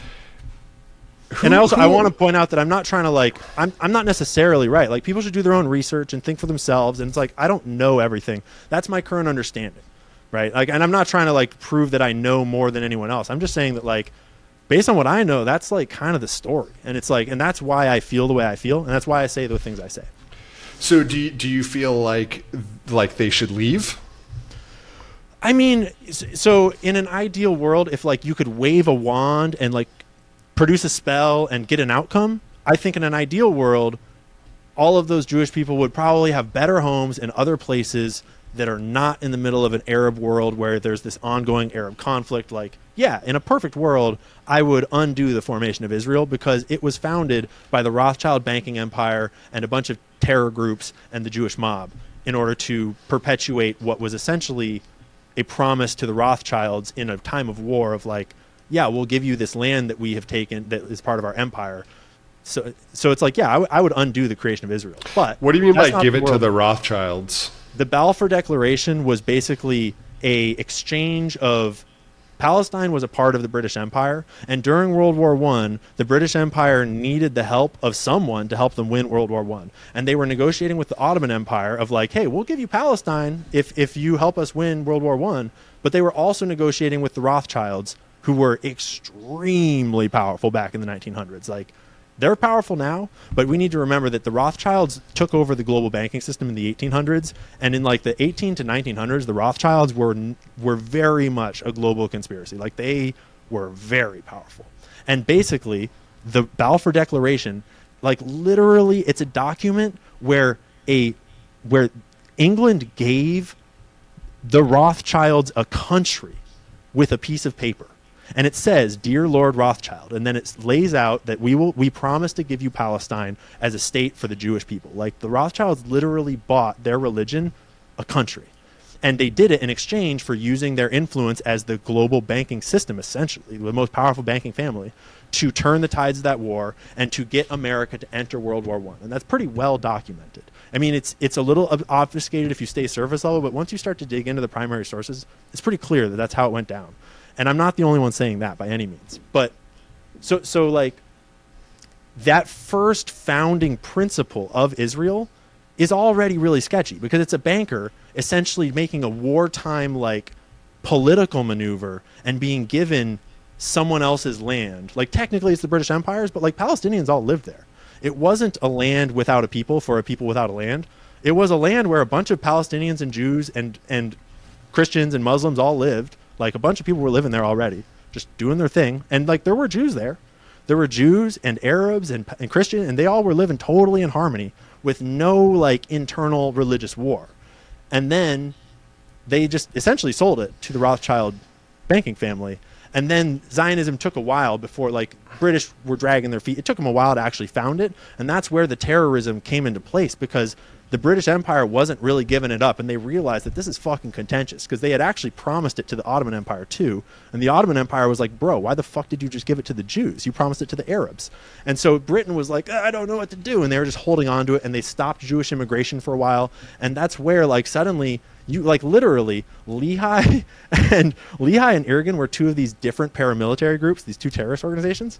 I want to point out that I'm not trying to like, I'm not necessarily right. Like people should do their own research and think for themselves. And it's like, I don't know everything. That's my current understanding. right? Like, and I'm not trying to like prove that I know more than anyone else. I'm just saying that like, based on what I know, that's like kind of the story. And it's like, and that's why I feel the way I feel. And that's why I say the things I say.
So do you feel like they should leave?
I mean, so in an ideal world, if like you could wave a wand and like produce a spell and get an outcome, I think in an ideal world, all of those Jewish people would probably have better homes in other places that are not in the middle of an Arab world where there's this ongoing Arab conflict. Like, yeah, in a perfect world, I would undo the formation of Israel because it was founded by the Rothschild banking empire and a bunch of terror groups and the Jewish mob in order to perpetuate what was essentially a promise to the Rothschilds in a time of war of like, yeah, we'll give you this land that we have taken that is part of our empire. So it's like, yeah, I would undo the creation of Israel. But
what do you mean by give it to the Rothschilds?
The Balfour Declaration was basically a exchange of Palestine was a part of the British Empire, and during World War I, the British Empire needed the help of someone to help them win World War I. And they were negotiating with the Ottoman Empire of like, hey, we'll give you Palestine if you help us win World War I. But they were also negotiating with the Rothschilds, who were extremely powerful back in the 1900s. Like, they're powerful now, but we need to remember that the Rothschilds took over the global banking system in the 1800s, and in like the 18 to 1900s, the Rothschilds were very much a global conspiracy. Like, they were very powerful. And basically, the Balfour Declaration, like literally, it's a document where England gave the Rothschilds a country with a piece of paper. And it says, "Dear Lord Rothschild," and then it lays out that we promise to give you Palestine as a state for the Jewish people. Like, the Rothschilds literally bought their religion a country. And they did it in exchange for using their influence as the global banking system, essentially, the most powerful banking family, to turn the tides of that war and to get America to enter World War I. And that's pretty well documented. I mean, it's a little obfuscated if you stay surface level, but once you start to dig into the primary sources, it's pretty clear that that's how it went down. And I'm not the only one saying that by any means. But so like, that first founding principle of Israel is already really sketchy because it's a banker essentially making a wartime like political maneuver and being given someone else's land. Like, technically it's the British Empire's, but like, Palestinians all lived there. It wasn't a land without a people for a people without a land. It was a land where a bunch of Palestinians and Jews and Christians and Muslims all lived. Like, a bunch of people were living there already, just doing their thing. And like, there were Jews there. There were Jews and Arabs and Christian, and they all were living totally in harmony with no like internal religious war. And then they just essentially sold it to the Rothschild banking family. And then Zionism took a while before, like, British were dragging their feet. It took them a while to actually found it. And that's where the terrorism came into place, because the British Empire wasn't really giving it up, and they realized that this is fucking contentious, because they had actually promised it to the Ottoman Empire too, and the Ottoman Empire was like, bro, why the fuck did you just give it to the Jews? You promised it to the Arabs. And so Britain was like, I don't know what to do, and they were just holding on to it, and they stopped Jewish immigration for a while. And that's where, like, suddenly you, like, literally Lehigh and Irgun were two of these different paramilitary groups, these two terrorist organizations,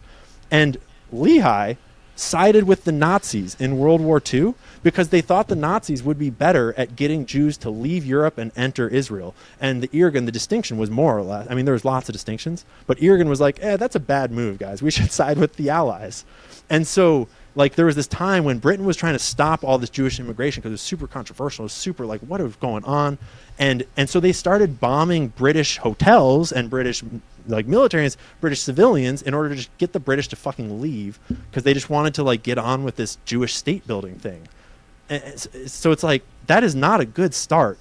and Lehigh sided with the Nazis in World War II because they thought the Nazis would be better at getting Jews to leave Europe and enter Israel. And the Irgun, the distinction was more or less, I mean, there was lots of distinctions, but Irgun was like, that's a bad move, guys. We should side with the Allies. And so, like, there was this time when Britain was trying to stop all this Jewish immigration because it was super controversial. It was super, like, what was going on? And so they started bombing British hotels and British, like, militaries, British civilians, in order to just get the British to fucking leave, because they just wanted to, like, get on with this Jewish state building thing. And so it's like, that is not a good start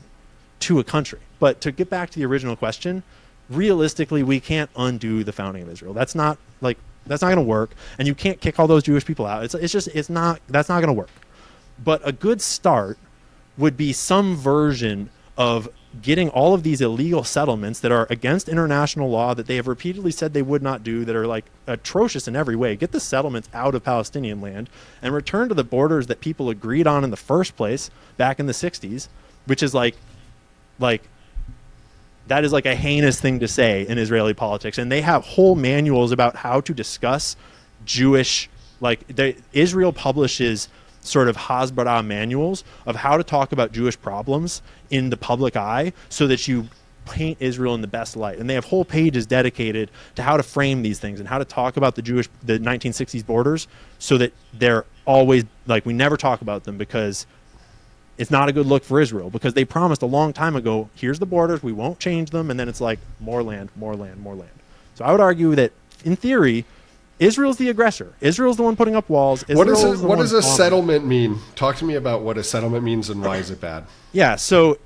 to a country. But to get back to the original question, realistically, we can't undo the founding of Israel. That's not going to work, and you can't kick all those Jewish people out. That's not going to work. But a good start would be some version of getting all of these illegal settlements that are against international law, that they have repeatedly said they would not do, that are like atrocious in every way. Get the settlements out of Palestinian land and return to the borders that people agreed on in the first place back in the 60s, which is like that is like a heinous thing to say in Israeli politics. And they have whole manuals about how to discuss Jewish, Israel publishes sort of Hasbara manuals of how to talk about Jewish problems in the public eye, so that you paint Israel in the best light. And they have whole pages dedicated to how to frame these things and how to talk about the 1960s borders so that they're always like, we never talk about them because it's not a good look for Israel, because they promised a long time ago, here's the borders, we won't change them. And then it's like more land, more land, more land. So I would argue that in theory, Israel's the aggressor. Israel's the one putting up walls.
What does a settlement mean? Talk to me about what a settlement means and why is it bad?
Yeah, so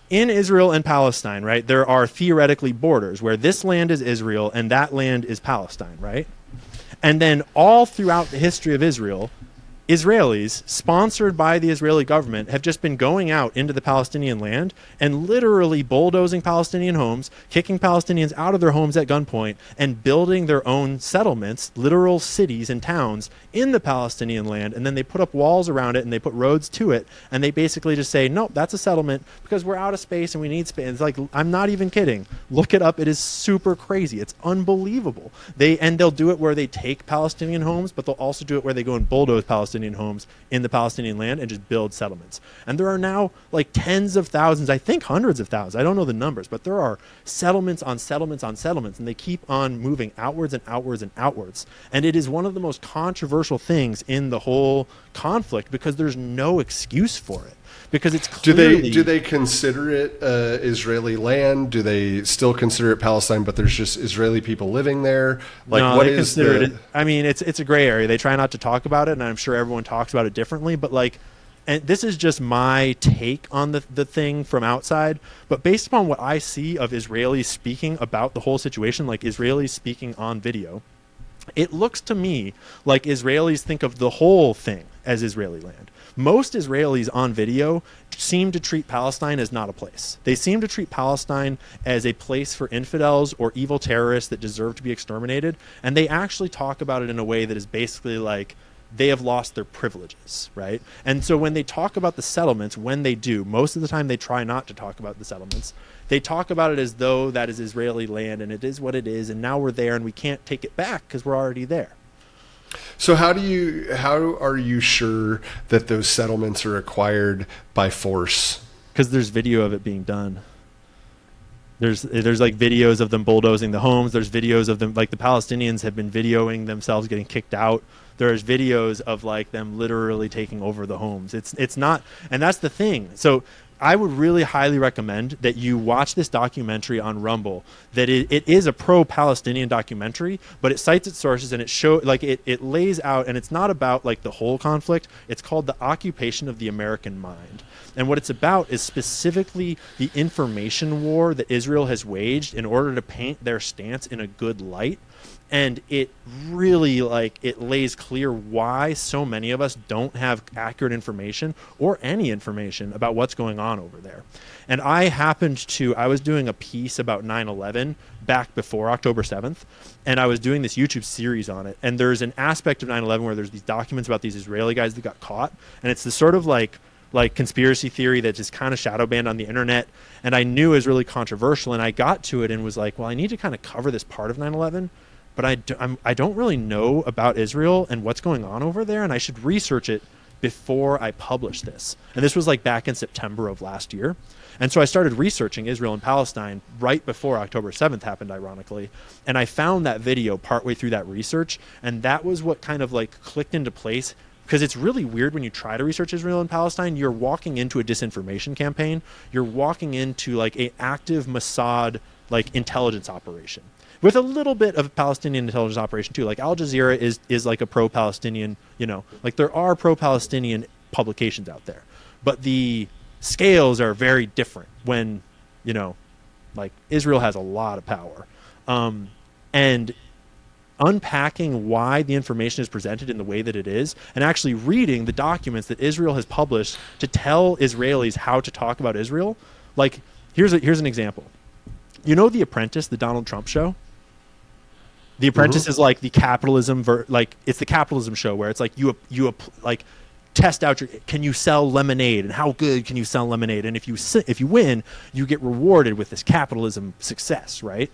in Israel and Palestine, right, there are theoretically borders where this land is Israel and that land is Palestine, right? And then all throughout the history of Israel, Israelis, sponsored by the Israeli government, have just been going out into the Palestinian land and literally bulldozing Palestinian homes, kicking Palestinians out of their homes at gunpoint, and building their own settlements, literal cities and towns in the Palestinian land. And then they put up walls around it and they put roads to it. And they basically just say, nope, that's a settlement because we're out of space and we need space. It's like, I'm not even kidding. Look it up. It is super crazy. It's unbelievable. They'll do it where they take Palestinian homes, but they'll also do it where they go and bulldoze Palestinian homes in the Palestinian land and just build settlements. And there are now like tens of thousands, I think hundreds of thousands, I don't know the numbers, but there are settlements on settlements on settlements, and they keep on moving outwards and outwards and outwards. And it is one of the most controversial things in the whole conflict because there's no excuse for it. Because it's clearly...
Do they consider it Israeli land? Do they still consider it Palestine, but there's just Israeli people living there? Like,
no,
what
they
is
consider it? I mean, it's a gray area. They try not to talk about it, and I'm sure everyone talks about it differently. But like, and this is just my take on the thing from outside. But based upon what I see of Israelis speaking about the whole situation, like Israelis speaking on video, it looks to me like Israelis think of the whole thing as Israeli land. Most Israelis on video seem to treat Palestine as not a place. They seem to treat Palestine as a place for infidels or evil terrorists that deserve to be exterminated. And they actually talk about it in a way that is basically like they have lost their privileges, right? And so when they talk about the settlements, when they do, most of the time they try not to talk about the settlements. They talk about it as though that is Israeli land and it is what it is. And now we're there and we can't take it back because we're already there.
So how are you sure that those settlements are acquired by force?
Because there's video of it being done. There's like videos of them bulldozing the homes. There's videos of them, like the Palestinians have been videoing themselves getting kicked out. There's videos of like them literally taking over the homes. It's not, and that's the thing. So I would really highly recommend that you watch this documentary on Rumble. That it is a pro-Palestinian documentary, but it cites its sources and it lays out, and it's not about like the whole conflict. It's called The Occupation of the American Mind. And what it's about is specifically the information war that Israel has waged in order to paint their stance in a good light. And it really it lays clear why so many of us don't have accurate information or any information about what's going on over there. And I was doing a piece about 9/11 back before October 7th, and I was doing this YouTube series on it. And there's an aspect of 9/11 where there's these documents about these Israeli guys that got caught, and it's this sort of like conspiracy theory that just kind of shadow banned on the internet. And I knew it was really controversial, and I got to it and was like, well, I need to kind of cover this part of 9/11. But I don't really know about Israel and what's going on over there, and I should research it before I publish this. And this was like back in September of last year. And so I started researching Israel and Palestine right before October 7th happened, ironically. And I found that video partway through that research, and that was what kind of like clicked into place. Because it's really weird when you try to research Israel and Palestine, you're walking into a disinformation campaign. You're walking into like an active Mossad like intelligence operation, with a little bit of Palestinian intelligence operation too. Like Al Jazeera is like a pro-Palestinian, like there are pro-Palestinian publications out there, but the scales are very different when, like Israel has a lot of power. And unpacking why the information is presented in the way that it is, and actually reading the documents that Israel has published to tell Israelis how to talk about Israel. Like here's an example. The Apprentice, the Donald Trump show? The Apprentice is like the capitalism, it's the capitalism show where it's like you like test out can you sell lemonade and how good can you sell lemonade, and if you win, you get rewarded with this capitalism success, right?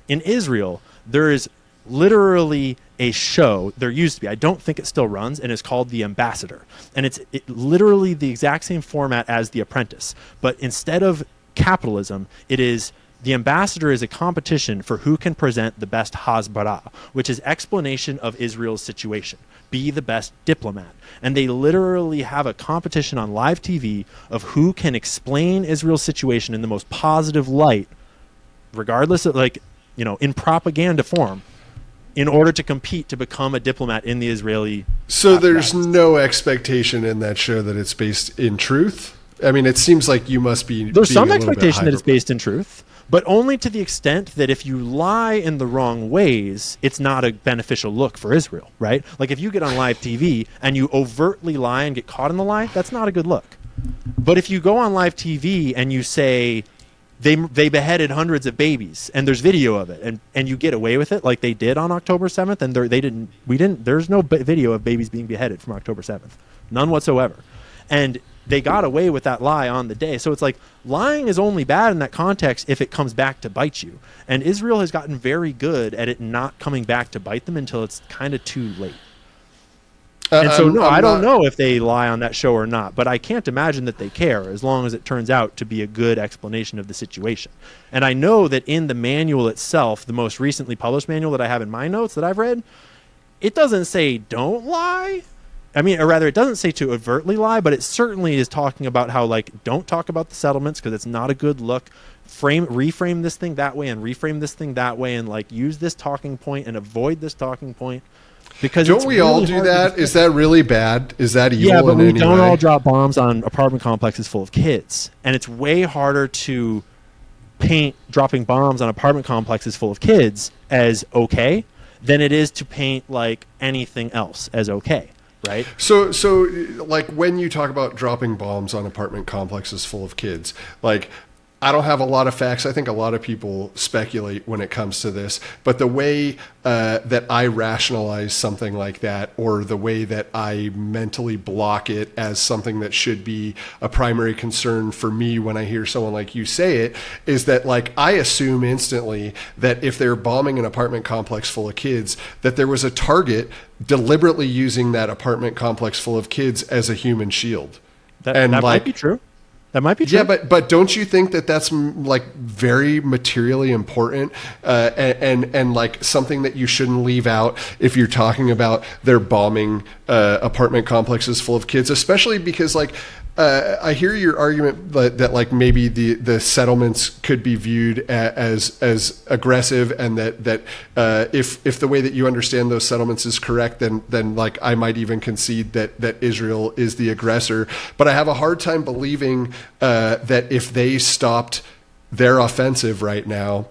In Israel, there is literally a show. There used to be. I don't think it still runs, and it's called The Ambassador, and it's literally the exact same format as The Apprentice, but instead of capitalism, it is the ambassador is a competition for who can present the best hasbara, which is explanation of Israel's situation. Be the best diplomat. And they literally have a competition on live TV of who can explain Israel's situation in the most positive light, regardless of, like, you know, in propaganda form, in order to compete to become a diplomat in the Israeli.
So there's no expectation in that show that it's based in truth? I mean, it seems like you must be.
There's some expectation that it's based in truth, but only to the extent that if you lie in the wrong ways, it's not a beneficial look for Israel, right? Like if you get on live TV and you overtly lie and get caught in the lie, that's not a good look. But if you go on live TV and you say they beheaded hundreds of babies and there's video of it, and you get away with it like they did on October 7th, and there's no video of babies being beheaded from October 7th, none whatsoever, and they got away with that lie on the day. So it's like lying is only bad in that context if it comes back to bite you. And Israel has gotten very good at it not coming back to bite them until it's kind of too late. And so, I don't know if they lie on that show or not, but I can't imagine that they care as long as it turns out to be a good explanation of the situation. And I know that in the manual itself, the most recently published manual that I have in my notes that I've read, it doesn't say don't lie. I mean, or rather, it doesn't say to overtly lie, but it certainly is talking about how, like, don't talk about the settlements because it's not a good look. Reframe this thing that way and reframe this thing that way, and like use this talking point and avoid this talking point. Because
don't we all do that? Is that really bad? Is that evil?
Yeah, but
we
don't all drop bombs on apartment complexes full of kids, and it's way harder to paint dropping bombs on apartment complexes full of kids as okay than it is to paint like anything else as okay. Right.
So like when you talk about dropping bombs on apartment complexes full of kids, like I don't have a lot of facts. I think a lot of people speculate when it comes to this, but the way that I rationalize something like that, or the way that I mentally block it as something that should be a primary concern for me when I hear someone like you say it, is that like I assume instantly that if they're bombing an apartment complex full of kids, that there was a target deliberately using that apartment complex full of kids as a human shield.
That might be true. That might be true.
Yeah, but don't you think that that's like very materially important and like something that you shouldn't leave out if you're talking about their bombing apartment complexes full of kids, especially because like I hear your argument that like maybe the settlements could be viewed as aggressive, and that if the way that you understand those settlements is correct, then like I might even concede that Israel is the aggressor. But I have a hard time believing that if they stopped their offensive right now,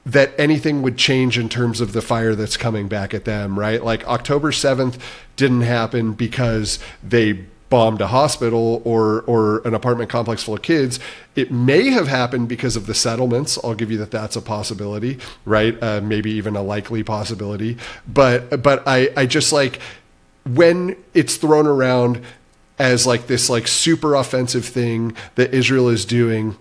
that anything would change in terms of the fire that's coming back at them, right? Like October 7th didn't happen because they bombed a hospital or an apartment complex full of kids. It may have happened because of the settlements. I'll give you that's a possibility, right? Maybe even a likely possibility. But I just like when it's thrown around as like this like super offensive thing that Israel is doing,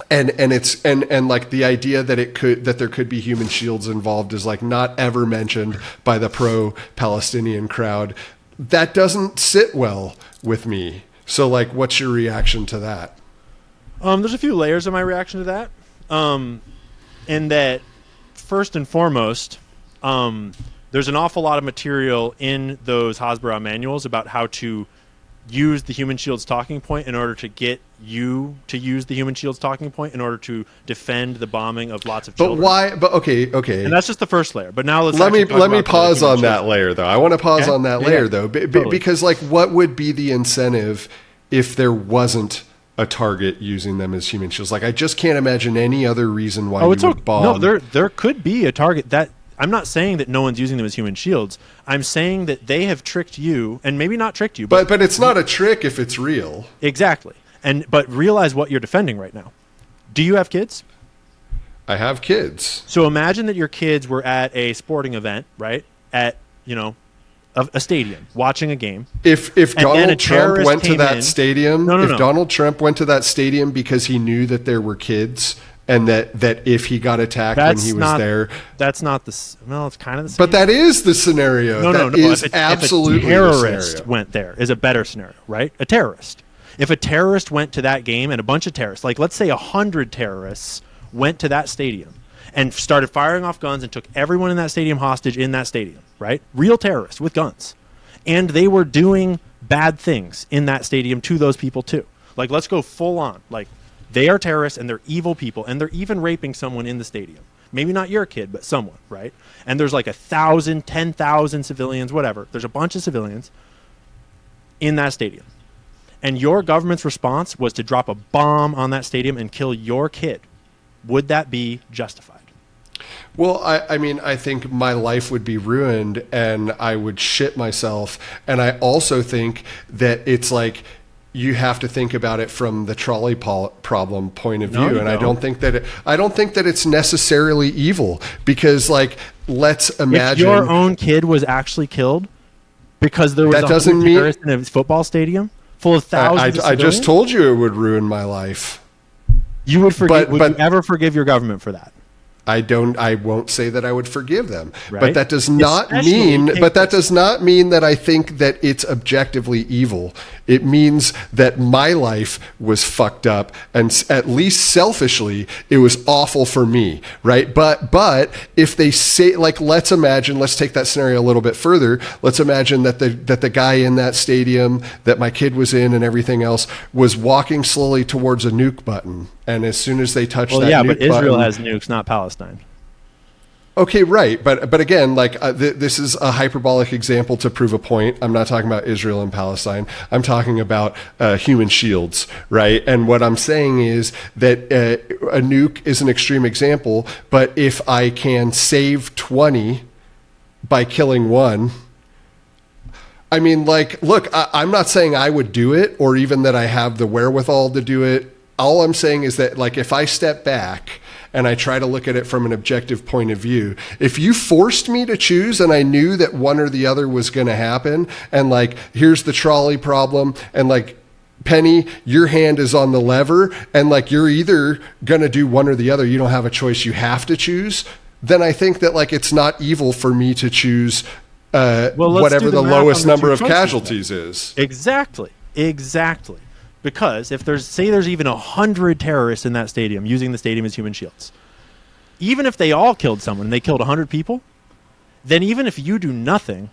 and it's and like the idea that there could be human shields involved is like not ever mentioned by the pro-Palestinian crowd. That doesn't sit well with me. So like, what's your reaction to that?
There's a few layers of my reaction to that. In that, first and foremost, there's an awful lot of material in those Hasbara manuals about how to use the human shield's talking point in order to get you to use the human shield's talking point in order to defend the bombing of lots of children.
But why? But okay. And
that's just the first layer. But now
let me pause on that layer, though. I want to pause on that layer, though, because like, what would be the incentive if there wasn't a target using them as human shields? Like, I just can't imagine any other reason why you would bomb.
No, there could be a target that. I'm not saying that no one's using them as human shields. I'm saying that they have tricked you, and maybe not tricked you.
But it's not a trick if it's real.
Exactly. But realize what you're defending right now. Do you have kids?
I have kids.
So imagine that your kids were at a sporting event, right? At, a stadium, watching a game.
If Donald Trump went to that stadium, Donald Trump went to that stadium because he knew that there were kids, and that if he got attacked when he was there,
that's not the. Well, it's kind of the same.
But that is the scenario. No. Absolutely,
if a terrorist went there, is a better scenario, right? A terrorist. If a terrorist went to that game and a bunch of terrorists, like let's say 100 terrorists, went to that stadium and started firing off guns and took everyone in that stadium hostage in that stadium, right? Real terrorists with guns. And they were doing bad things in that stadium to those people too. Like, let's go full on. Like, they are terrorists and they're evil people, and they're even raping someone in the stadium. Maybe not your kid, but someone, right? And there's like 1,000, 10,000 civilians, whatever. There's a bunch of civilians in that stadium. And your government's response was to drop a bomb on that stadium and kill your kid. Would that be justified?
Well, I mean, I think my life would be ruined and I would shit myself. And I also think that it's like, you have to think about it from the trolley problem point of view. And I don't think that it's necessarily evil, because, like, let's imagine
if your own kid was actually killed because there was
that doesn't mean
terrorist in a football stadium full of thousands of
I just told you it would ruin my life.
You would forgive, would you ever forgive your government for that?
I won't say that I would forgive them,
right?
But that does not mean that I think that it's objectively evil. It means that my life was fucked up, and at least selfishly, it was awful for me, right? But if they say, like, let's take that scenario a little bit further. Let's imagine that the guy in that stadium that my kid was in and everything else was walking slowly towards a nuke button, and as soon as they touched that nuke
but Israel
button,
has nukes, not Palestine.
Okay, right. But again, like, this is a hyperbolic example to prove a point. I'm not talking about Israel and Palestine. I'm talking about human shields, right? And what I'm saying is that a nuke is an extreme example, but if I can save 20 by killing one, I mean, like, look, I'm not saying I would do it or even that I have the wherewithal to do it. All I'm saying is that, like, if I step back and I try to look at it from an objective point of view, if you forced me to choose and I knew that one or the other was going to happen, and, like, here's the trolley problem, and, like, Penny, your hand is on the lever, and, like, you're either going to do one or the other, you don't have a choice, you have to choose, then I think that, like, it's not evil for me to choose whatever the lowest number of casualties is.
Exactly. Because if there's even 100 terrorists in that stadium using the stadium as human shields, even if they all killed someone and they killed 100 people, then even if you do nothing,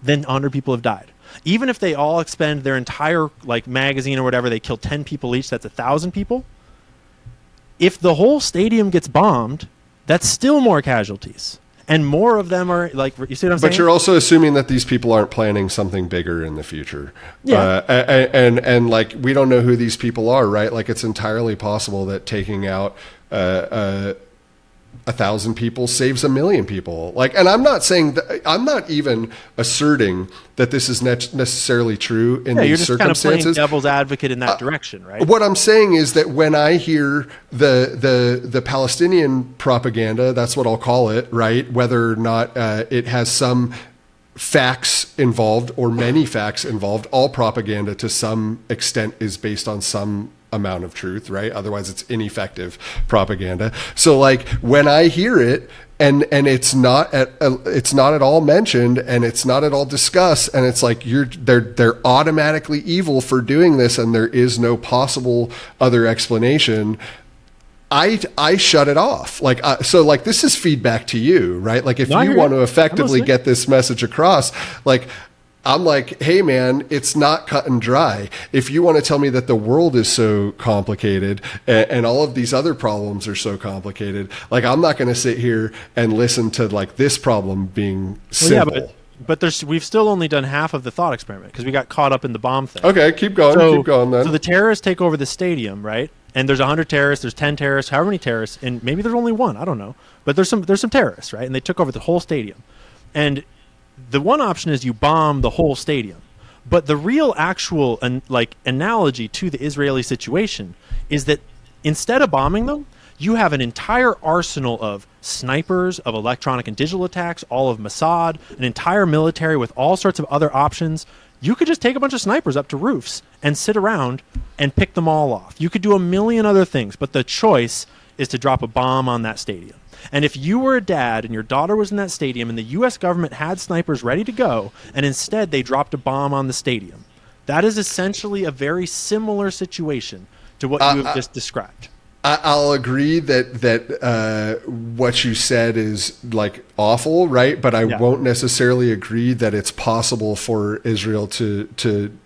then 100 people have died. Even if they all expend their entire, like, magazine or whatever, they kill 10 people each, that's 1,000 people. If the whole stadium gets bombed, that's still more casualties. And more of them are, like, you see what I'm saying?
But you're also assuming that these people aren't planning something bigger in the future.
Yeah.
And like, we don't know who these people are, right? Like, it's entirely possible that taking out 1,000 people saves 1,000,000 people. Like, and I'm not even asserting that this is necessarily true in these circumstances.
You're just kind of playing devil's advocate in that direction, right?
What I'm saying is that when I hear the Palestinian propaganda, that's what I'll call it, right? Whether or not it has some facts involved or many facts involved, all propaganda to some extent is based on some amount of truth, right? Otherwise it's ineffective propaganda. So, like, when I hear it and it's not at all mentioned and it's not at all discussed, and it's like they're automatically evil for doing this and there is no possible other explanation, I shut it off. Like, so, like, this is feedback to you, right? Like, if you want to effectively get this message across, like, I'm like, hey, man, it's not cut and dry. If you want to tell me that the world is so complicated and all of these other problems are so complicated, like, I'm not going to sit here and listen to, like, this problem being simple.
Yeah, but we've still only done half of the thought experiment because we got caught up in the bomb thing.
Okay, keep going then.
So the terrorists take over the stadium, right? And there's 100 terrorists, there's 10 terrorists, however many terrorists, and maybe there's only one, I don't know. But there's some terrorists, right? And they took over the whole stadium. And the one option is you bomb the whole stadium. But the real actual analogy to the Israeli situation is that instead of bombing them, you have an entire arsenal of snipers, of electronic and digital attacks, all of Mossad, an entire military with all sorts of other options. You could just take a bunch of snipers up to roofs and sit around and pick them all off. You could do a million other things, but the choice is to drop a bomb on that stadium. And if you were a dad and your daughter was in that stadium and the U.S. government had snipers ready to go, and instead they dropped a bomb on the stadium, that is essentially a very similar situation to what you have just described.
I'll agree that what you said is like awful, right? But I won't necessarily agree that it's possible for Israel to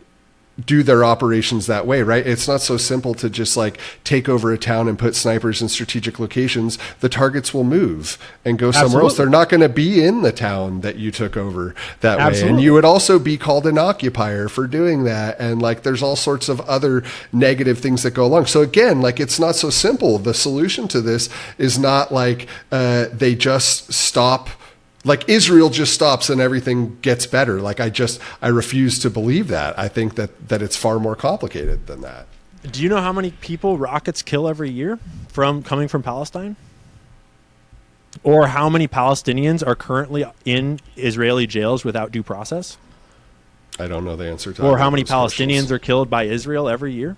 do their operations that way, right? It's not so simple to just like take over a town and put snipers in strategic locations. The targets will move and go somewhere else. They're not going to be in the town that you took over that way. And you would also be called an occupier for doing that. And like, there's all sorts of other negative things that go along. So again, like, it's not so simple. The solution to this is not like they just stop. Like Israel just stops and everything gets better. Like I refuse to believe that. I think that it's far more complicated than that.
Do you know how many people rockets kill every year coming from Palestine? Or how many Palestinians are currently in Israeli jails without due process?
I don't know the answer to that.
Or how many Palestinians are killed by Israel every year?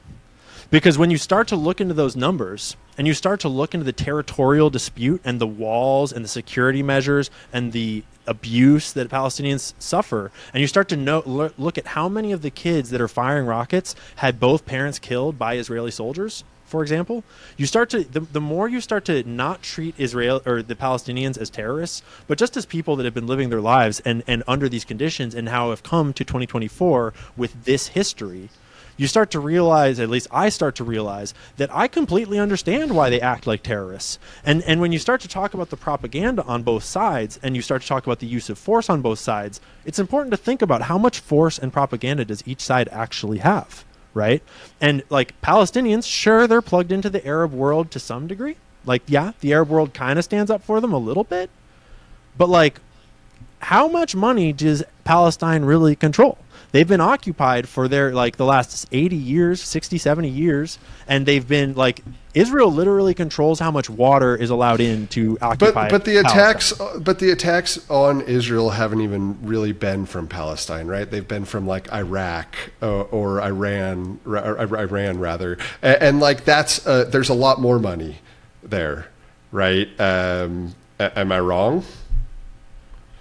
Because when you start to look into those numbers and you start to look into the territorial dispute and the walls and the security measures and the abuse that Palestinians suffer, and you start to look at how many of the kids that are firing rockets had both parents killed by Israeli soldiers, for example, you start to the more you start to not treat Israel or the Palestinians as terrorists, but just as people that have been living their lives and under these conditions and how have come to 2024 with this history. You start to realize, at least I start to realize, that I completely understand why they act like terrorists. And when you start to talk about the propaganda on both sides, and you start to talk about the use of force on both sides, it's important to think about how much force and propaganda does each side actually have, right? And like Palestinians, sure, they're plugged into the Arab world to some degree. Like, yeah, the Arab world kind of stands up for them a little bit. But like, how much money does Palestine really control? They've been occupied for the last 80 years, 60, 70 years. And they've been like, Israel literally controls how much water is allowed in to occupy.
But the attacks on Israel haven't even really been from Palestine, right? They've been from like Iraq or Iran rather. And like, there's a lot more money there, right? Am I wrong?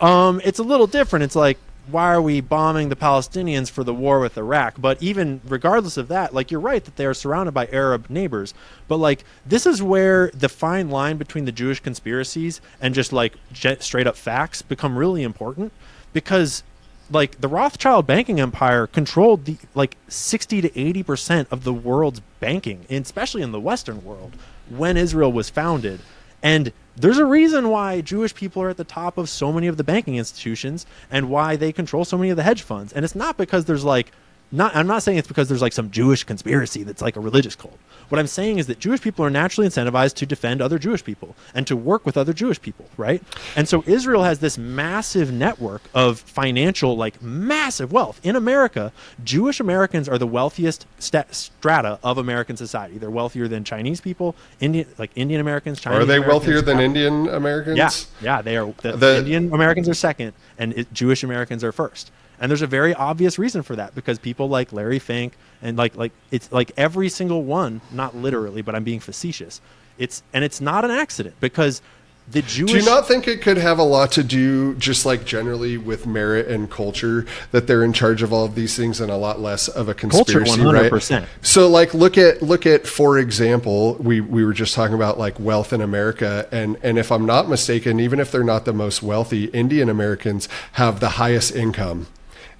It's a little different. It's like, why are we bombing the Palestinians for the war with Iraq? But even regardless of that, like, you're right that they are surrounded by Arab neighbors. But like, this is where the fine line between the Jewish conspiracies and just like straight up facts become really important, because like the Rothschild banking empire controlled the like 60 to 80% of the world's banking, especially in the Western world, when Israel was founded. And there's a reason why Jewish people are at the top of so many of the banking institutions and why they control so many of the hedge funds. And it's not because there's like, I'm not saying it's because there's like some Jewish conspiracy that's like a religious cult. What I'm saying is that Jewish people are naturally incentivized to defend other Jewish people and to work with other Jewish people, right? And so Israel has this massive network of financial, like massive wealth. In America, Jewish Americans are the wealthiest strata of American society. They're wealthier than Chinese people, Indian Americans, Chinese
Are they
Americans,
wealthier than Indian Americans?
Yeah, they are. The Indian Americans are second, and Jewish Americans are first. And there's a very obvious reason for that, because people like Larry Fink and like it's like every single one, not literally, but I'm being facetious. It's not an accident, because the Jewish...
Do you not think it could have a lot to do just like generally with merit and culture, that they're in charge of all of these things, and a lot less of a conspiracy,
culture, 100%.
Right? So like look at for example, we were just talking about like wealth in America, and if I'm not mistaken, even if they're not the most wealthy, Indian Americans have the highest income.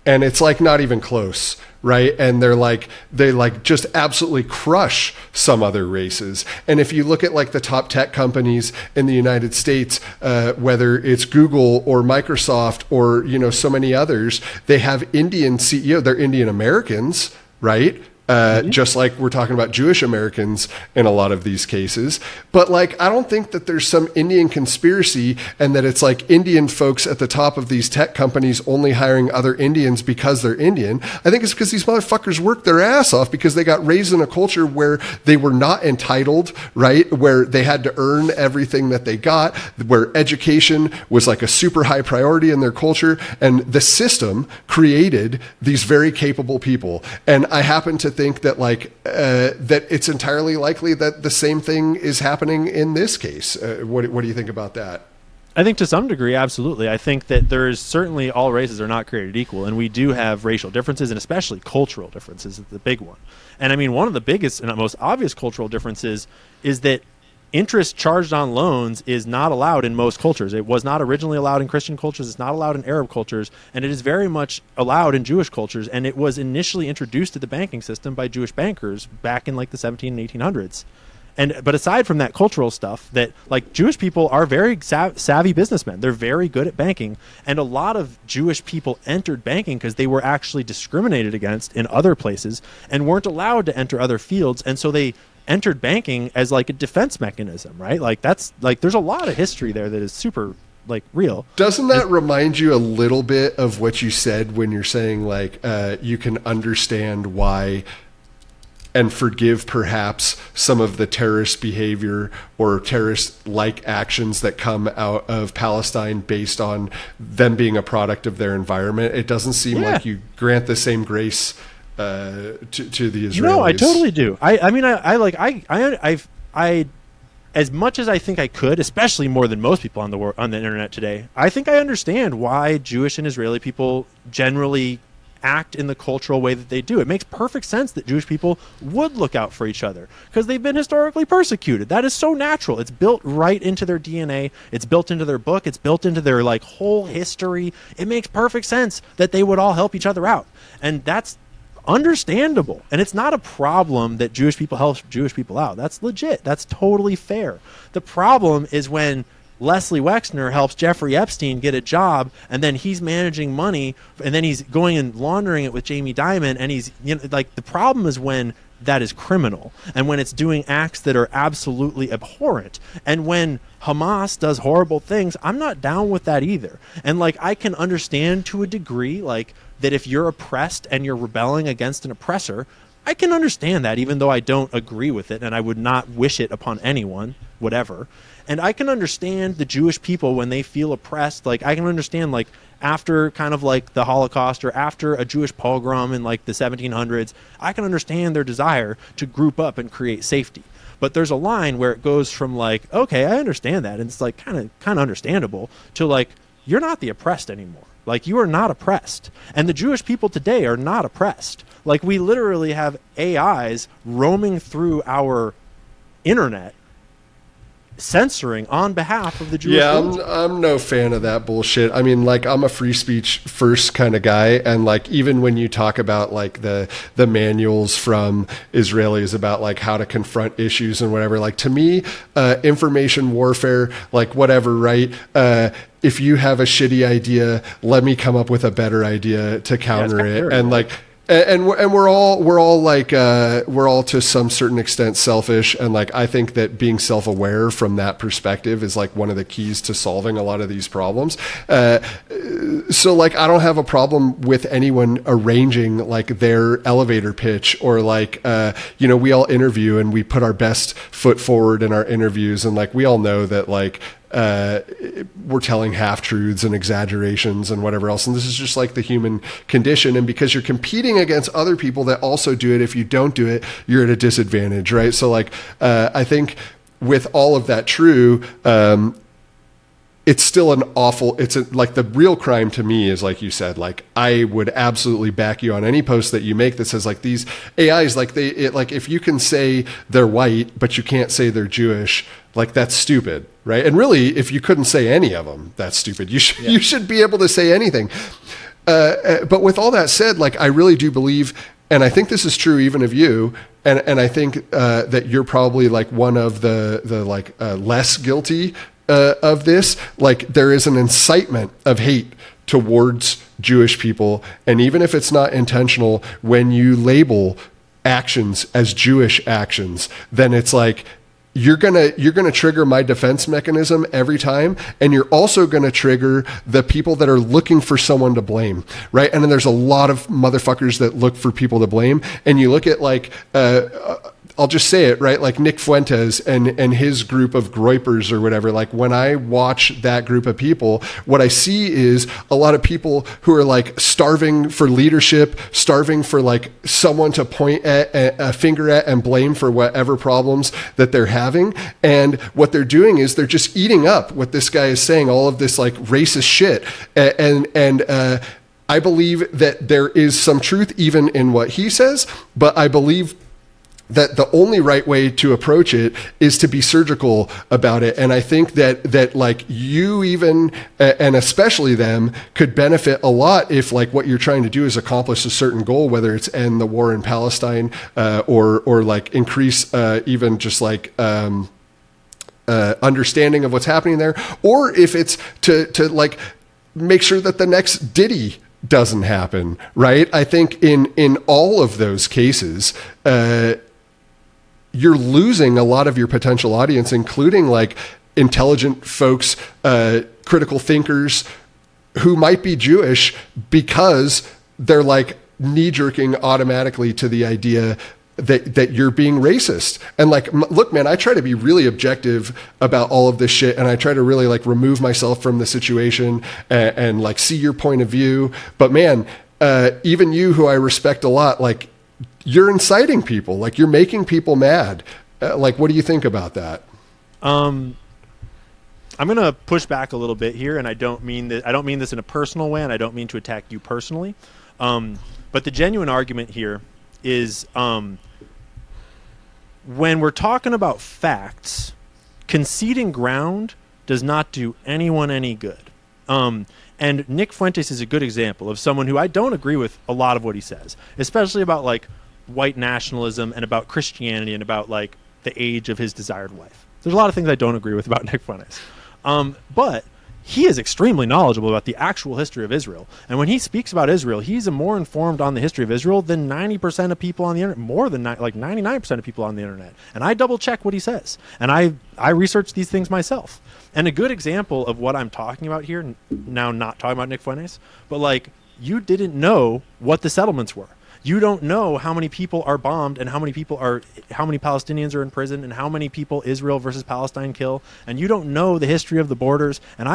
And it's like not even close, right? And they just absolutely crush some other races. And if you look at like the top tech companies in the United States, whether it's Google or Microsoft or, so many others, they have Indian CEO, they're Indian Americans, right? Just like we're talking about Jewish Americans in a lot of these cases. But like, I don't think that there's some Indian conspiracy and that it's like Indian folks at the top of these tech companies only hiring other Indians because they're Indian. I think it's because these motherfuckers worked their ass off because they got raised in a culture where they were not entitled, right? Where they had to earn everything that they got, where education was like a super high priority in their culture. And the system created these very capable people. And I happen to think that that it's entirely likely that the same thing is happening in this case. What do you think about that?
I think to some degree, absolutely. I think that there's certainly all races are not created equal, and we do have racial differences, and especially cultural differences is the big one. And I mean, one of the biggest and most obvious cultural differences is that interest charged on loans is not allowed in most cultures. It was not originally allowed in Christian cultures. It's not allowed in Arab cultures, and it is very much allowed in Jewish cultures. And it was initially introduced to the banking system by Jewish bankers back in like the 17 and 1800s. But aside from that cultural stuff, that like Jewish people are very savvy businessmen. They're very good at banking. And a lot of Jewish people entered banking because they were actually discriminated against in other places and weren't allowed to enter other fields. And so they entered banking as like a defense mechanism, right? Like that's like, there's a lot of history there that is super like real.
Doesn't that remind you a little bit of what you said when you're saying like, you can understand why and forgive perhaps some of the terrorist behavior or terrorist-like actions that come out of Palestine based on them being a product of their environment? It doesn't seem like you grant the same grace to the Israelis.
No, I totally do. I mean, I as much as I think I could, especially more than most people on the internet today, I think I understand why Jewish and Israeli people generally act in the cultural way that they do. It makes perfect sense that Jewish people would look out for each other because they've been historically persecuted. That is so natural. It's built right into their DNA. It's built into their book. It's built into their like whole history. It makes perfect sense that they would all help each other out. And that's understandable. And it's not a problem that Jewish people help Jewish people out. That's legit. That's totally fair. The problem is when Leslie Wexner helps Jeffrey Epstein get a job, and then he's managing money, and then he's going and laundering it with Jamie Dimon, and he's, you know, like, the problem is when that is criminal, and when it's doing acts that are absolutely abhorrent, and when Hamas does horrible things. I'm not down with that either. And like, I can understand to a degree, like, that if you're oppressed and you're rebelling against an oppressor, I can understand that, even though I don't agree with it, and I would not wish it upon anyone, whatever. And I can understand the Jewish people when they feel oppressed. Like, I can understand, like, after kind of like the Holocaust or after a Jewish pogrom in like the 1700s, I can understand their desire to group up and create safety. But there's a line where it goes from like, okay, I understand that, and it's like kind of understandable, to like, you're not the oppressed anymore. Like, you are not oppressed. And the Jewish people today are not oppressed. Like, we literally have AIs roaming through our internet censoring on behalf of the Jewish religion.
I'm no fan of that bullshit. I mean, like, I'm a free speech first kind of guy, and like, even when you talk about like the manuals from Israelis about like how to confront issues and whatever, like, to me, information warfare, like, whatever, right? If you have a shitty idea, let me come up with a better idea to counter it. And like, and we're all like, we're all to some certain extent selfish. And like, I think that being self-aware from that perspective is like one of the keys to solving a lot of these problems. So like, I don't have a problem with anyone arranging like their elevator pitch, or like, you know, we all interview and we put our best foot forward in our interviews. And like, we all know that like, we're telling half-truths and exaggerations and whatever else. And this is just like the human condition. And because you're competing against other people that also do it, if you don't do it, you're at a disadvantage, right? So like, I think with all of that true, it's still like the real crime to me is, like you said, like, I would absolutely back you on any post that you make that says like, these AIs, like like, if you can say they're white, but you can't say they're Jewish, like, that's stupid, right? And really, if you couldn't say any of them, that's stupid. You should be able to say anything. But with all that said, like, I really do believe, and I think this is true even of you, and I think that you're probably like one of the like less guilty of this. Like, there is an incitement of hate towards Jewish people, and even if it's not intentional, when you label actions as Jewish actions, then it's like, you're gonna trigger my defense mechanism every time, and you're also gonna trigger the people that are looking for someone to blame, right? And then there's a lot of motherfuckers that look for people to blame, and you look at like I'll just say it, right? Like Nick Fuentes and his group of groypers or whatever. Like when I watch that group of people, what I see is a lot of people who are like starving for leadership, starving for like someone to point at a finger at and blame for whatever problems that they're having. And what they're doing is they're just eating up what this guy is saying, all of this like racist shit. And I believe that there is some truth even in what he says, but I believe that the only right way to approach it is to be surgical about it. And I think that like you even, and especially them, could benefit a lot if like what you're trying to do is accomplish a certain goal, whether it's end the war in Palestine, or like increase even just like understanding of what's happening there, or if it's to like make sure that the next Diddy doesn't happen, right? I think in all of those cases, you're losing a lot of your potential audience, including like intelligent folks, critical thinkers who might be Jewish, because they're like knee-jerking automatically to the idea that you're being racist. And like, look, man, I try to be really objective about all of this shit, and I try to really like remove myself from the situation and like see your point of view. But man, even you, who I respect a lot, like, you're inciting people, like you're making people mad. Like, what do you think about that?
I'm going to push back a little bit here, and I don't mean this in a personal way, and I don't mean to attack you personally. But the genuine argument here is, when we're talking about facts, conceding ground does not do anyone any good. And Nick Fuentes is a good example of someone who I don't agree with a lot of what he says, especially about like white nationalism and about Christianity and about like the age of his desired wife. There's a lot of things I don't agree with about Nick Fuentes. But he is extremely knowledgeable about the actual history of Israel. And when he speaks about Israel, he's more informed on the history of Israel than 90% of people on the internet, more than like 99% of people on the internet. And I double check what he says. And I research these things myself. And a good example of what I'm talking about here, now not talking about Nick Fuentes, but like, you didn't know what the settlements were. You don't know how many people are bombed and how many Palestinians are in prison and how many people Israel versus Palestine kill. And you don't know the history of the borders. And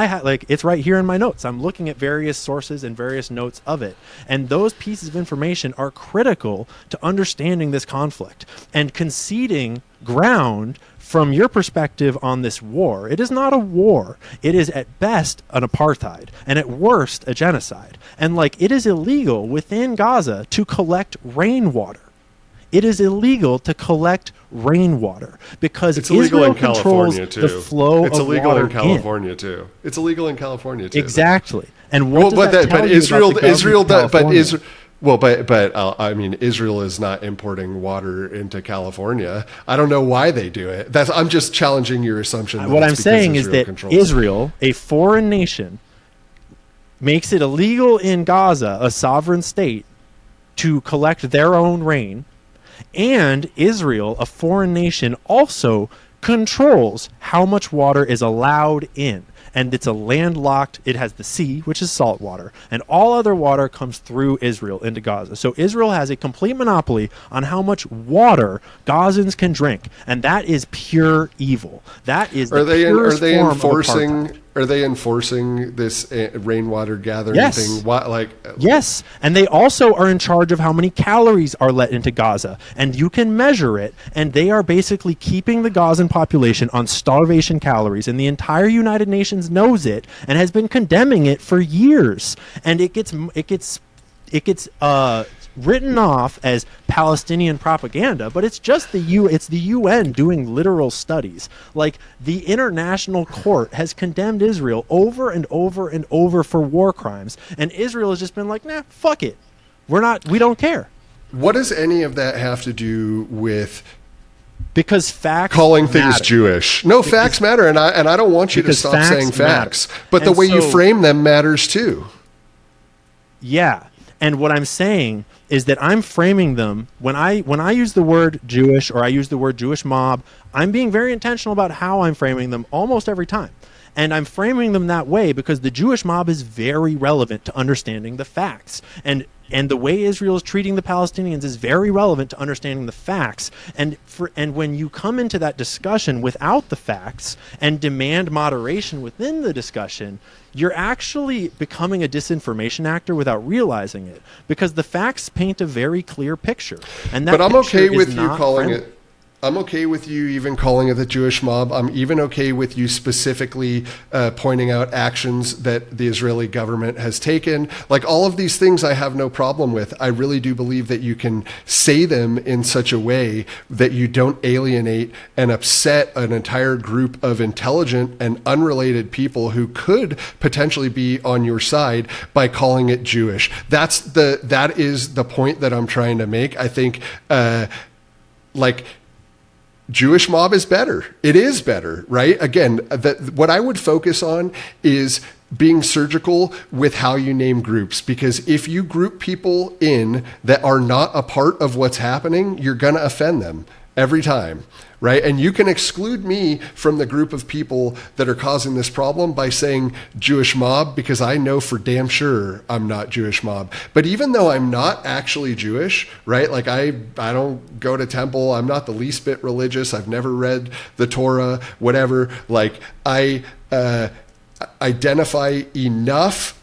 it's right here in my notes. I'm looking at various sources and various notes of it. And those pieces of information are critical to understanding this conflict and conceding ground from your perspective on this war. It is not a war. It is at best an apartheid and at worst a genocide. And like, it is illegal within Gaza to collect rainwater. It is illegal to collect rainwater because
it's illegal
Israel
in California
controls
too.
The flow
it's
of
illegal
water
in California too. It's illegal in California too.
Exactly. And what does that tell you
Israel,
about the
Israel,
government of California?
I mean, Israel is not importing water into California. I don't know why they do it. I'm just challenging your assumption.
What I'm saying is that Israel, a foreign nation, makes it illegal in Gaza, a sovereign state, to collect their own rain, and Israel, a foreign nation, also controls how much water is allowed in. And it's a landlocked, it has the sea, which is salt water, and all other water comes through Israel into Gaza. So Israel has a complete monopoly on how much water Gazans can drink, and that is pure evil. That is the purest form of apartheid.
Are they enforcing this rainwater gathering thing?
Yes, and they also are in charge of how many calories are let into Gaza, and you can measure it, and they are basically keeping the Gazan population on starvation calories, and the entire United Nations knows it and has been condemning it for years, and it gets written off as Palestinian propaganda, but it's just it's the UN doing literal studies. Like, the international court has condemned Israel over and over and over for war crimes, and Israel has just been like, nah, fuck it. We don't care.
What does any of that have to do with
because facts
calling things
matter.
Jewish? No, facts matter, and I don't want you to stop saying facts. But the way you frame them matters too.
Yeah. And what I'm saying is that I'm framing them, when I use the word Jewish or I use the word Jewish mob, I'm being very intentional about how I'm framing them almost every time. And I'm framing them that way because the Jewish mob is very relevant to understanding the facts. And and the way Israel is treating the Palestinians is very relevant to understanding the facts. And when you come into that discussion without the facts and demand moderation within the discussion, you're actually becoming a disinformation actor without realizing it, because the facts paint a very clear picture. And that
but I'm okay with you calling
friendly.
it. I'm okay with you even calling it the Jewish mob. I'm even okay with you specifically pointing out actions that the Israeli government has taken. Like, all of these things I have no problem with. I really do believe that you can say them in such a way that you don't alienate and upset an entire group of intelligent and unrelated people who could potentially be on your side by calling it Jewish. That is the point that I'm trying to make. I think Jewish mob is better. It is better, right? Again, what I would focus on is being surgical with how you name groups, because if you group people in that are not a part of what's happening, you're going to offend them every time, right? And you can exclude me from the group of people that are causing this problem by saying Jewish mob, because I know for damn sure I'm not Jewish mob. But even though I'm not actually Jewish, right? Like, I don't go to temple. I'm not the least bit religious. I've never read the Torah, whatever. Like, I identify enough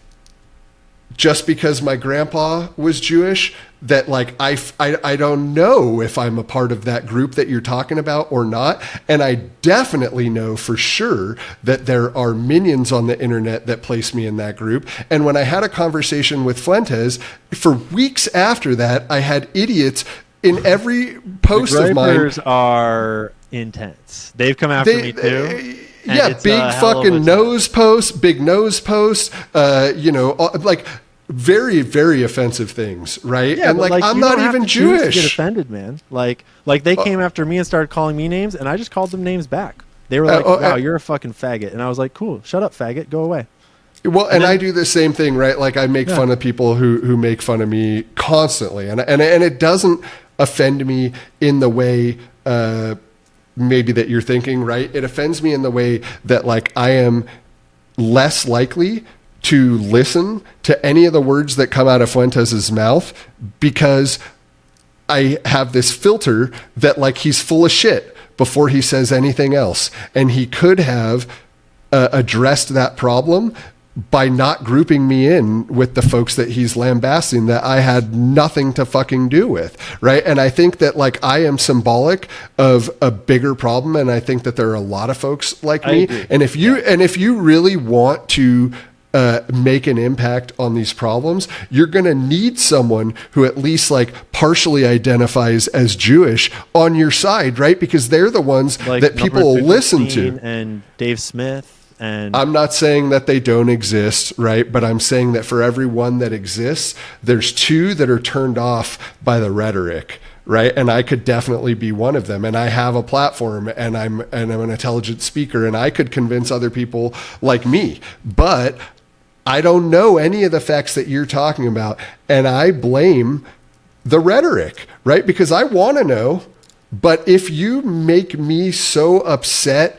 just because my grandpa was Jewish that, like, I don't know if I'm a part of that group that you're talking about or not. And I definitely know for sure that there are minions on the internet that place me in that group. And when I had a conversation with Fuentes, for weeks after that, I had idiots in every post of mine.
The gripers are intense. They've come after me too.
Yeah, big fucking nose posts, big nose posts, like very, very offensive things, right?
Yeah,
and like, I'm not even Jewish.
To get offended, man. Like they came after me and started calling me names, and I just called them names back. They were like, "Wow, you're a fucking faggot," and I was like, "Cool, shut up, faggot, go away."
Well, and I do the same thing, right? Like, I make fun of people who make fun of me constantly, and it doesn't offend me in the way maybe that you're thinking, right? It offends me in the way that, like, I am less likely to listen to any of the words that come out of Fuentes' mouth, because I have this filter that, like, he's full of shit before he says anything else. And he could have addressed that problem by not grouping me in with the folks that he's lambasting that I had nothing to fucking do with, right? And I think that, like, I am symbolic of a bigger problem, and I think that there are a lot of folks like me. And if you really want to make an impact on these problems, you're going to need someone who at least, like, partially identifies as Jewish on your side, right? Because they're the ones like that people will listen to.
And Dave Smith. And
I'm not saying that they don't exist, right? But I'm saying that for every one that exists, there's two that are turned off by the rhetoric, right? And I could definitely be one of them. And I have a platform, and I'm an intelligent speaker, and I could convince other people like me. But I don't know any of the facts that you're talking about, and I blame the rhetoric, right? Because I want to know, but if you make me so upset,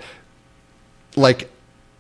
like,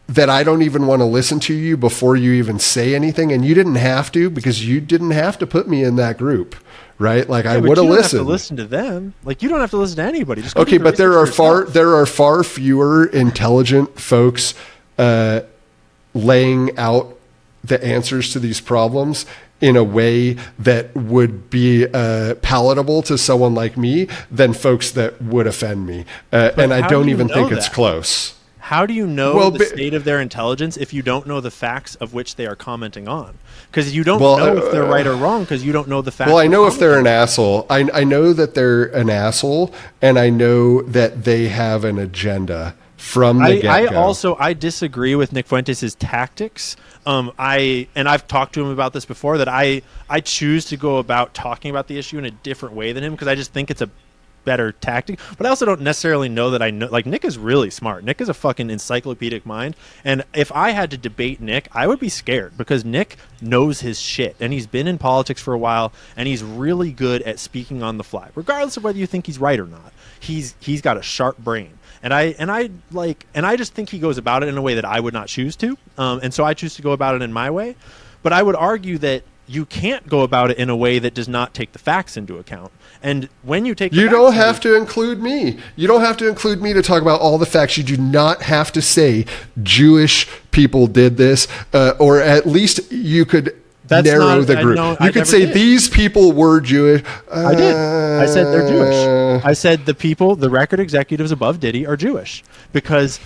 that I don't even want to listen to you before you even say anything, and you didn't have to, because you didn't have to put me in that group, right? Like, I would have listened. You don't have to
listen to them. Like, you don't have to listen to anybody. Just
okay, but there are far fewer intelligent folks laying out the answers to these problems in a way that would be palatable to someone like me than folks that would offend me. And I don't even think it's close.
How do you know the state of their intelligence if you don't know the facts of which they are commenting on? Because you don't know if they're right or wrong, because you don't know the facts.
Well, I know if they're an asshole. I know that they're an asshole, and I know that they have an agenda from the get-go.
I disagree with Nick Fuentes' tactics. I've talked to him about this before, that I choose to go about talking about the issue in a different way than him, because I just think it's a better tactic. But I also don't necessarily know that I know. Like, Nick is really smart. Nick is a fucking encyclopedic mind, and if I had to debate Nick, I would be scared, because Nick knows his shit, and he's been in politics for a while, and he's really good at speaking on the fly, regardless of whether you think he's right or not. He's got a sharp brain, and I just think he goes about it in a way that I would not choose to, and so I choose to go about it in my way. But I would argue that you can't go about it in a way that does not take the facts into account. And when you take the
you
facts
don't have to include me. You don't have to include me to talk about all the facts. You do not have to say Jewish people did this, or at least you could narrow the group. You could say these people were Jewish.
I did. I said they're Jewish. I said the record executives above Diddy are Jewish, because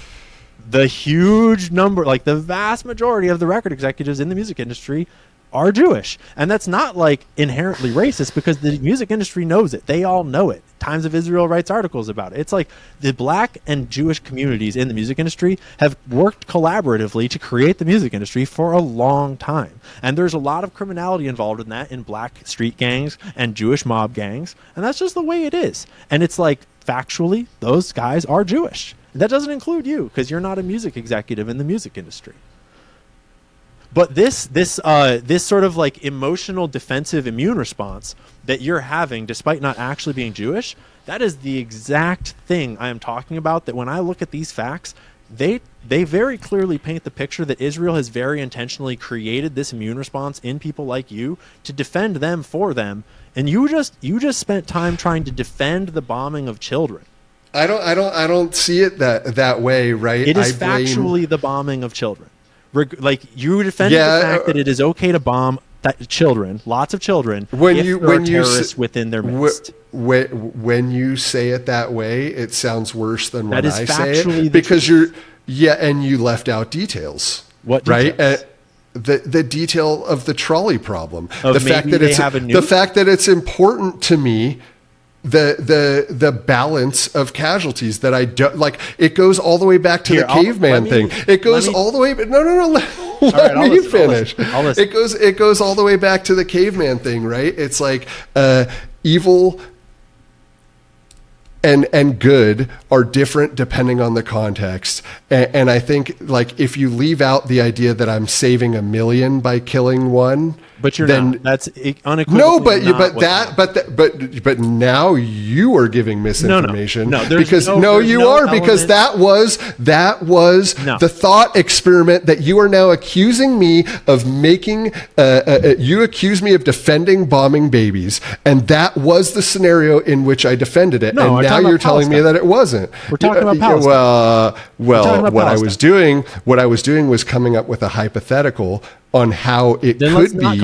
the huge number, like the vast majority of the record executives in the music industry are Jewish. And that's not like inherently racist, because the music industry knows it. They all know it. Times of Israel writes articles about it. It's like the black and Jewish communities in the music industry have worked collaboratively to create the music industry for a long time. And there's a lot of criminality involved in that, in black street gangs and Jewish mob gangs. And that's just the way it is. And it's like, factually, those guys are Jewish. That doesn't include you, because you're not a music executive in the music industry. But this sort of like emotional defensive immune response that you're having, despite not actually being Jewish, that is the exact thing I am talking about. That when I look at these facts, they very clearly paint the picture that Israel has very intentionally created this immune response in people like you to defend them for them. And you just spent time trying to defend the bombing of children.
I don't see it that way, right?
It is factually the bombing of children. Like, you defended the fact that it is okay to bomb children, lots of children, if there are terrorists within their midst.
When you say it that way, it sounds worse than when I say it, because and you left out details.
What details?
Right? The detail of the trolley problem,
the
fact that it's important to me. The balance of casualties that I don't like. It goes all the way back to the caveman thing. It goes all the way. No. Let me finish. It goes all the way back to the caveman thing, right? It's like evil and good are different depending on the context. And I think, like, if you leave out the idea that I'm saving 1 million by killing one.
But you're not. That's unequivocally
no, but now you are giving misinformation.
No,
because you are, because that was the thought experiment that you are now accusing me of making. You accuse me of defending bombing babies, and that was the scenario in which I defended it.
No,
and now you're telling me that it wasn't.
We're talking about Palestine.
What I was doing was coming up with a hypothetical on how it could be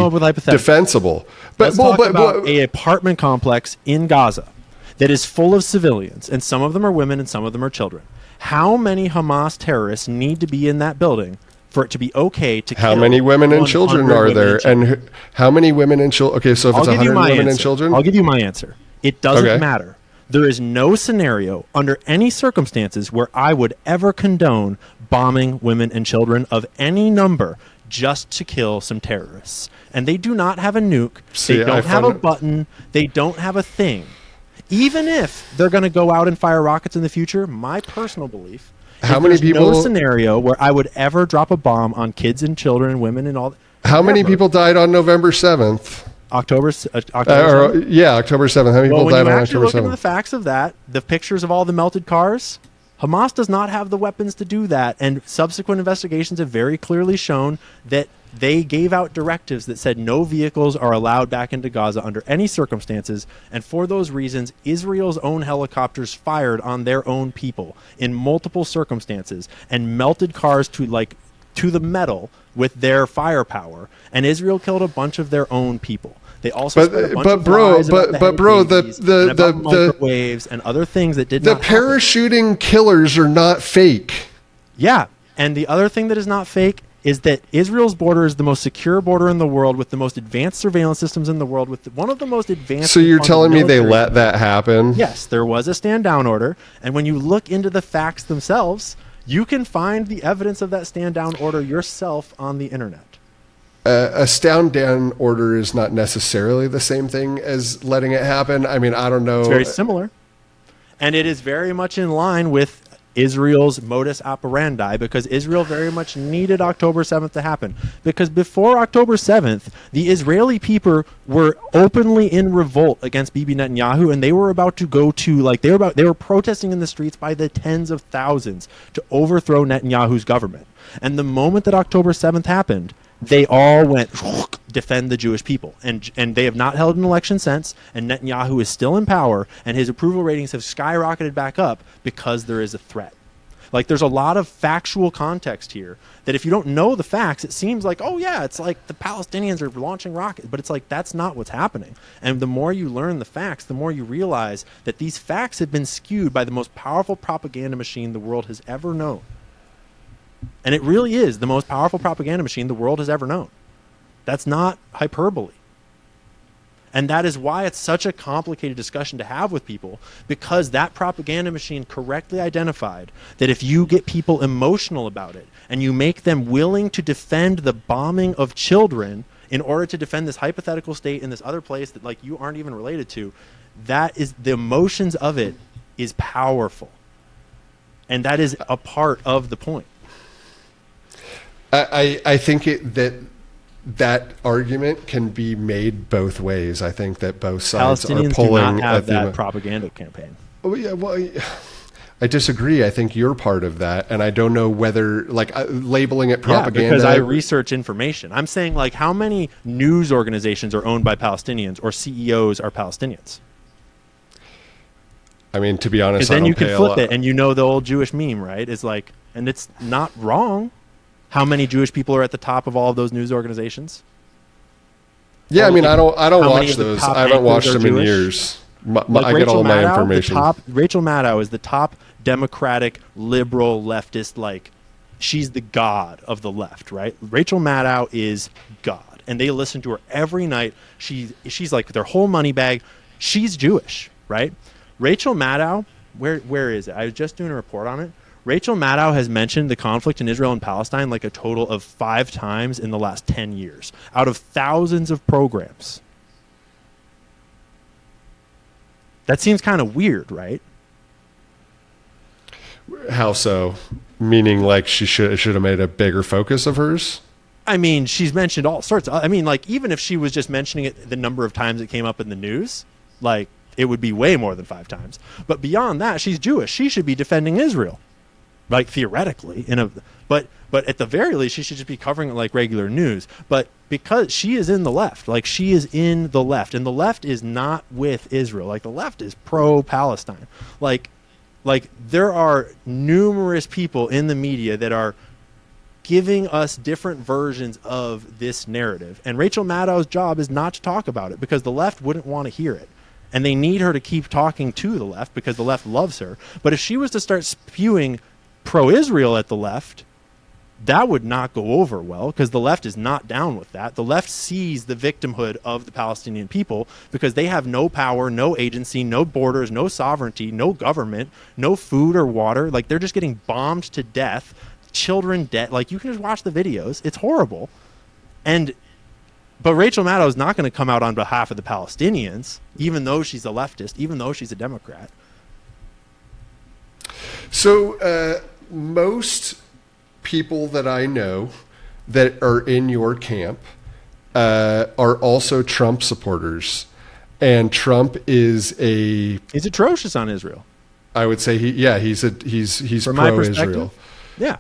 defensible.
Let's talk about an apartment complex in Gaza that is full of civilians, and some of them are women and some of them are children. How many Hamas terrorists need to be in that building for it to be okay to kill?
How many women and children are there? And how many women and children? Okay, so if it's 100 women and children?
I'll give you my answer. It doesn't matter. There is no scenario under any circumstances where I would ever condone bombing women and children of any number just to kill some terrorists. And they do not have a nuke. They don't have a button. They don't have a thing. Even if they're going to go out and fire rockets in the future, my personal belief is no scenario where I would ever drop a bomb on kids and children and women and all.
How many people died on November 7th?
October 7th?
Yeah, October 7th. How many people died on October 7th? When you actually look into
the facts of that, the pictures of all the melted cars, Hamas does not have the weapons to do that, and subsequent investigations have very clearly shown that they gave out directives that said no vehicles are allowed back into Gaza under any circumstances, and for those reasons, Israel's own helicopters fired on their own people in multiple circumstances and melted cars to the metal with their firepower, and Israel killed a bunch of their own people. They also the microwaves and other things that did not
parachuting killers are not fake.
Yeah, and the other thing that is not fake is that Israel's border is the most secure border in the world, with the most advanced surveillance systems in the world, with one of the most advanced.
So you're telling me they let that happen?
Yes, there was a stand down order, and when you look into the facts themselves, you can find the evidence of that stand down order yourself on the internet.
A stand down order is not necessarily the same thing as letting it happen. I mean, I don't know.
It's very similar. And it is very much in line with Israel's modus operandi, because Israel very much needed October 7th to happen. Because before October 7th, the Israeli people were openly in revolt against Bibi Netanyahu, and they were about to go to, they were protesting in the streets by the tens of thousands to overthrow Netanyahu's government. And the moment that October 7th happened, they all went defend the Jewish people. And they have not held an election since, and Netanyahu is still in power, and his approval ratings have skyrocketed back up because there is a threat. Like, there's a lot of factual context here that if you don't know the facts, it seems like, oh yeah, it's like the Palestinians are launching rockets. But it's like, that's not what's happening. And the more you learn the facts, the more you realize that these facts have been skewed by the most powerful propaganda machine the world has ever known. And it really is the most powerful propaganda machine the world has ever known. That's not hyperbole. And that is why it's such a complicated discussion to have with people, because that propaganda machine correctly identified that if you get people emotional about it and you make them willing to defend the bombing of children in order to defend this hypothetical state in this other place that, like, you aren't even related to, that is, the emotions of it is powerful. And that is a part of the point.
I think that argument can be made both ways. I think that both sides
Palestinians
are pulling
do not have that propaganda campaign.
Oh yeah, well, I disagree. I think you're part of that, and I don't know whether, like, labeling it propaganda.
Yeah, because I research information. I'm saying, like, how many news organizations are owned by Palestinians or CEOs are Palestinians?
I mean, to be honest,
then you can flip it, and you know the old Jewish meme, right? It's like, and it's not wrong. How many Jewish people are at the top of all of those news organizations?
Yeah, I mean, I don't watch those. I haven't watched them in years. I get all my information.
Rachel Maddow is the top Democratic, liberal, leftist. Like, she's the god of the left, right? Rachel Maddow is God, and they listen to her every night. She's like their whole money bag. She's Jewish, right? Rachel Maddow, where is it? I was just doing a report on it. Rachel Maddow has mentioned the conflict in Israel and Palestine like a total of 5 times in the last 10 years, out of thousands of programs. That seems kind of weird, right?
How so? Meaning, like, she should have made a bigger focus of hers?
I mean, she's mentioned all sorts of, I mean, like, even if she was just mentioning it the number of times it came up in the news, like, it would be way more than 5 times. But beyond that, she's Jewish. She should be defending Israel. Like, theoretically, but at the very least, she should just be covering it like regular news. But because she is in the left, like, she is in the left, and the left is not with Israel. Like, the left is pro-Palestine. Like there are numerous people in the media that are giving us different versions of this narrative. And Rachel Maddow's job is not to talk about it because the left wouldn't want to hear it. And they need her to keep talking to the left because the left loves her. But if she was to start spewing pro-Israel at the left, that would not go over well because the left is not down with that. The left sees the victimhood of the Palestinian people because they have no power, no agency, no borders, no sovereignty, no government, no food or water. Like, they're just getting bombed to death, children dead. Like, you can just watch the videos. It's horrible. But Rachel Maddow is not going to come out on behalf of the Palestinians, even though she's a leftist, even though she's a Democrat.
So most people that I know that are in your camp are also Trump supporters, and Trump is
he's atrocious on Israel.
I would say he's
from my
pro-Israel.
perspective. Yeah.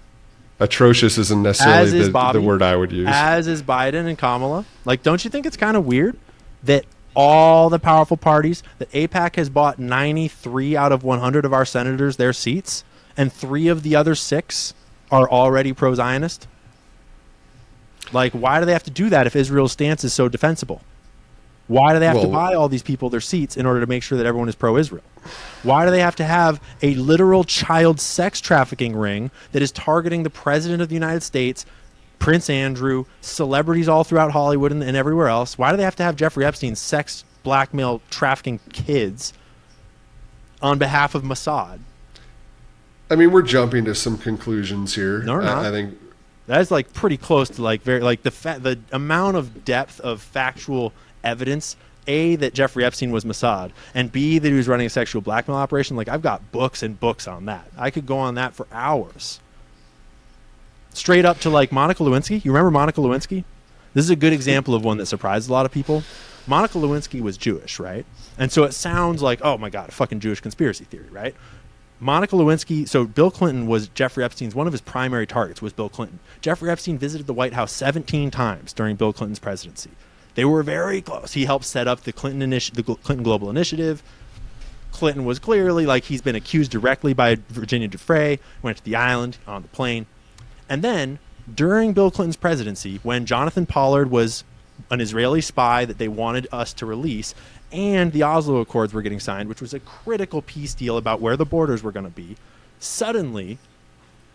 Atrocious isn't necessarily the word I would use.
As is Biden and Kamala. Like, don't you think it's kind of weird that all the powerful parties, that AIPAC has bought 93 out of 100 of our senators their seats, and 3 of the other 6 are already pro-Zionist? Like, why do they have to do that if Israel's stance is so defensible? Why do they have to buy all these people their seats in order to make sure that everyone is pro-Israel? Why do they have to have a literal child sex trafficking ring that is targeting the President of the United States, Prince Andrew, celebrities all throughout Hollywood and everywhere else? Why do they have to have Jeffrey Epstein sex blackmail trafficking kids on behalf of Mossad?
I mean, we're jumping to some conclusions here.
No, we're not.
I think
that's like pretty close to like very like the amount of depth of factual evidence. A, that Jeffrey Epstein was Mossad, and B, that he was running a sexual blackmail operation. Like, I've got books and books on that. I could go on that for hours. Straight up to like Monica Lewinsky. You remember Monica Lewinsky? This is a good example of one that surprised a lot of people. Monica Lewinsky was Jewish, right? And so it sounds like, oh my God, a fucking Jewish conspiracy theory, right? Monica Lewinsky, so Bill Clinton was Jeffrey Epstein's, one of his primary targets was Bill Clinton. Jeffrey Epstein visited the White House 17 times during Bill Clinton's presidency. They were very close. He helped set up the Clinton Global Initiative. Clinton was clearly, like, he's been accused directly by Virginia Giuffre, went to the island on the plane. And then during Bill Clinton's presidency, when Jonathan Pollard was an Israeli spy that they wanted us to release, and the Oslo Accords were getting signed, which was a critical peace deal about where the borders were going to be, suddenly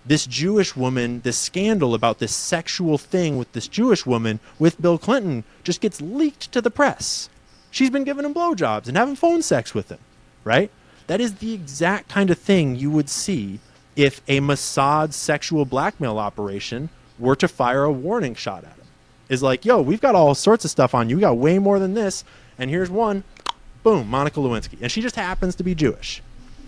this Jewish woman, this scandal about this sexual thing with this Jewish woman with Bill Clinton just gets leaked to the press. She's been giving him blowjobs and having phone sex with him, right? That is the exact kind of thing you would see if a Mossad sexual blackmail operation were to fire a warning shot at him. Is like, yo, we've got all sorts of stuff on you. We got way more than this. And here's one, boom, Monica Lewinsky. And she just happens to be Jewish.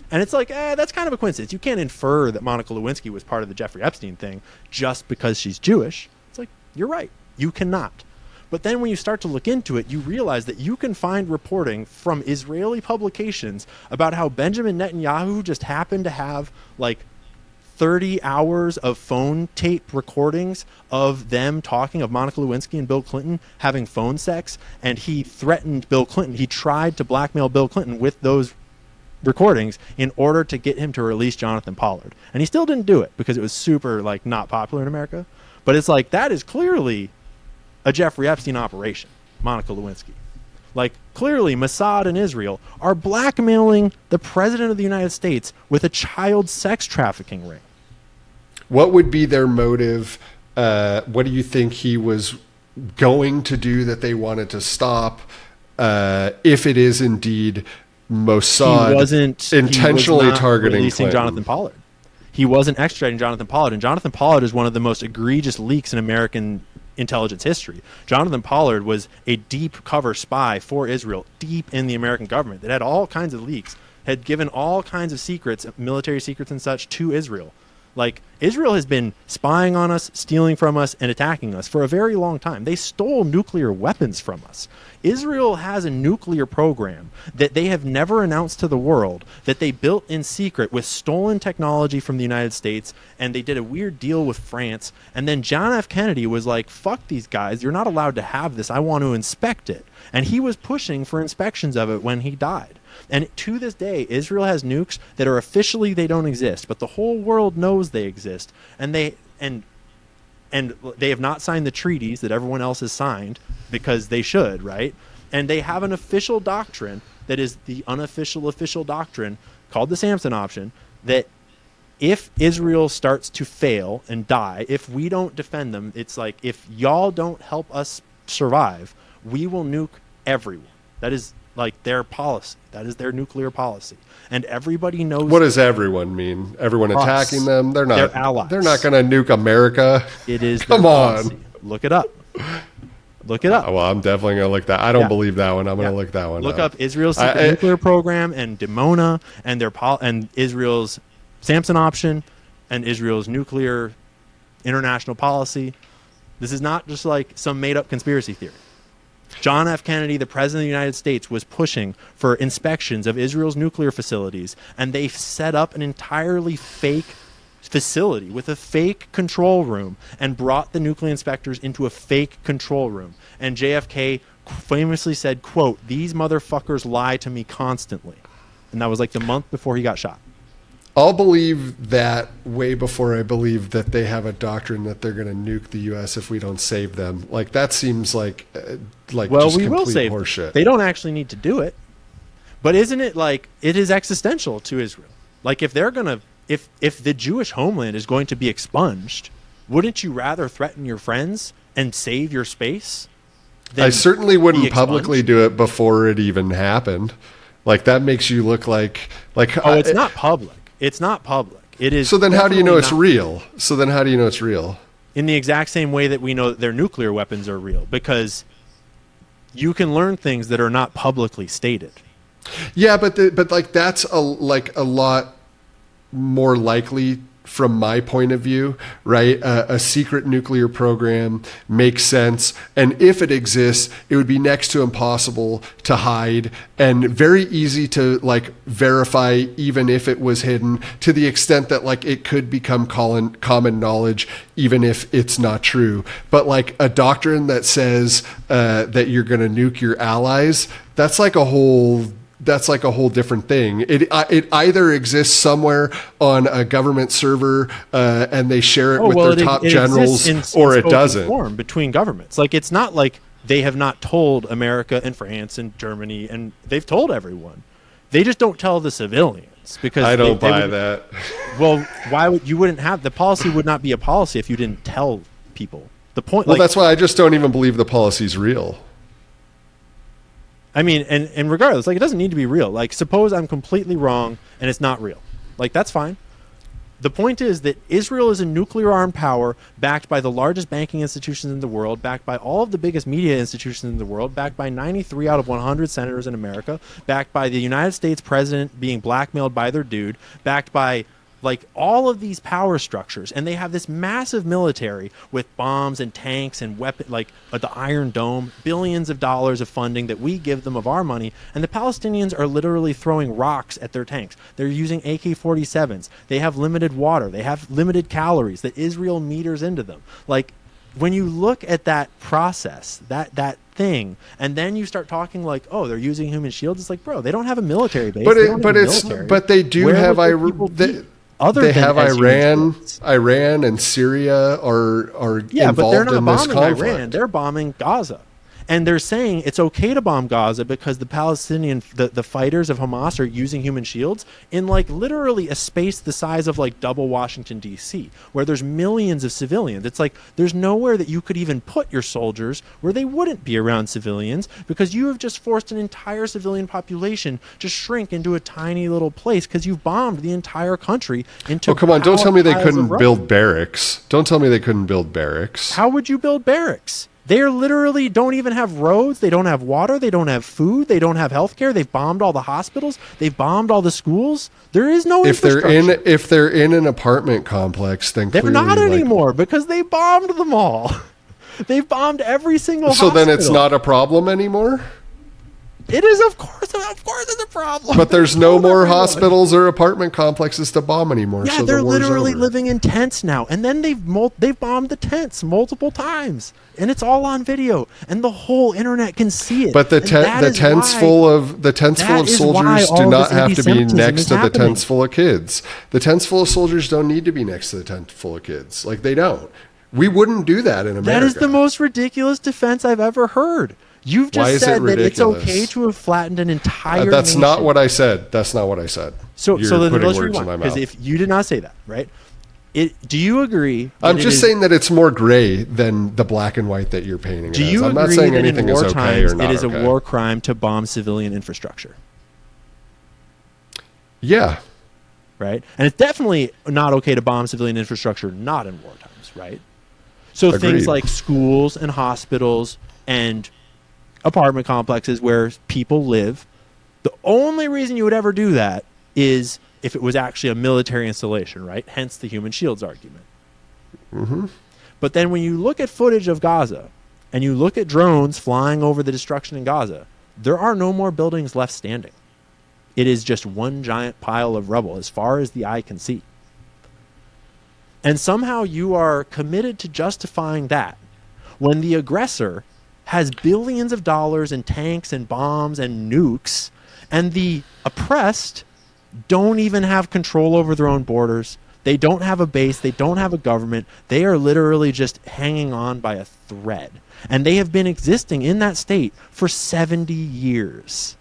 And it's like, that's kind of a coincidence. You can't infer that Monica Lewinsky was part of the Jeffrey Epstein thing just because she's Jewish. It's like, you're right. You cannot. But then when you start to look into it, you realize that you can find reporting from Israeli publications about how Benjamin Netanyahu just happened to have like 30 hours of phone tape recordings of them talking, of Monica Lewinsky and Bill Clinton having phone sex, and he threatened Bill Clinton. He tried to blackmail Bill Clinton with those recordings in order to get him to release Jonathan Pollard. And he still didn't do it because it was super, like, not popular in America. But it's like, that is clearly a Jeffrey Epstein operation, Monica Lewinsky. Like, clearly Mossad and Israel are blackmailing the president of the United States with a child sex trafficking ring.
What would be their motive? What do you think he was going to do that they wanted to stop? If it is indeed Mossad intentionally targeting
releasing Jonathan Pollard. He wasn't extraditing Jonathan Pollard, and Jonathan Pollard is one of the most egregious leaks in American intelligence history. Jonathan Pollard was a deep cover spy for Israel, deep in the American government, that had all kinds of leaks, had given all kinds of secrets, military secrets and such, to Israel. Like, Israel has been spying on us, stealing from us, and attacking us for a very long time. They stole nuclear weapons from us. Israel has a nuclear program that they have never announced to the world, that they built in secret with stolen technology from the United States, and they did a weird deal with France. And then John F. Kennedy was like, fuck these guys, you're not allowed to have this, I want to inspect it. And he was pushing for inspections of it when he died. And to this day, Israel has nukes that are officially, they don't exist, but the whole world knows they exist. And they have not signed the treaties that everyone else has signed, because they should, right? And they have an official doctrine that is the unofficial official doctrine called the Samson Option, that if Israel starts to fail and die, if we don't defend them, it's like, if y'all don't help us survive, we will nuke everyone. That is like their policy. That is their nuclear policy. And everybody knows.
What does everyone mean? Everyone attacking them? They're not.
They're allies.
They're not going to nuke America.
It is.
Come on.
Look it up. Look it up.
Oh, well, I'm definitely going to look that. I don't believe that one. I'm going to look that one.
Look up Israel's secret nuclear program and Dimona and and Israel's Samson Option and Israel's nuclear international policy. This is not just like some made up conspiracy theory. John F. Kennedy, the president of the United States, was pushing for inspections of Israel's nuclear facilities, and they set up an entirely fake facility with a fake control room and brought the nuclear inspectors into a fake control room. And JFK famously said, quote, "These motherfuckers lie to me constantly." And that was like the month before he got shot.
I'll believe that way before I believe that they have a doctrine that they're going to nuke the U.S. if we don't save them. Like, that seems like
well,
just
we will save
horseshit.
Them. They don't actually need to do it. But isn't it like, it is existential to Israel? Like, if they're going to, if the Jewish homeland is going to be expunged, wouldn't you rather threaten your friends and save your space?
I certainly wouldn't publicly do it before it even happened. Like, that makes you look like
oh, it's not public. It's not public. It is.
So then how do you know it's real?
In the exact same way that we know that their nuclear weapons are real, because you can learn things that are not publicly stated.
Yeah, but like that's a lot more likely from my point of view, right? A secret nuclear program makes sense. And if it exists, it would be next to impossible to hide and very easy to like verify, even if it was hidden, to the extent that like it could become common knowledge, even if it's not true. But like a doctrine that says that you're going to nuke your allies, that's like a whole different thing. It either exists somewhere on a government server and they share it with their top generals, or it doesn't.
Form between governments. Like, it's not like they have not told America and France and Germany, and they've told everyone. They just don't tell the civilians, because
I don't buy that.
Well, why would you wouldn't have the policy would not be a policy if you didn't tell people. The point.
Well, that's why I just don't even believe the policy's real.
I mean, and regardless, like, it doesn't need to be real. Like, suppose I'm completely wrong and it's not real. Like, that's fine. The point is that Israel is a nuclear armed power backed by the largest banking institutions in the world, backed by all of the biggest media institutions in the world, backed by 93 out of 100 senators in America, backed by the United States president being blackmailed by their dude, backed by like all of these power structures, and they have this massive military with bombs and tanks and weapon, like the Iron Dome, billions of dollars of funding that we give them of our money, and the Palestinians are literally throwing rocks at their tanks. They're using AK-47s. They have limited water. They have limited calories that Israel meters into them. Like, when you look at that process, that thing, and then you start talking like, oh, they're using human shields, it's like, bro, they don't have a military base.
But they do have They have Iran and Syria are involved in this conflict.
Iran, they're bombing Gaza. And they're saying it's okay to bomb Gaza because the Palestinian, the fighters of Hamas are using human shields in like literally a space the size of like double Washington, D.C., where there's millions of civilians. It's like there's nowhere that you could even put your soldiers where they wouldn't be around civilians, because you have just forced an entire civilian population to shrink into a tiny little place because you've bombed the entire country into.
Oh, come on. Don't tell me they couldn't build barracks. Don't tell me they couldn't build barracks.
How would you build barracks? They literally don't even have roads. They don't have water. They don't have food. They don't have healthcare. They've bombed all the hospitals. They've bombed all the schools. There is no infrastructure.
If they're in an apartment complex, then
they're not anymore, because they bombed them all. They've bombed every single hospital.
So then it's not a problem anymore?
It is, of course it's a problem.
But there's no more hospitals or apartment complexes to bomb anymore.
Yeah,
so
they're literally living in tents now. And then they've bombed the tents multiple times. And it's all on video. And the whole internet can see it.
But the tents full of soldiers do not have to be next to the tents full of kids. The tents full of soldiers don't need to be next to the tent full of kids. Like, they don't. We wouldn't do that in America.
That is the most ridiculous defense I've ever heard. You've just said that it's okay to have flattened an entire
That's
nation.
not what I said. That's not what I said.
So then let's rewind, because if you did not say that, right? Do you agree?
I'm just saying that it's more gray than the black and white that you're painting.
Do you
I'm
agree
not saying
that
anything
in war
is okay
times
or not
it is
okay.
a war crime to bomb civilian infrastructure?
Yeah.
Right? And it's definitely not okay to bomb civilian infrastructure not in war times, right? So
Agreed.
Things like schools and hospitals and apartment complexes where people live, the only reason you would ever do that is if it was actually a military installation, right? Hence the human shields argument.
Mm-hmm.
But then when you look at footage of Gaza and you look at drones flying over the destruction in Gaza, there are no more buildings left standing. It is just one giant pile of rubble as far as the eye can see. And somehow you are committed to justifying that when the aggressor has billions of dollars in tanks and bombs and nukes, and the oppressed don't even have control over their own borders. They don't have a base. They don't have a government. They are literally just hanging on by a thread. And they have been existing in that state for 70 years.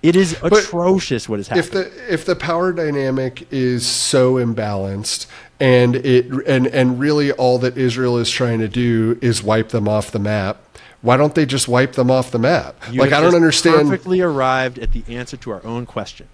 It is atrocious what is happening.
If the power dynamic is so imbalanced, and really all that Israel is trying to do is wipe them off the map, why don't they just wipe them off the map?
I
don't understand.
Perfectly arrived at the answer to our own question.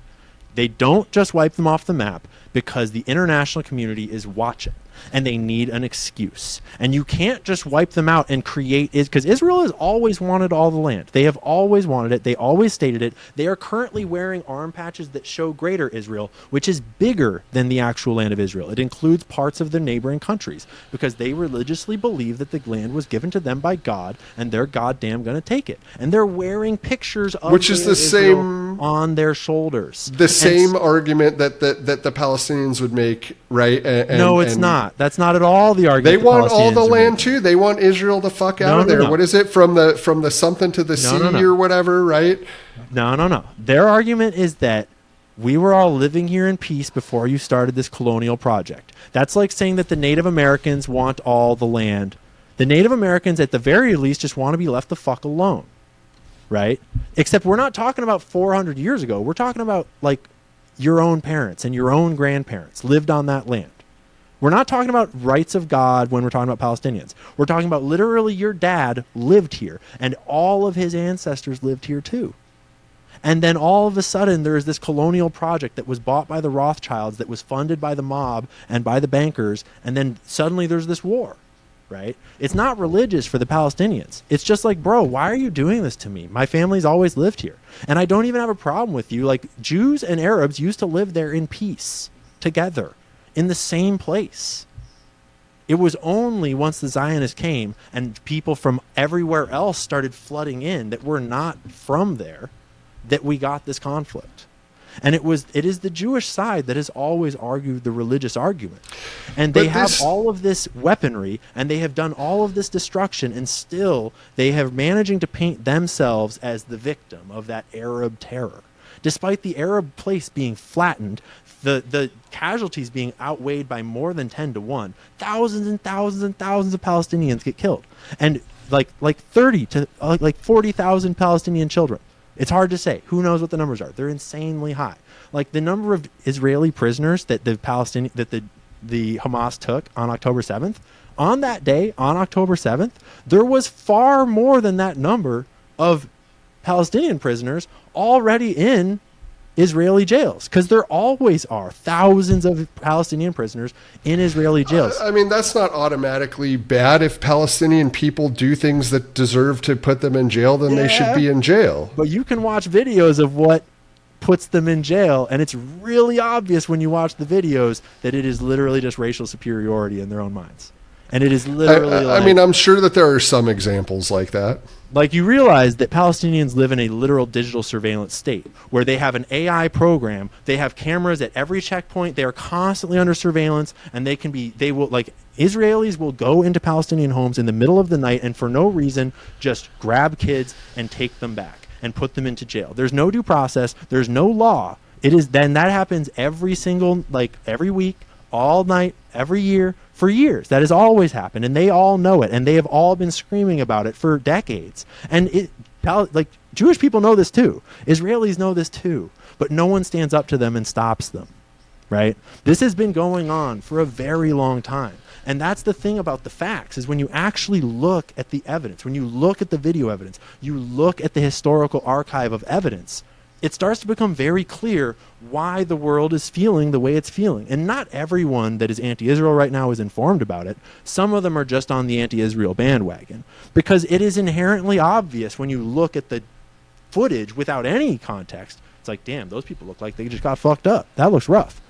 They don't just wipe them off the map because the international community is watching. and they need an excuse. And you can't just wipe them out and create it, because Israel has always wanted all the land. They have always wanted it. They always stated it. They are currently wearing arm patches that show Greater Israel, which is bigger than the actual land of Israel. It includes parts of the neighboring countries because they religiously believe that the land was given to them by God, and they're goddamn going to take it. And they're wearing pictures of
which is the
Israel
same
on their shoulders.
The same argument that the Palestinians would make, right?
No, it's not. That's not at all the argument.
They want all the land too. They want Israel to fuck out of there.
No.
What is it, from the something to the sea or whatever, right?
No. Their argument is that we were all living here in peace before you started this colonial project. That's like saying that the Native Americans want all the land. The Native Americans, at the very least, just want to be left the fuck alone, right? Except we're not talking about 400 years ago. We're talking about, like, your own parents and your own grandparents lived on that land. We're not talking about rights of God when we're talking about Palestinians. We're talking about literally your dad lived here, and all of his ancestors lived here too. And then all of a sudden, there is this colonial project that was bought by the Rothschilds, that was funded by the mob and by the bankers, and then suddenly there's this war, right? It's not religious for the Palestinians. It's just like, bro, why are you doing this to me? My family's always lived here. And I don't even have a problem with you. Like, Jews and Arabs used to live there in peace together in the same place. It was only once the Zionists came and people from everywhere else started flooding in that were not from there that we got this conflict. And it is the Jewish side that has always argued the religious argument. And they have all of this weaponry, and they have done all of this destruction, and still they have managing to paint themselves as the victim of that Arab terror. Despite the Arab place being flattened, the casualties being outweighed by more than 10 to 1, thousands and thousands and thousands of Palestinians get killed. And like 30 to like 40,000 Palestinian children. It's hard to say. Who knows what the numbers are? They're insanely high. Like, the number of Israeli prisoners that the Hamas took on October 7th, on that day, on October 7th, there was far more than that number of Palestinian prisoners already in Israeli jails, because there always are thousands of Palestinian prisoners in Israeli jails.
I mean, that's not automatically bad. If Palestinian people do things that deserve to put them in jail, then they should be in jail.
But you can watch videos of what puts them in jail, and it's really obvious when you watch the videos that it is literally just racial superiority in their own minds. And it is literally
I mean, I'm sure that there are some examples like that.
Like, you realize that Palestinians live in a literal digital surveillance state where they have an AI program, they have cameras at every checkpoint, they are constantly under surveillance, and Israelis will go into Palestinian homes in the middle of the night and for no reason just grab kids and take them back and put them into jail. There's no due process, there's no law. Then that happens every week, all night, every year, for years. That has always happened, and they all know it, and they have all been screaming about it for decades. And Jewish people know this too. Israelis know this too, but no one stands up to them and stops them, right? This has been going on for a very long time. And that's the thing about the facts, is when you actually look at the evidence, when you look at the video evidence, you look at the historical archive of evidence, it starts to become very clear why the world is feeling the way it's feeling. And not everyone that is anti-Israel right now is informed about it. Some of them are just on the anti-Israel bandwagon, because it is inherently obvious when you look at the footage without any context. It's like, damn, those people look like they just got fucked up. That looks rough.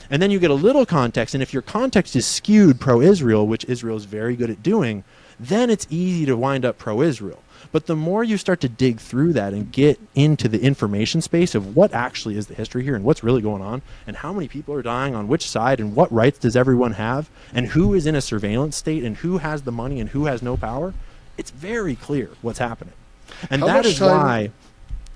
And then you get a little context, and if your context is skewed pro-Israel, which Israel is very good at doing, then it's easy to wind up pro-Israel. But the more you start to dig through that and get into the information space of what actually is the history here and what's really going on and how many people are dying on which side and what rights does everyone have and who is in a surveillance state and who has the money and who has no power, it's very clear what's happening. And that is why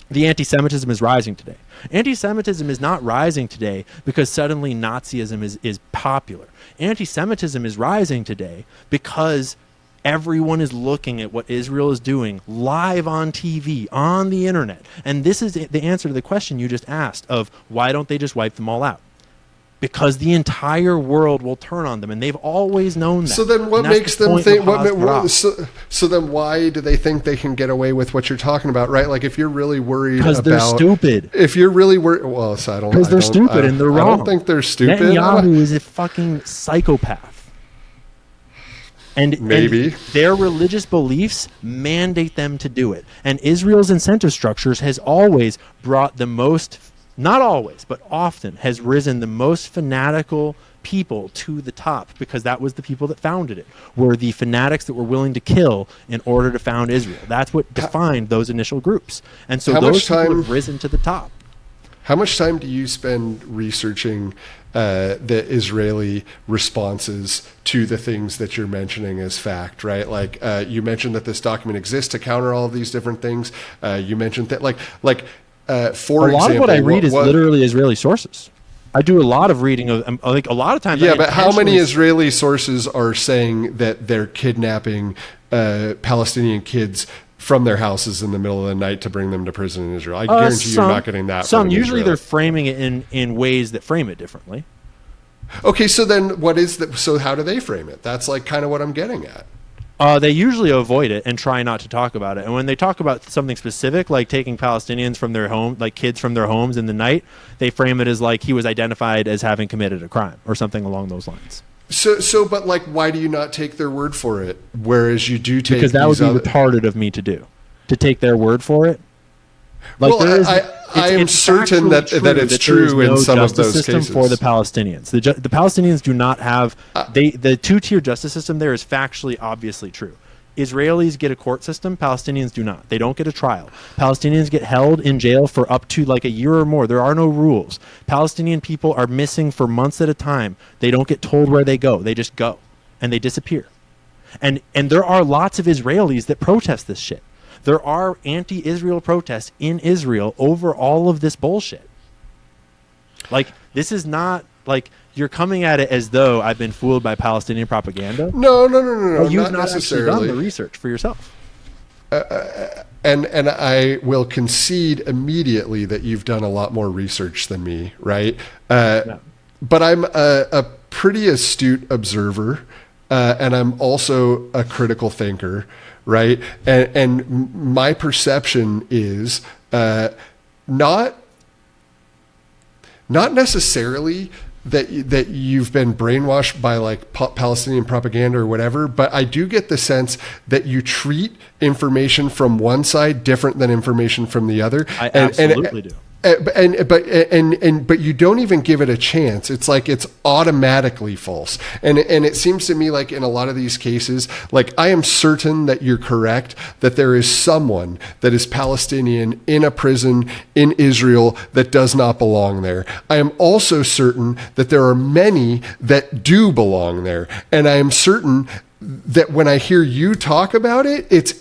the anti-Semitism is rising today. Anti-Semitism is not rising today because suddenly Nazism is popular. Anti-Semitism is rising today because everyone is looking at what Israel is doing live on TV, on the internet. And this is the answer to the question you just asked of why don't they just wipe them all out? Because the entire world will turn on them, and they've always known that.
So then what makes them think, so then why do they think they can get away with what you're talking about, right? Like, if you're really worried about...
Because they're stupid.
If you're really worried... Well, so I don't...
Because they're stupid and they're wrong.
I don't think they're stupid.
Netanyahu is a fucking psychopath. And
Maybe.
and their religious beliefs mandate them to do it. And Israel's incentive structures has always brought the most, not always, but often has risen the most fanatical people to the top, because that was the people that founded it, were the fanatics that were willing to kill in order to found Israel. That's what defined those initial groups. And so those people have risen to the top.
How much time do you spend researching the Israeli responses to the things that you're mentioning as fact, right? Like you mentioned that this document exists to counter all of these different things. You mentioned that, for example,
a lot of what I read is literally Israeli sources. I do a lot of reading of, like, a lot of times.
Yeah, but how many Israeli sources are saying that they're kidnapping Palestinian kids from their houses in the middle of the night to bring them to prison in Israel? I guarantee you're not getting that.
Some, usually they're framing it in ways that frame it differently.
Okay, so then what is that? So how do they frame it? That's like kind of what I'm getting at.
They usually avoid it and try not to talk about it. And when they talk about something specific, like taking Palestinians from their home, like kids from their homes in the night, they frame it as like he was identified as having committed a crime or something along those lines.
But like, why do you not take their word for it? Whereas you do take,
because that would be retarded of me to do, to take their word for it. Like, well,
I am certain that it's true in some of those cases.
For the Palestinians, the Palestinians do not have the two-tier justice system. There is factually obviously true. Israelis get a court system. Palestinians do not. They don't get a trial. Palestinians get held in jail for up to like a year or more. There are no rules. Palestinian people are missing for months at a time. They don't get told where they go. They just go and they disappear. And there are lots of Israelis that protest this shit. There are anti-Israel protests in Israel over all of this bullshit. Like, this is not like you're coming at it as though I've been fooled by Palestinian propaganda.
No.
Well, you've not actually done the research for yourself.
And I will concede immediately that you've done a lot more research than me, right?
No.
But I'm a pretty astute observer, and I'm also a critical thinker. Right. And my perception is not necessarily that you've been brainwashed by like Palestinian propaganda or whatever, but I do get the sense that you treat information from one side different than information from the other.
I absolutely do.
But you don't even give it a chance. It's like it's automatically false. And it seems to me like in a lot of these cases, like I am certain that you're correct, that there is someone that is Palestinian in a prison in Israel that does not belong there. I am also certain that there are many that do belong there. And I am certain that when I hear you talk about it, it's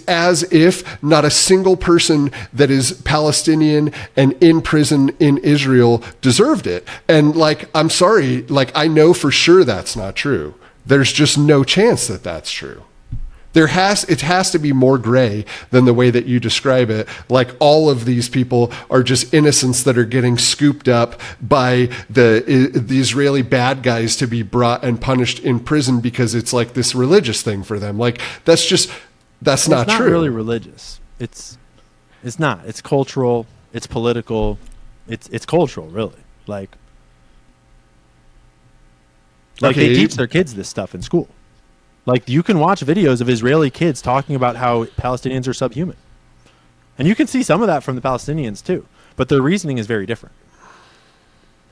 as if not a single person that is Palestinian and in prison in Israel deserved it. And like, I'm sorry, like I know for sure that's not true. There's just no chance that that's true. It has to be more gray than the way that you describe it. Like all of these people are just innocents that are getting scooped up by the Israeli bad guys to be brought and punished in prison because it's like this religious thing for them. Like that's not true. It's not
really religious. It's not. It's cultural. It's political. It's cultural, really. Like they teach their kids this stuff in school. Like, you can watch videos of Israeli kids talking about how Palestinians are subhuman. And you can see some of that from the Palestinians, too. But their reasoning is very different.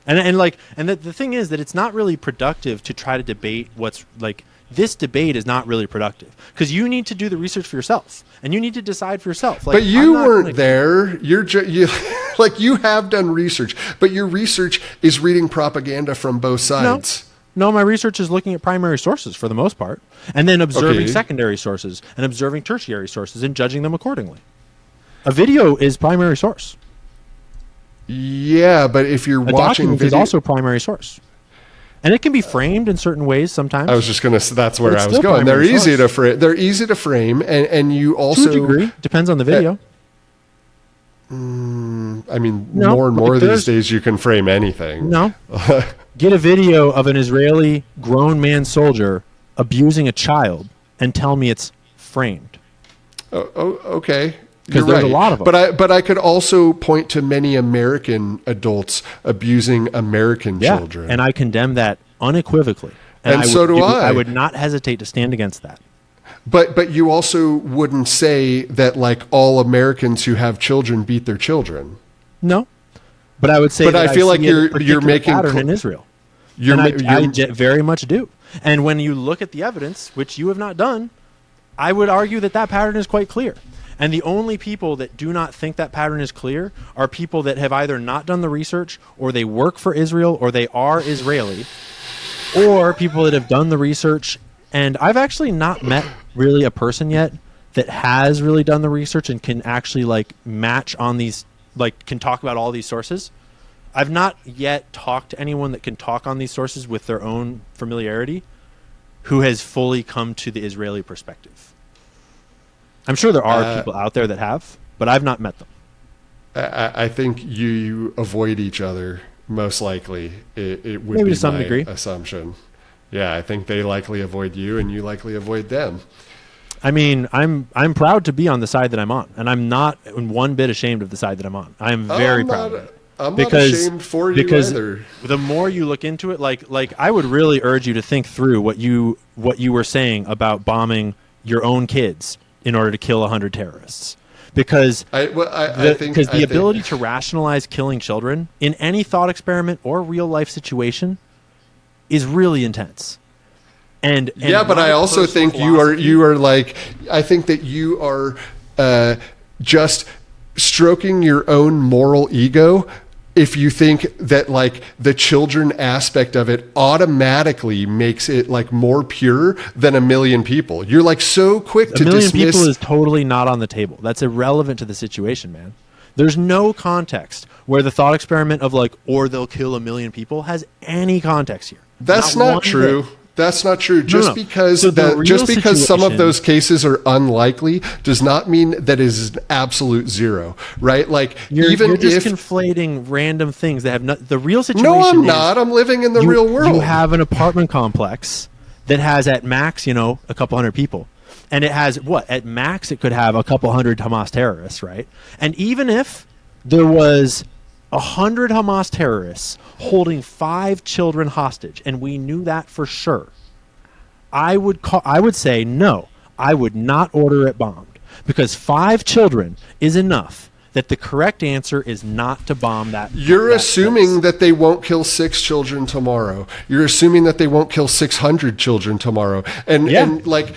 And the thing is that it's not really productive to try to debate what's, like, this debate is not really productive. Because you need to do the research for yourself. And you need to decide for yourself. Like,
but you weren't there. You like, you have done research. But your research is reading propaganda from both sides.
No, my research is looking at primary sources for the most part, and then observing secondary sources and observing tertiary sources and judging them accordingly. A video is primary source.
Yeah, but if you're watching
document is also primary source. And it can be framed in certain ways sometimes.
I was just going to that's where I was going. They're easy to frame. They're easy to frame and you also
to a degree, depends on the video.
I mean, more and more these days you can frame anything.
No. Get a video of an Israeli grown man soldier abusing a child and tell me it's framed.
Okay.
Because there's a lot of them.
But I could also point to many American adults abusing American children.
And I condemn that unequivocally.
And so do I.
I would not hesitate to stand against that.
But you also wouldn't say that like all Americans who have children beat their children.
No, but I would say.
But
that
I feel like you're making
pattern in Israel. I very much do. And when you look at the evidence, which you have not done, I would argue that pattern is quite clear. And the only people that do not think that pattern is clear are people that have either not done the research, or they work for Israel, or they are Israeli, or people that have done the research. And I've actually not met really a person yet that has really done the research and can actually like match on these, like can talk about all these sources. I've not yet talked to anyone that can talk on these sources with their own familiarity who has fully come to the Israeli perspective. I'm sure there are people out there that have, but I've not met them.
I think you avoid each other, most likely. It would
maybe
be
to some
my
degree
assumption. Yeah, I think they likely avoid you and you likely avoid them.
I mean, I'm proud to be on the side that I'm on, and I'm not one bit ashamed of the side that I'm on. I'm very proud.
I'm not ashamed for you either.
The more you look into it, like I would really urge you to think through what you were saying about bombing your own kids in order to kill 100 terrorists. Because the ability to rationalize killing children in any thought experiment or real life situation is really intense. And
yeah, but I also think you are like, I think that you are just stroking your own moral ego if you think that like the children aspect of it automatically makes it like more pure than a million people. You're like so quick to dismiss. A million people
is totally not on the table. That's irrelevant to the situation, man. There's no context where the thought experiment of like, or they'll kill a million people has any context here.
That's not true. That's not true. Just because some of those cases are unlikely does not mean that it is an absolute zero, right? Like you're just
conflating random things that have not. The real situation.
No, I'm not. I'm living in the real world.
You have an apartment complex that has at max, a couple hundred people, and it has at max it could have a couple hundred Hamas terrorists, right? And even if there was 100 Hamas terrorists holding 5 children hostage, and we knew that for sure, I would say no, I would not order it bombed, because 5 children is enough. That the correct answer is not to bomb that.
You're assuming that they won't kill 6 children tomorrow. You're assuming that they won't kill 600 children tomorrow, and like.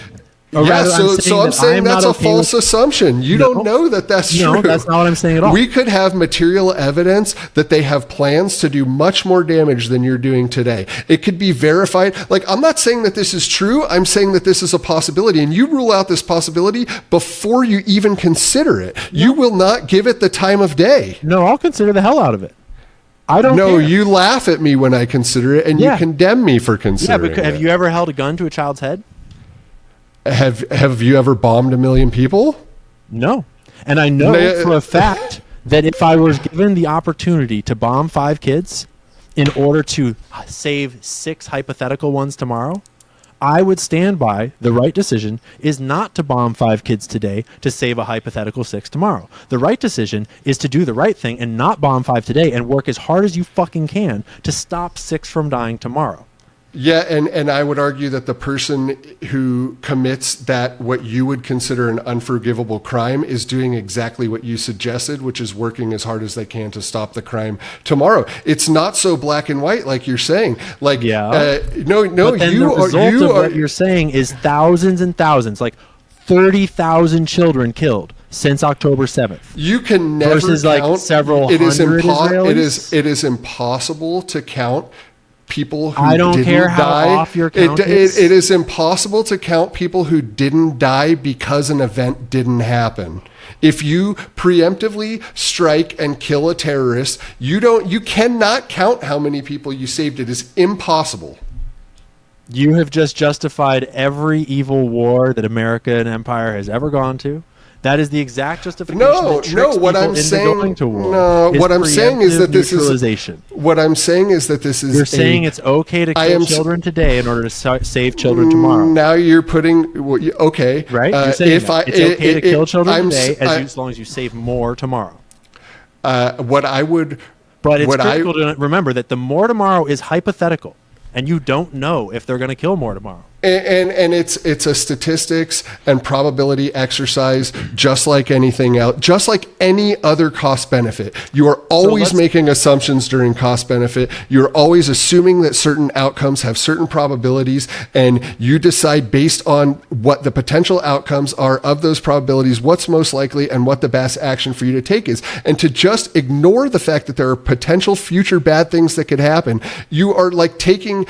I'm saying that's a false assumption. You don't know that that's true.
No, that's not what I'm saying at all.
We could have material evidence that they have plans to do much more damage than you're doing today. It could be verified. Like, I'm not saying that this is true. I'm saying that this is a possibility. And you rule out this possibility before you even consider it. You will not give it the time of day.
No, I'll consider the hell out of it. I don't care.
You laugh at me when I consider it, and you condemn me for considering it.
Have you ever held a gun to a child's head?
Have you ever bombed 1 million people?
No. And I know for a fact that if I was given the opportunity to bomb 5 kids in order to save 6 hypothetical ones tomorrow, I would stand by the right decision is not to bomb 5 kids today to save a hypothetical 6 tomorrow. The right decision is to do the right thing and not bomb 5 today and work as hard as you fucking can to stop 6 from dying tomorrow.
Yeah, and I would argue that the person who commits that what you would consider an unforgivable crime is doing exactly what you suggested, which is working as hard as they can to stop the crime tomorrow. It's not so black and white like you're saying. Like,
But then the result of what you're saying is thousands and thousands, like 30,000 children killed since October 7th.
You can never
versus
count.
Like several hundred Israelis.
It is impossible to count people who
I don't
didn't
care how
die.
Off your count
it is impossible to count people who didn't die because an event didn't happen. If you preemptively strike and kill a terrorist, you cannot count how many people you saved. It is impossible.
You have just justified every evil war that America and empire has ever gone to. That is the exact justification.
What I'm saying is that this is. What I'm saying is that this is.
You're saying it's okay to kill children today in order to save children tomorrow.
Now you're putting okay,
right? You're saying it's okay to kill children today as long as you save more tomorrow.
But it's
critical to remember that the more tomorrow is hypothetical. and you don't know if they're going to kill more tomorrow.
And it's a statistics and probability exercise, just like anything else, just like any other cost benefit. You are always making assumptions during cost benefit. You're always assuming that certain outcomes have certain probabilities, and you decide based on what the potential outcomes are of those probabilities, what's most likely and what the best action for you to take is. And to just ignore the fact that there are potential future bad things that could happen, you are like taking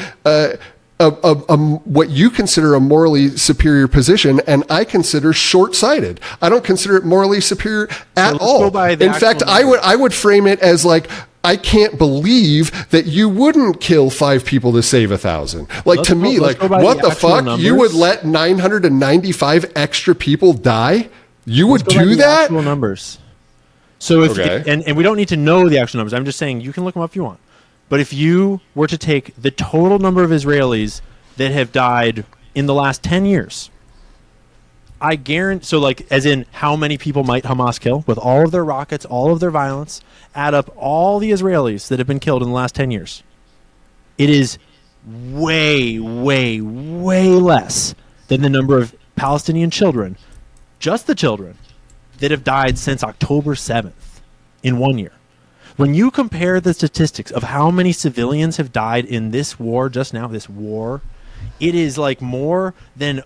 what you consider a morally superior position, and I consider short-sighted. I don't consider it morally superior at all. In fact, I would frame it as like, I can't believe that you wouldn't kill 5 people to save 1,000. Like, to me, like, what the fuck? Numbers. You would let 995 extra people die? You would do that?
Actual numbers. So if and we don't need to know the actual numbers. I'm just saying you can look them up if you want. But if you were to take the total number of Israelis that have died in the last 10 years, I guarantee, so like as in how many people might Hamas kill with all of their rockets, all of their violence, add up all the Israelis that have been killed in the last 10 years. It is way, way, way less than the number of Palestinian children, just the children, that have died since October 7th in 1 year. When you compare the statistics of how many civilians have died in this war just now, this war, it is like more than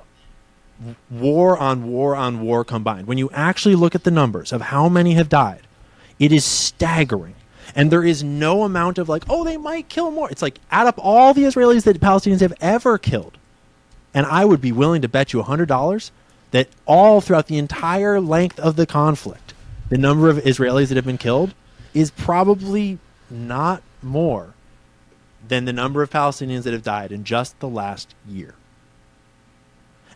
war on war on war combined. When you actually look at the numbers of how many have died, it is staggering. And there is no amount of like, oh, they might kill more. It's like, add up all the Israelis that Palestinians have ever killed. And I would be willing to bet you $100 that all throughout the entire length of the conflict, the number of Israelis that have been killed is probably not more than the number of Palestinians that have died in just the last year.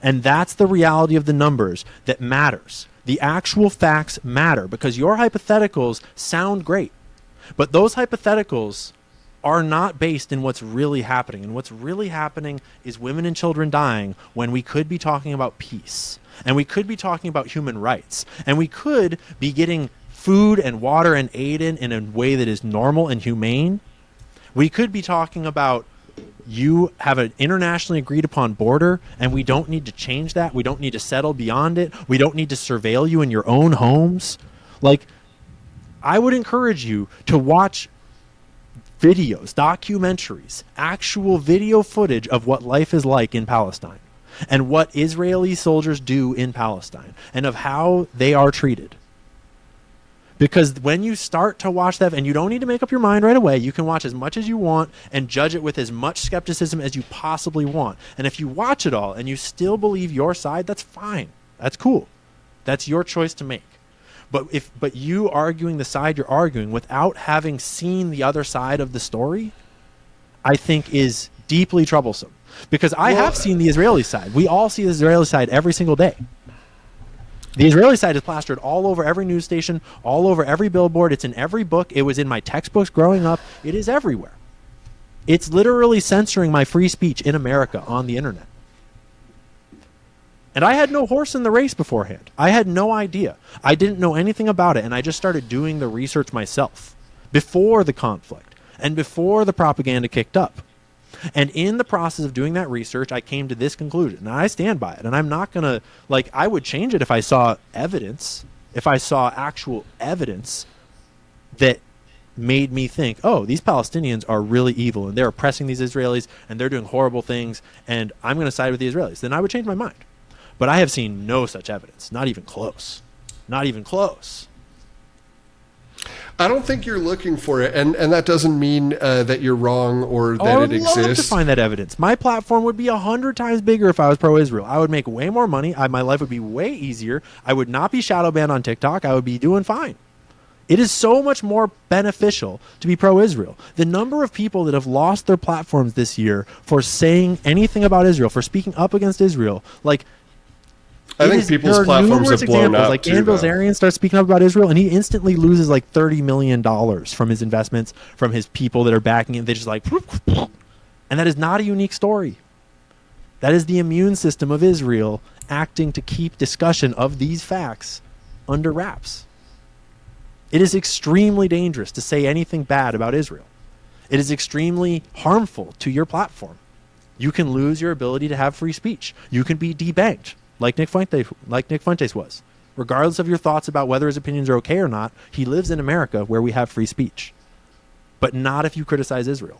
And that's the reality of the numbers that matters. The actual facts matter because your hypotheticals sound great, but those hypotheticals are not based in what's really happening. And what's really happening is women and children dying when we could be talking about peace, and we could be talking about human rights, and we could be getting food and water and aid in a way that is normal and humane. We could be talking about you have an internationally agreed upon border and we don't need to change that. We don't need to settle beyond it. We don't need to surveil you in your own homes. Like, I would encourage you to watch videos, documentaries, actual video footage of what life is like in Palestine and what Israeli soldiers do in Palestine and of how they are treated. Because when you start to watch that, and you don't need to make up your mind right away, you can watch as much as you want and judge it with as much skepticism as you possibly want. And if you watch it all and you still believe your side, that's fine. That's cool. That's your choice to make. But you arguing the side you're arguing without having seen the other side of the story, I think is deeply troublesome. Because I have seen the Israeli side. We all see the Israeli side every single day. The Israeli side is plastered all over every news station, all over every billboard. It's in every book. It was in my textbooks growing up. It is everywhere. It's literally censoring my free speech in America on the internet. And I had no horse in the race beforehand. I had no idea. I didn't know anything about it, and I just started doing the research myself before the conflict and before the propaganda kicked up. And in the process of doing that research, I came to this conclusion. And I stand by it. And I'm not going to, like, I would change it if I saw evidence, if I saw actual evidence that made me think, oh, these Palestinians are really evil and they're oppressing these Israelis and they're doing horrible things and I'm going to side with the Israelis. Then I would change my mind. But I have seen no such evidence. Not even close. Not even close.
I don't think you're looking for it, and that doesn't mean that you're wrong or that it exists. I would love to find
that evidence. My platform would be 100 times bigger if I was pro-Israel. I would make way more money. My life would be way easier. I would not be shadow banned on TikTok. I would be doing fine. It is so much more beneficial to be pro-Israel. The number of people that have lost their platforms this year for saying anything about Israel, for speaking up against Israel, like,
I think people's platforms have blown up.
Like Dan Bilzerian starts speaking up about Israel, and he instantly loses like $30 million from his investments, from his people that are backing him. They just like, and that is not a unique story. That is the immune system of Israel acting to keep discussion of these facts under wraps. It is extremely dangerous to say anything bad about Israel. It is extremely harmful to your platform. You can lose your ability to have free speech. You can be debanked, like Nick Fuentes was. Regardless of your thoughts about whether his opinions are okay or not, he lives in America where we have free speech. But not if you criticize Israel.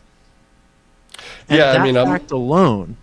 And that fact alone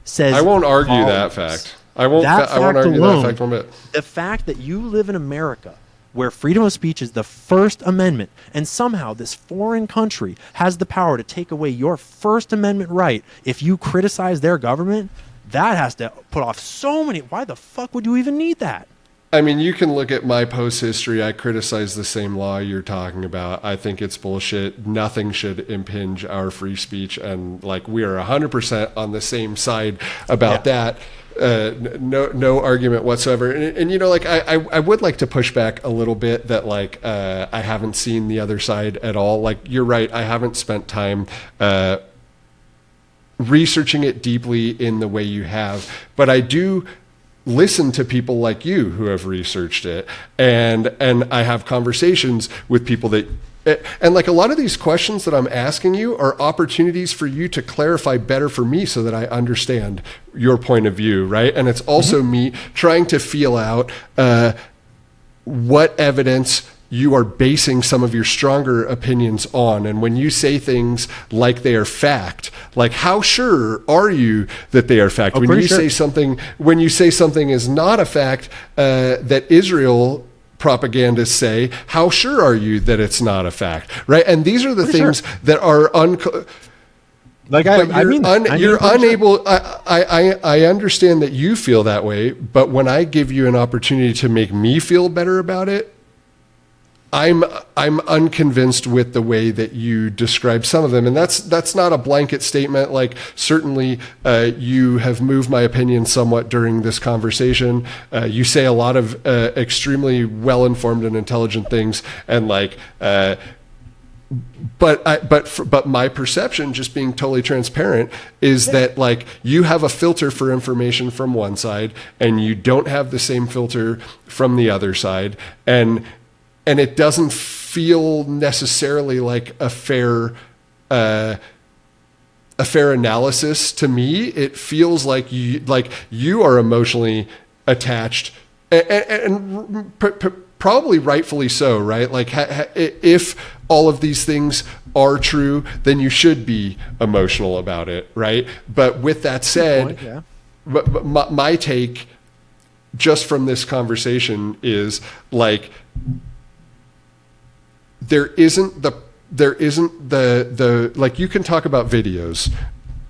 says...
I won't argue that fact. I won't argue that fact one bit.
The fact that you live in America where freedom of speech is the First Amendment, and somehow this foreign country has the power to take away your First Amendment right if you criticize their government, that has to put off so many... Why the fuck would you even need that?
I mean, you can look at my post history. I criticize the same law you're talking about. I think it's bullshit. Nothing should impinge our free speech. And like, we are 100% on the same side about that. No argument whatsoever. And you know, like, I would like to push back a little bit that like, I haven't seen the other side at all. Like, you're right. I haven't spent time, researching it deeply in the way you have, but I do listen to people like you who have researched it, and I have conversations with people that, and like a lot of these questions that I'm asking you are opportunities for you to clarify better for me so that I understand your point of view, right? And it's also me trying to feel out what evidence you are basing some of your stronger opinions on. And when you say things like they are fact, like how sure are you that they are fact? When you say something is not a fact, that Israel propagandists say, how sure are you that it's not a fact, right? And these are the things that are you're unable. I understand that you feel that way, but when I give you an opportunity to make me feel better about it, I'm unconvinced with the way that you describe some of them, and that's not a blanket statement. Like, certainly you have moved my opinion somewhat during this conversation. You say a lot of extremely well-informed and intelligent things, and like, but my perception, just being totally transparent, is that like you have a filter for information from one side, and you don't have the same filter from the other side, and it doesn't feel necessarily like a fair analysis to me. It feels like you are emotionally attached, and probably rightfully so, right? Like, if all of these things are true, then you should be emotional about it, right? But with that said, but my take just from this conversation is like, there isn't the like, you can talk about videos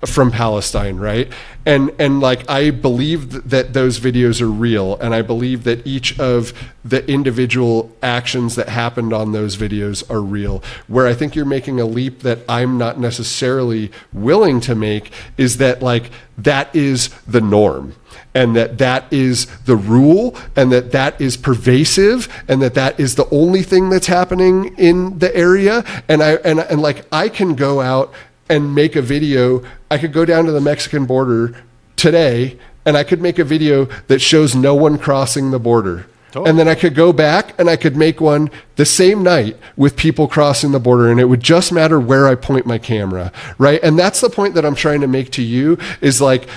from Palestine, right? And like, I believe that those videos are real, and I believe that each of the individual actions that happened on those videos are real. Where I think you're making a leap that I'm not necessarily willing to make is that like, that is the norm, and that is the rule, and that is pervasive, and that is the only thing that's happening in the area. And like, I can go out and make a video. I could go down to the Mexican border today, and I could make a video that shows no one crossing the border. Totally. And then I could go back and I could make one the same night with people crossing the border, and it would just matter where I point my camera, right? And that's the point that I'm trying to make to you, is like,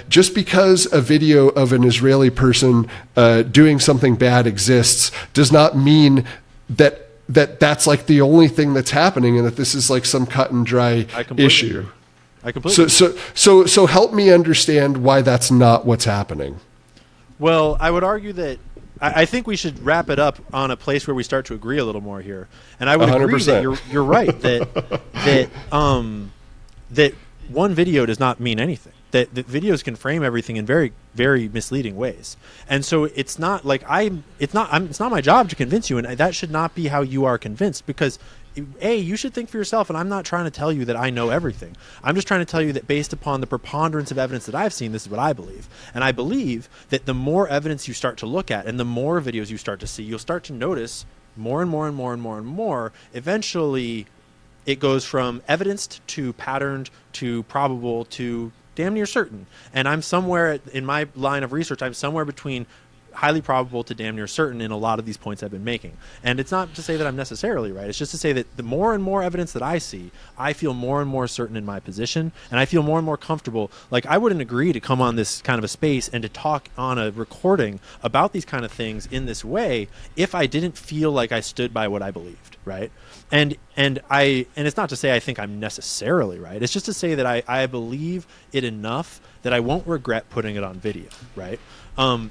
just because a video of an Israeli person doing something bad exists does not mean that's like the only thing that's happening, and that this is like some cut and dry issue.
I completely.
So help me understand why that's not what's happening.
Well, I would argue that I think we should wrap it up on a place where we start to agree a little more here. And I would
100%.
agree that you're right that one video does not mean anything. That videos can frame everything in very, very misleading ways. And so it's not like it's not my job to convince you, and that should not be how you are convinced, because you should think for yourself, and I'm not trying to tell you that I know everything. I'm just trying to tell you that based upon the preponderance of evidence that I've seen, this is what I believe. And I believe that the more evidence you start to look at and the more videos you start to see, you'll start to notice more and more and more and more and more. Eventually, it goes from evidenced to patterned to probable to damn near certain. And I'm somewhere in my line of research, I'm somewhere between highly probable to damn near certain in a lot of these points I've been making. And it's not to say that I'm necessarily right. It's just to say that the more and more evidence that I see, I feel more and more certain in my position, and I feel more and more comfortable. Like, I wouldn't agree to come on this kind of a space and to talk on a recording about these kind of things in this way if I didn't feel like I stood by what I believed, right? And it's not to say I think I'm necessarily right. It's just to say that I believe it enough that I won't regret putting it on video, right?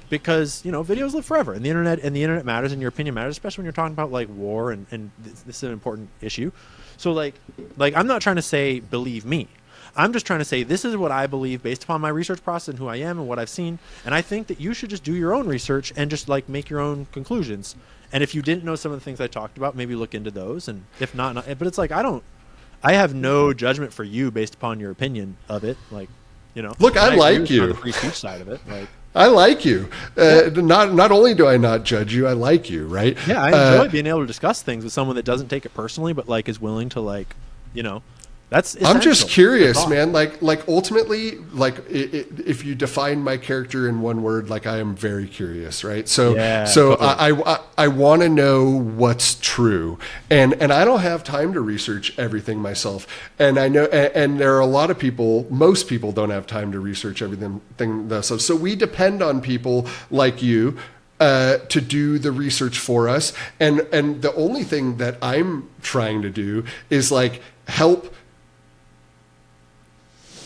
Because, you know, videos live forever, and the internet matters, and your opinion matters, especially when you're talking about like war, and this is an important issue. So like I'm not trying to say believe me. I'm just trying to say this is what I believe based upon my research process and who I am and what I've seen. And I think that you should just do your own research and just like make your own conclusions. And if you didn't know some of the things I talked about, maybe look into those. And if not, but it's like, I have no judgment for you based upon your opinion of it. Like, you know,
look, I like you.
On the free speech side of it, like.
I like you. Not only do I not judge you, I like you, right?
Yeah, I enjoy being able to discuss things with someone that doesn't take it personally, but like is willing to like, you know, that's essential.
I'm just curious, man. Like ultimately, like if you define my character in one word, like I am very curious, right? So totally. I want to know what's true, and I don't have time to research everything myself. And I know, and there are a lot of people. Most people don't have time to research everything themselves. So we depend on people like you. To do the research for us, and the only thing that I'm trying to do is like help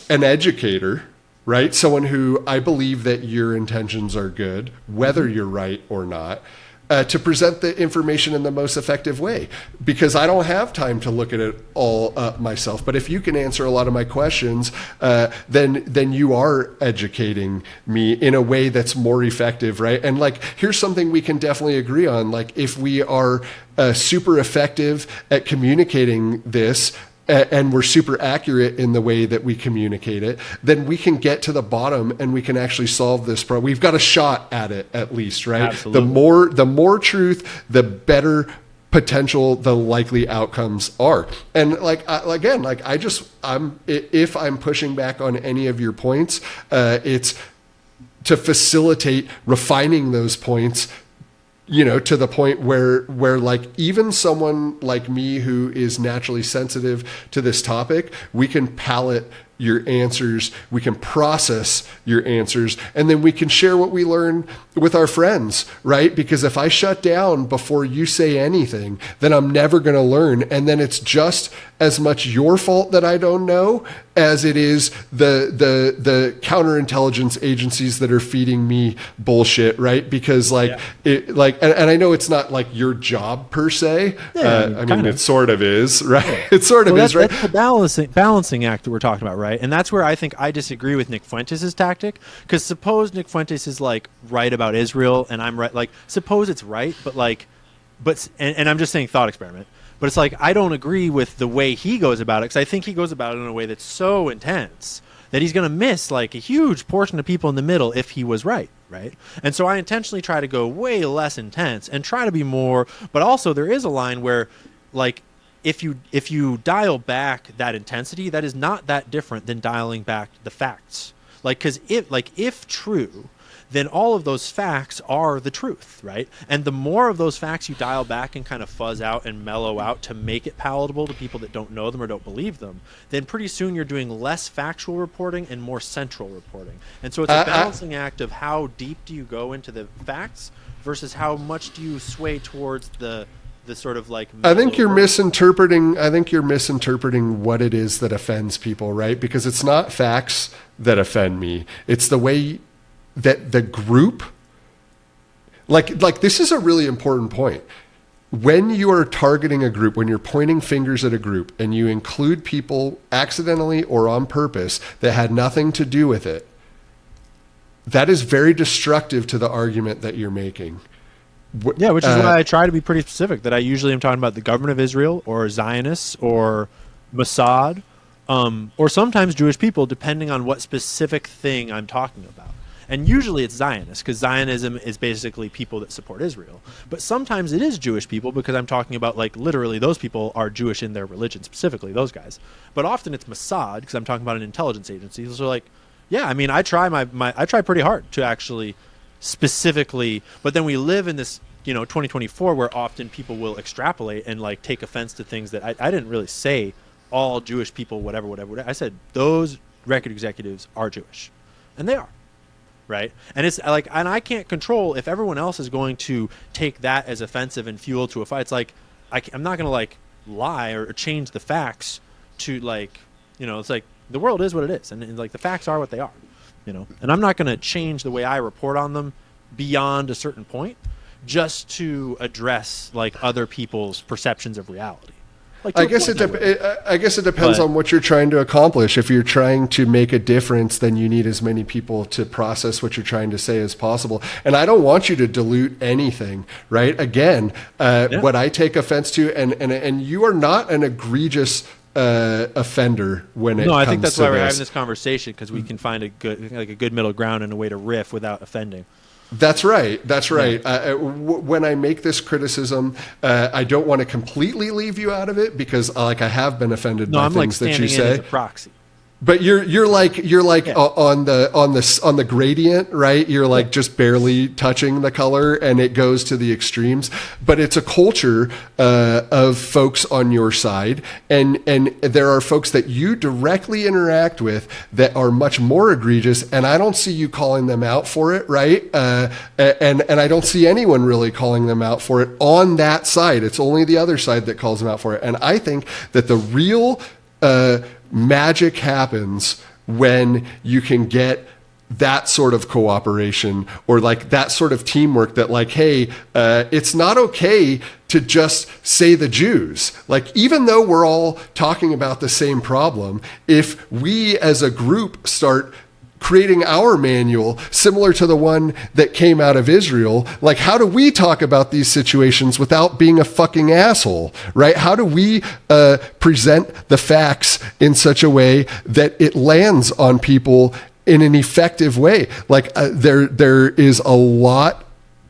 an educator, right? Someone who I believe that your intentions are good, whether you're right or not, to present the information in the most effective way, because I don't have time to look at it all myself. But if you can answer a lot of my questions, then you are educating me in a way that's more effective, right? And like, here's something we can definitely agree on. Like, if we are super effective at communicating this, and we're super accurate in the way that we communicate it, then we can get to the bottom and we can actually solve this problem. We've got a shot at it, at least, right?
Absolutely.
The more truth, the better potential the likely outcomes are. And like, again, like if I'm pushing back on any of your points, it's to facilitate refining those points, you know, to the point where like even someone like me who is naturally sensitive to this topic, we can palate your answers, we can process your answers, and then we can share what we learn with our friends, right? Because if I shut down before you say anything, then I'm never going to learn. And then it's just as much your fault that I don't know as it is the counterintelligence agencies that are feeding me bullshit, right? Because like, and I know it's not like your job per se. I mean, it sort of is, right? It sort of is, right?
That's the balancing act that we're talking about, right? And that's where I think I disagree with Nick Fuentes' tactic. Because suppose Nick Fuentes is like right about Israel and I'm right, like suppose it's right, and I'm just saying thought experiment. But it's like, I don't agree with the way he goes about it, because I think he goes about it in a way that's so intense that he's going to miss like a huge portion of people in the middle if he was right? And so I intentionally try to go way less intense and try to be more, but also there is a line where like, if you dial back that intensity, that is not that different than dialing back the facts. Like, because if true, then all of those facts are the truth, right? And the more of those facts you dial back and kind of fuzz out and mellow out to make it palatable to people that don't know them or don't believe them, then pretty soon you're doing less factual reporting and more central reporting. And so it's a balancing act of how deep do you go into the facts versus how much do you sway towards the sort of like
I think you're misinterpreting what it is that offends people, right? Because it's not facts that offend me. It's the way that the group like this is a really important point. When you are targeting a group, when you're pointing fingers at a group and you include people accidentally or on purpose that had nothing to do with it, that is very destructive to the argument that you're making.
Yeah, which is why I try to be pretty specific, that I usually am talking about the government of Israel or Zionists or Mossad, or sometimes Jewish people, depending on what specific thing I'm talking about. And usually it's Zionists, because Zionism is basically people that support Israel. But sometimes it is Jewish people, because I'm talking about like literally those people are Jewish in their religion, specifically those guys. But often it's Mossad, because I'm talking about an intelligence agency. So like, yeah, I mean, I try I try pretty hard to actually specifically, but then we live in this, 2024, where often people will extrapolate and like take offense to things that I didn't really say all Jewish people, whatever. I said those record executives are Jewish, and they are, right? And it's like, and I can't control if everyone else is going to take that as offensive and fuel to a fight. It's like, I'm not going to like lie or change the facts to like, it's like the world is what it is. And like the facts are what they are, and I'm not going to change the way I report on them beyond a certain point just to address like other people's perceptions of reality. Like,
I guess it depends on what you're trying to accomplish. If you're trying to make a difference, then you need as many people to process what you're trying to say as possible. And I don't want you to dilute anything, right? Again, what I take offense to, and you are not an egregious offender when it comes to this.
No, I think that's why we're having this conversation, because we can find a good middle ground and a way to riff without offending.
That's right. When I make this criticism, I don't want to completely leave you out of it, because I have been offended by things that you say.
No, I'm like standing in as a proxy.
But you're like on the gradient, right? You're like just barely touching the color, and it goes to the extremes. But it's a culture of folks on your side, and there are folks that you directly interact with that are much more egregious, and I don't see you calling them out for it, right? And I don't see anyone really calling them out for it on that side. It's only the other side that calls them out for it, and I think that the real magic happens when you can get that sort of cooperation, or like that sort of teamwork, that like, hey, it's not okay to just say the Jews. Like, even though we're all talking about the same problem, if we as a group start creating our manual similar to the one that came out of Israel, like, how do we talk about these situations without being a fucking asshole, right? How do we present the facts in such a way that it lands on people in an effective way? Like, there is a lot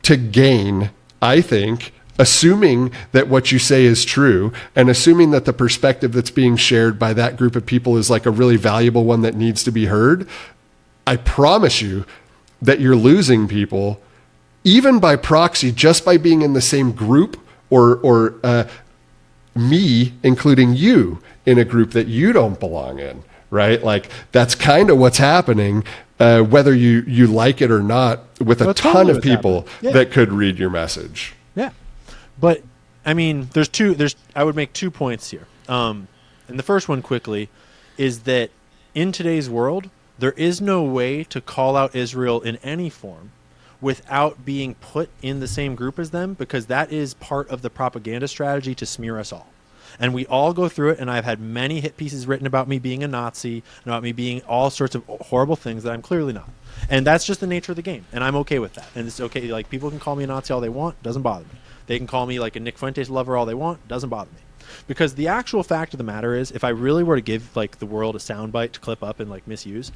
to gain, I think, assuming that what you say is true, and assuming that the perspective that's being shared by that group of people is like a really valuable one that needs to be heard. I promise you that you're losing people, even by proxy, just by being in the same group, or me including you in a group that you don't belong in, right? Like, that's kind of what's happening, whether you like it or not, with a ton of people that could read your message.
Yeah. But I mean, I would make 2 points here. And the first one quickly is that in today's world, there is no way to call out Israel in any form without being put in the same group as them, because that is part of the propaganda strategy to smear us all. And we all go through it, and I've had many hit pieces written about me being a Nazi, and about me being all sorts of horrible things that I'm clearly not. And that's just the nature of the game, and I'm okay with that. And it's okay, like, people can call me a Nazi all they want, doesn't bother me. They can call me like a Nick Fuentes lover all they want, doesn't bother me. Because the actual fact of the matter is, if I really were to give like the world a soundbite to clip up and like misuse,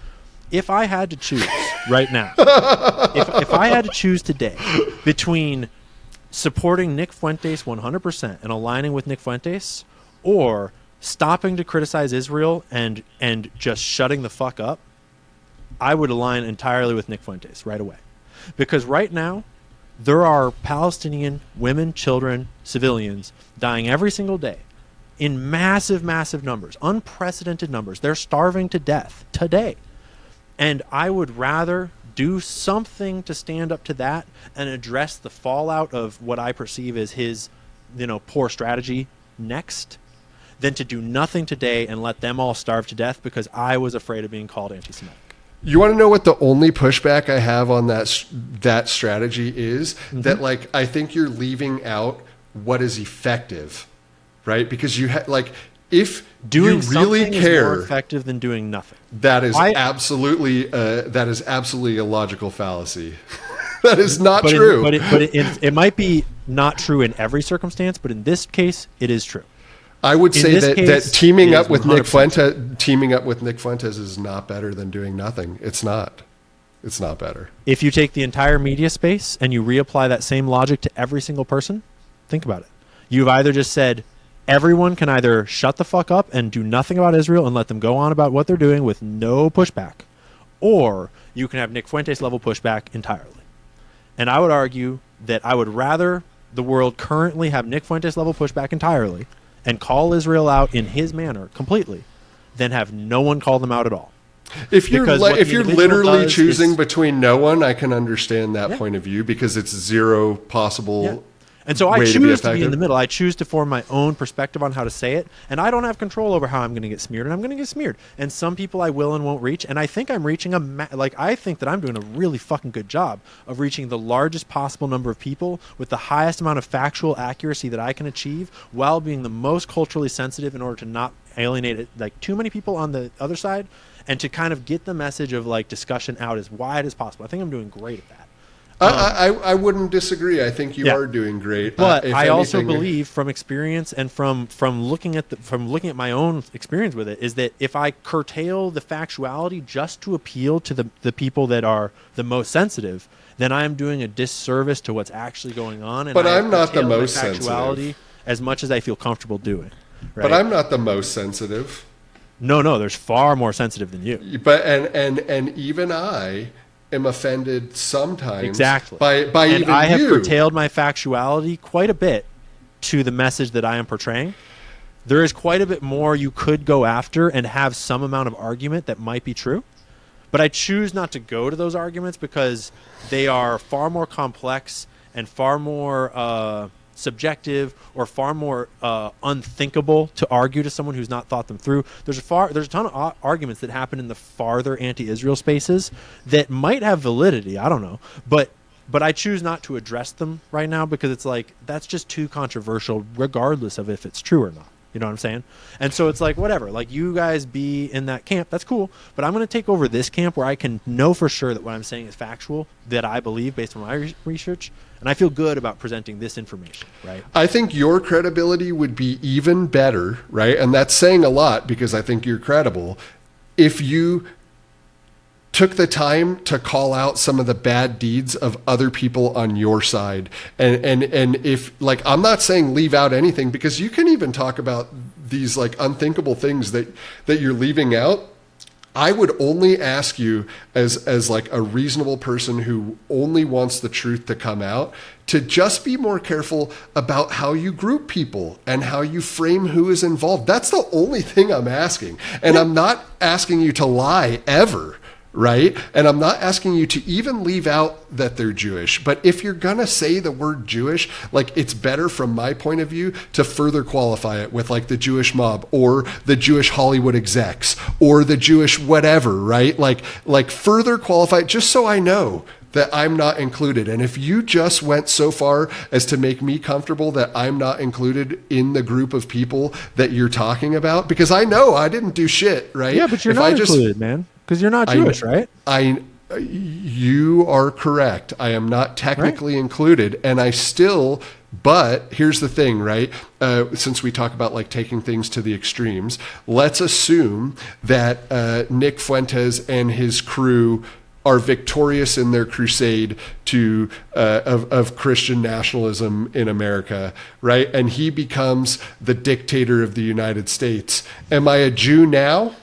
if I had to choose right now, if I had to choose today between supporting Nick Fuentes 100% and aligning with Nick Fuentes, or stopping to criticize Israel and just shutting the fuck up, I would align entirely with Nick Fuentes right away. Because right now, there are Palestinian women, children, civilians dying every single day in massive, massive numbers, unprecedented numbers. They're starving to death today. And I would rather do something to stand up to that and address the fallout of what I perceive as his, poor strategy next, than to do nothing today and let them all starve to death because I was afraid of being called anti-Semitic.
You want to know what the only pushback I have on that strategy is? Mm-hmm. That, like, I think you're leaving out what is effective, right? Because if
doing
you really
something
care,
is more effective than doing nothing.
That is absolutely a logical fallacy. That is not true.
It might be not true in every circumstance, but in this case, it is true.
I would say that teaming up with Nick Fuentes is not better than doing nothing. It's not. It's not better.
If you take the entire media space and you reapply that same logic to every single person, think about it. You've either just said everyone can either shut the fuck up and do nothing about Israel and let them go on about what they're doing with no pushback, or you can have Nick Fuentes level pushback entirely. And I would argue that I would rather the world currently have Nick Fuentes level pushback entirely and call Israel out in his manner completely than have no one call them out at all.
If you're literally choosing
is,
between no one, I can understand that point of view because it's zero possible.
And so I choose to be in the middle. I choose to form my own perspective on how to say it, and I don't have control over how I'm going to get smeared, and I'm going to get smeared. And some people I will and won't reach, and I think I'm reaching I think that I'm doing a really fucking good job of reaching the largest possible number of people with the highest amount of factual accuracy that I can achieve while being the most culturally sensitive in order to not alienate it, like too many people on the other side, and to kind of get the message of like discussion out as wide as possible. I think I'm doing great at that.
I wouldn't disagree. I think you are doing great.
But I also believe from experience and from looking at my own experience with it is that if I curtail the factuality just to appeal to the people that are the most sensitive, then I am doing a disservice to what's actually going on. And
but I'm not the most sensitive.
As much as I feel comfortable doing. Right?
But I'm not the most sensitive.
No, there's far more sensitive than you.
But and even I am offended sometimes.
Exactly.
By
and
even you.
I have curtailed my factuality quite a bit to the message that I am portraying. There is quite a bit more you could go after and have some amount of argument that might be true. But I choose not to go to those arguments because they are far more complex and far more subjective or far more unthinkable to argue to someone who's not thought them through. There's a ton of arguments that happen in the farther anti-Israel spaces that might have validity. I don't know, but I choose not to address them right now because it's like that's just too controversial, regardless of if it's true or not. You know what I'm saying? And so it's like, whatever, like you guys be in that camp. That's cool. But I'm going to take over this camp where I can know for sure that what I'm saying is factual, that I believe based on my research. And I feel good about presenting this information, right?
I think your credibility would be even better, right? And that's saying a lot because I think you're credible. If you took the time to call out some of the bad deeds of other people on your side. And if, like, I'm not saying leave out anything because you can even talk about these like unthinkable things that you're leaving out. I would only ask you as like a reasonable person who only wants the truth to come out to just be more careful about how you group people and how you frame who is involved. That's the only thing I'm asking. And I'm not asking you to lie ever. Right? And I'm not asking you to even leave out that they're Jewish. But if you're going to say the word Jewish, like it's better from my point of view to further qualify it with like the Jewish mob or the Jewish Hollywood execs or the Jewish whatever, right? Like further qualify it just so I know that I'm not included. And if you just went so far as to make me comfortable that I'm not included in the group of people that you're talking about, because I know I didn't do shit, right?
Yeah, but you're not included, man. Because you're not Jewish, right?
You are correct. I am not technically included, and I still. But here's the thing, right? Since we talk about like taking things to the extremes, let's assume that Nick Fuentes and his crew are victorious in their crusade of Christian nationalism in America, right? And he becomes the dictator of the United States. Am I a Jew now?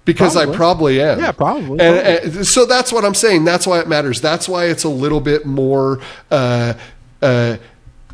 Because probably. I probably am.
Yeah, probably.
And so that's what I'm saying. That's why it matters. That's why it's a little bit more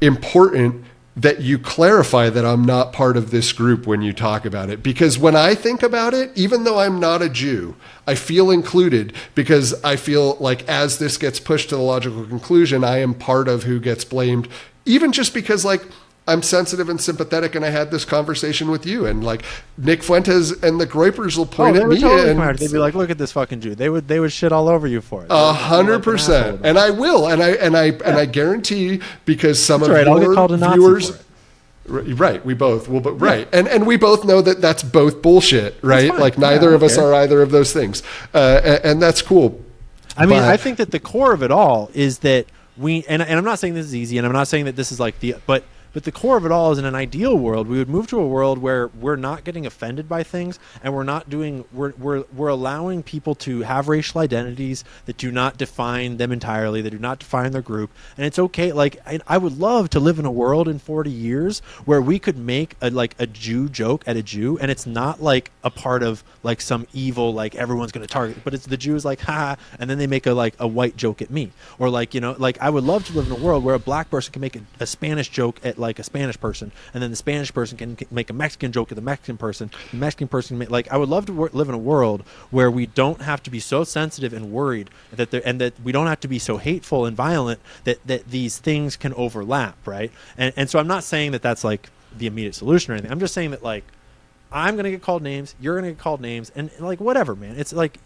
important that you clarify that I'm not part of this group when you talk about it. Because when I think about it, even though I'm not a Jew, I feel included because I feel like as this gets pushed to the logical conclusion, I am part of who gets blamed, even just because like I'm sensitive and sympathetic, and I had this conversation with you, and like Nick Fuentes and the Groypers will point at me, and
they'd be like, "Look at this fucking Jew." They would shit all over you for it.
100%, and I will, and I guarantee because some of
your
I'll get called a Nazi
viewers.
For it. Right, we both will, but right, and we both know that that's both bullshit, right? Like neither of us are either of those things, and that's cool.
I mean, I think that the core of it all is that we, and I'm not saying this is easy, and I'm not saying that this is like but But the core of it all is, in an ideal world, we would move to a world where we're not getting offended by things, and we're allowing people to have racial identities that do not define them entirely, that do not define their group. And it's okay. Like, I would love to live in a world in 40 years where we could make a Jew joke at a Jew, and it's not like a part of like some evil, like everyone's going to target, but it's the Jews like, ha, and then they make a white joke at me. Or like, like I would love to live in a world where a black person can make a Spanish joke at like a Spanish person, and then the Spanish person can make a Mexican joke at the Mexican person. The Mexican person like, I would love to live in a world where we don't have to be so sensitive and worried that we don't have to be so hateful and violent that these things can overlap, right? And so I'm not saying that that's like the immediate solution or anything. I'm just saying that like I'm gonna get called names, you're gonna get called names, and like whatever, man. It's like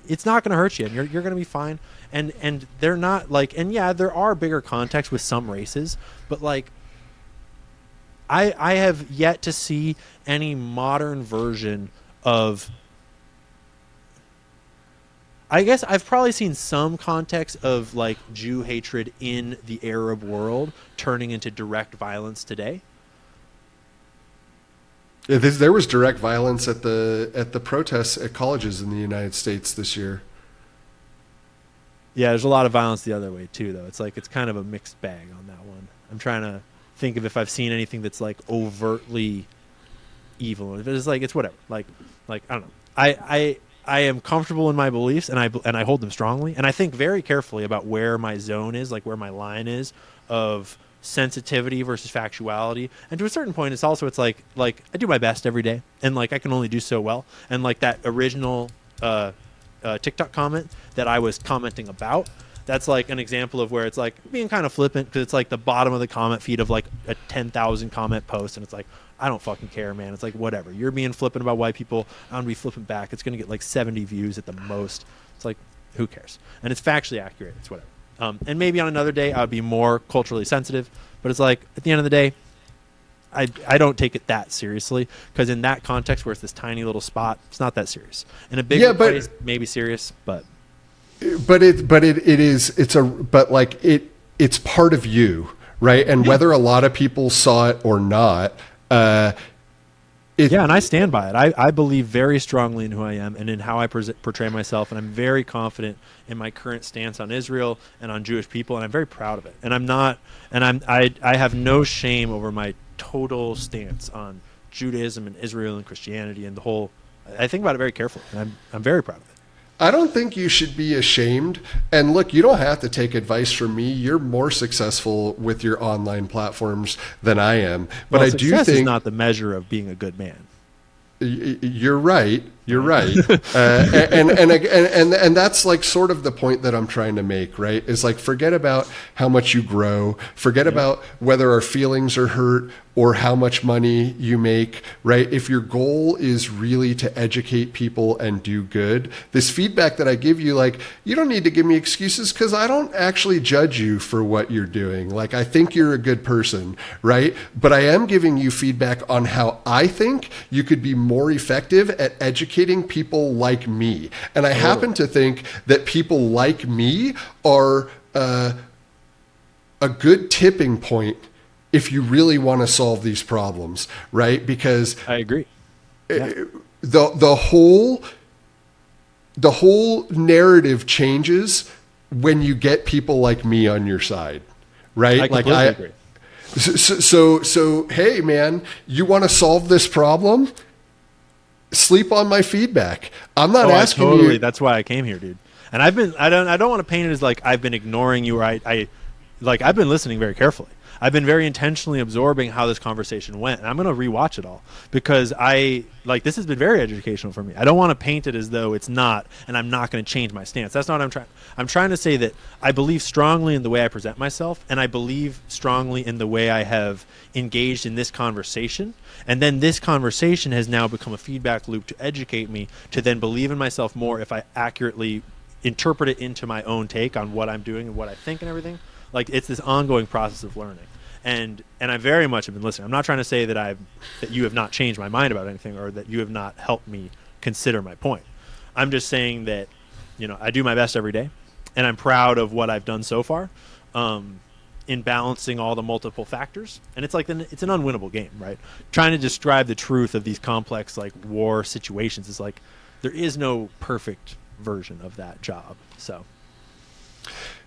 it's not gonna hurt you, and you're gonna be fine. And they're not like, and yeah, there are bigger contexts with some races, but like I have yet to see any modern version of. I guess I've probably seen some context of like Jew hatred in the Arab world turning into direct violence today.
Yeah, there was direct violence at the protests at colleges in the United States this year.
Yeah, there's a lot of violence the other way too, though. It's like it's kind of a mixed bag on that one. I'm trying to think of if I've seen anything that's like overtly evil. It's like it's whatever. Like I don't know. I am comfortable in my beliefs, and I hold them strongly, and I think very carefully about where my zone is, like where my line is of sensitivity versus factuality. And to a certain point, it's like I do my best every day, and like I can only do so well. And like that original TikTok comment that I was commenting about, that's like an example of where it's like being kind of flippant, because it's like the bottom of the comment feed of like a 10,000 comment post, and it's like, I don't fucking care, man. It's like, whatever. You're being flippant about white people. I'm going to be flipping back. It's going to get like 70 views at the most. It's like, who cares? And it's factually accurate. It's whatever. And maybe on another day, I would be more culturally sensitive. But it's like, at the end of the day, I don't take it that seriously. Because in that context where it's this tiny little spot, it's not that serious. In a bigger place, maybe serious, but...
But it's part of you, right? And whether a lot of people saw it or not...
yeah, and I stand by it. I believe very strongly in who I am and in how I portray myself, and I'm very confident in my current stance on Israel and on Jewish people, and I'm very proud of it. And I have no shame over my total stance on Judaism and Israel and Christianity and the whole. I think about it very carefully, and I'm very proud of it.
I don't think you should be ashamed. And look, you don't have to take advice from me. You're more successful with your online platforms than I am. But I do think
success is not the measure of being a good man.
You're right. You're right. And that's like sort of the point that I'm trying to make, right? Is like, forget about how much you grow, forget about whether our feelings are hurt or how much money you make, right? If your goal is really to educate people and do good, this feedback that I give you, like, you don't need to give me excuses, because I don't actually judge you for what you're doing. Like, I think you're a good person, right? But I am giving you feedback on how I think you could be more effective at educating people like me. And I happen to think that people like me are a good tipping point if you really want to solve these problems, right? Because
I agree. Yeah.
The whole narrative changes when you get people like me on your side, right?
I completely agree.
So hey, man, you want to solve this problem? Sleep on my feedback. I'm not asking
totally.
you.
That's why I came here, dude. And I don't want to paint it as like I've been ignoring you, or I've been listening very carefully. I've been very intentionally absorbing how this conversation went, and I'm going to rewatch it all, because this has been very educational for me. I don't want to paint it as though it's not, and I'm not going to change my stance. That's not what I'm trying. I'm trying to say that I believe strongly in the way I present myself, and I believe strongly in the way I have engaged in this conversation. And then this conversation has now become a feedback loop to educate me to then believe in myself more if I accurately interpret it into my own take on what I'm doing and what I think and everything. Like, it's this ongoing process of learning. And I very much have been listening. I'm not trying to say that you have not changed my mind about anything, or that you have not helped me consider my point. I'm just saying that, I do my best every day, and I'm proud of what I've done so far. in balancing all the multiple factors. And it's like it's an unwinnable game, right? Trying to describe the truth of these complex like war situations is like there is no perfect version of that job. So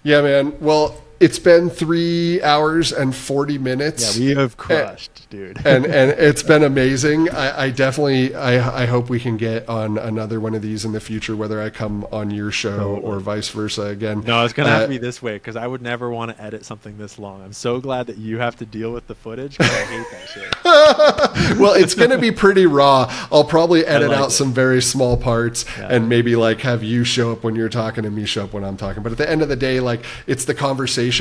yeah, man. Well, it's been 3 hours and 40 minutes.
Yeah, we have crushed, dude.
and it's been amazing. I definitely, I hope we can get on another one of these in the future, whether I come on your show or vice versa again.
No, it's going to have to be this way because I would never want to edit something this long. I'm so glad that you have to deal with the footage because I hate that shit.
Well, it's going to be pretty raw. I'll probably edit out some very small parts and maybe like have you show up when you're talking and me show up when I'm talking. But at the end of the day, like it's the conversation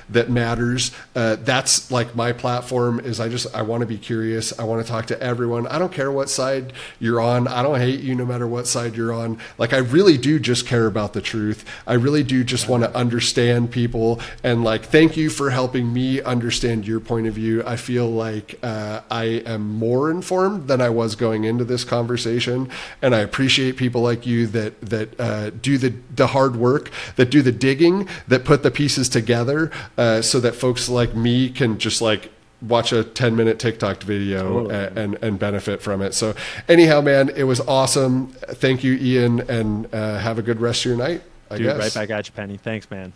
that matters. That's like my platform is I want to be curious. I want to talk to everyone. I don't care what side you're on. I don't hate you no matter what side you're on. Like I really do just care about the truth. I really do just want to understand people and like thank you for helping me understand your point of view. I feel like I am more informed than I was going into this conversation, and I appreciate people like you that do the hard work, that do the digging, that put the pieces together so that folks like me can just like watch a 10-minute TikTok video and benefit from it. So anyhow, man, it was awesome. Thank you, Ian, and have a good rest of your night, I guess.
Right back at you, Penny. Thanks, man.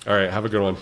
All right, have a good one.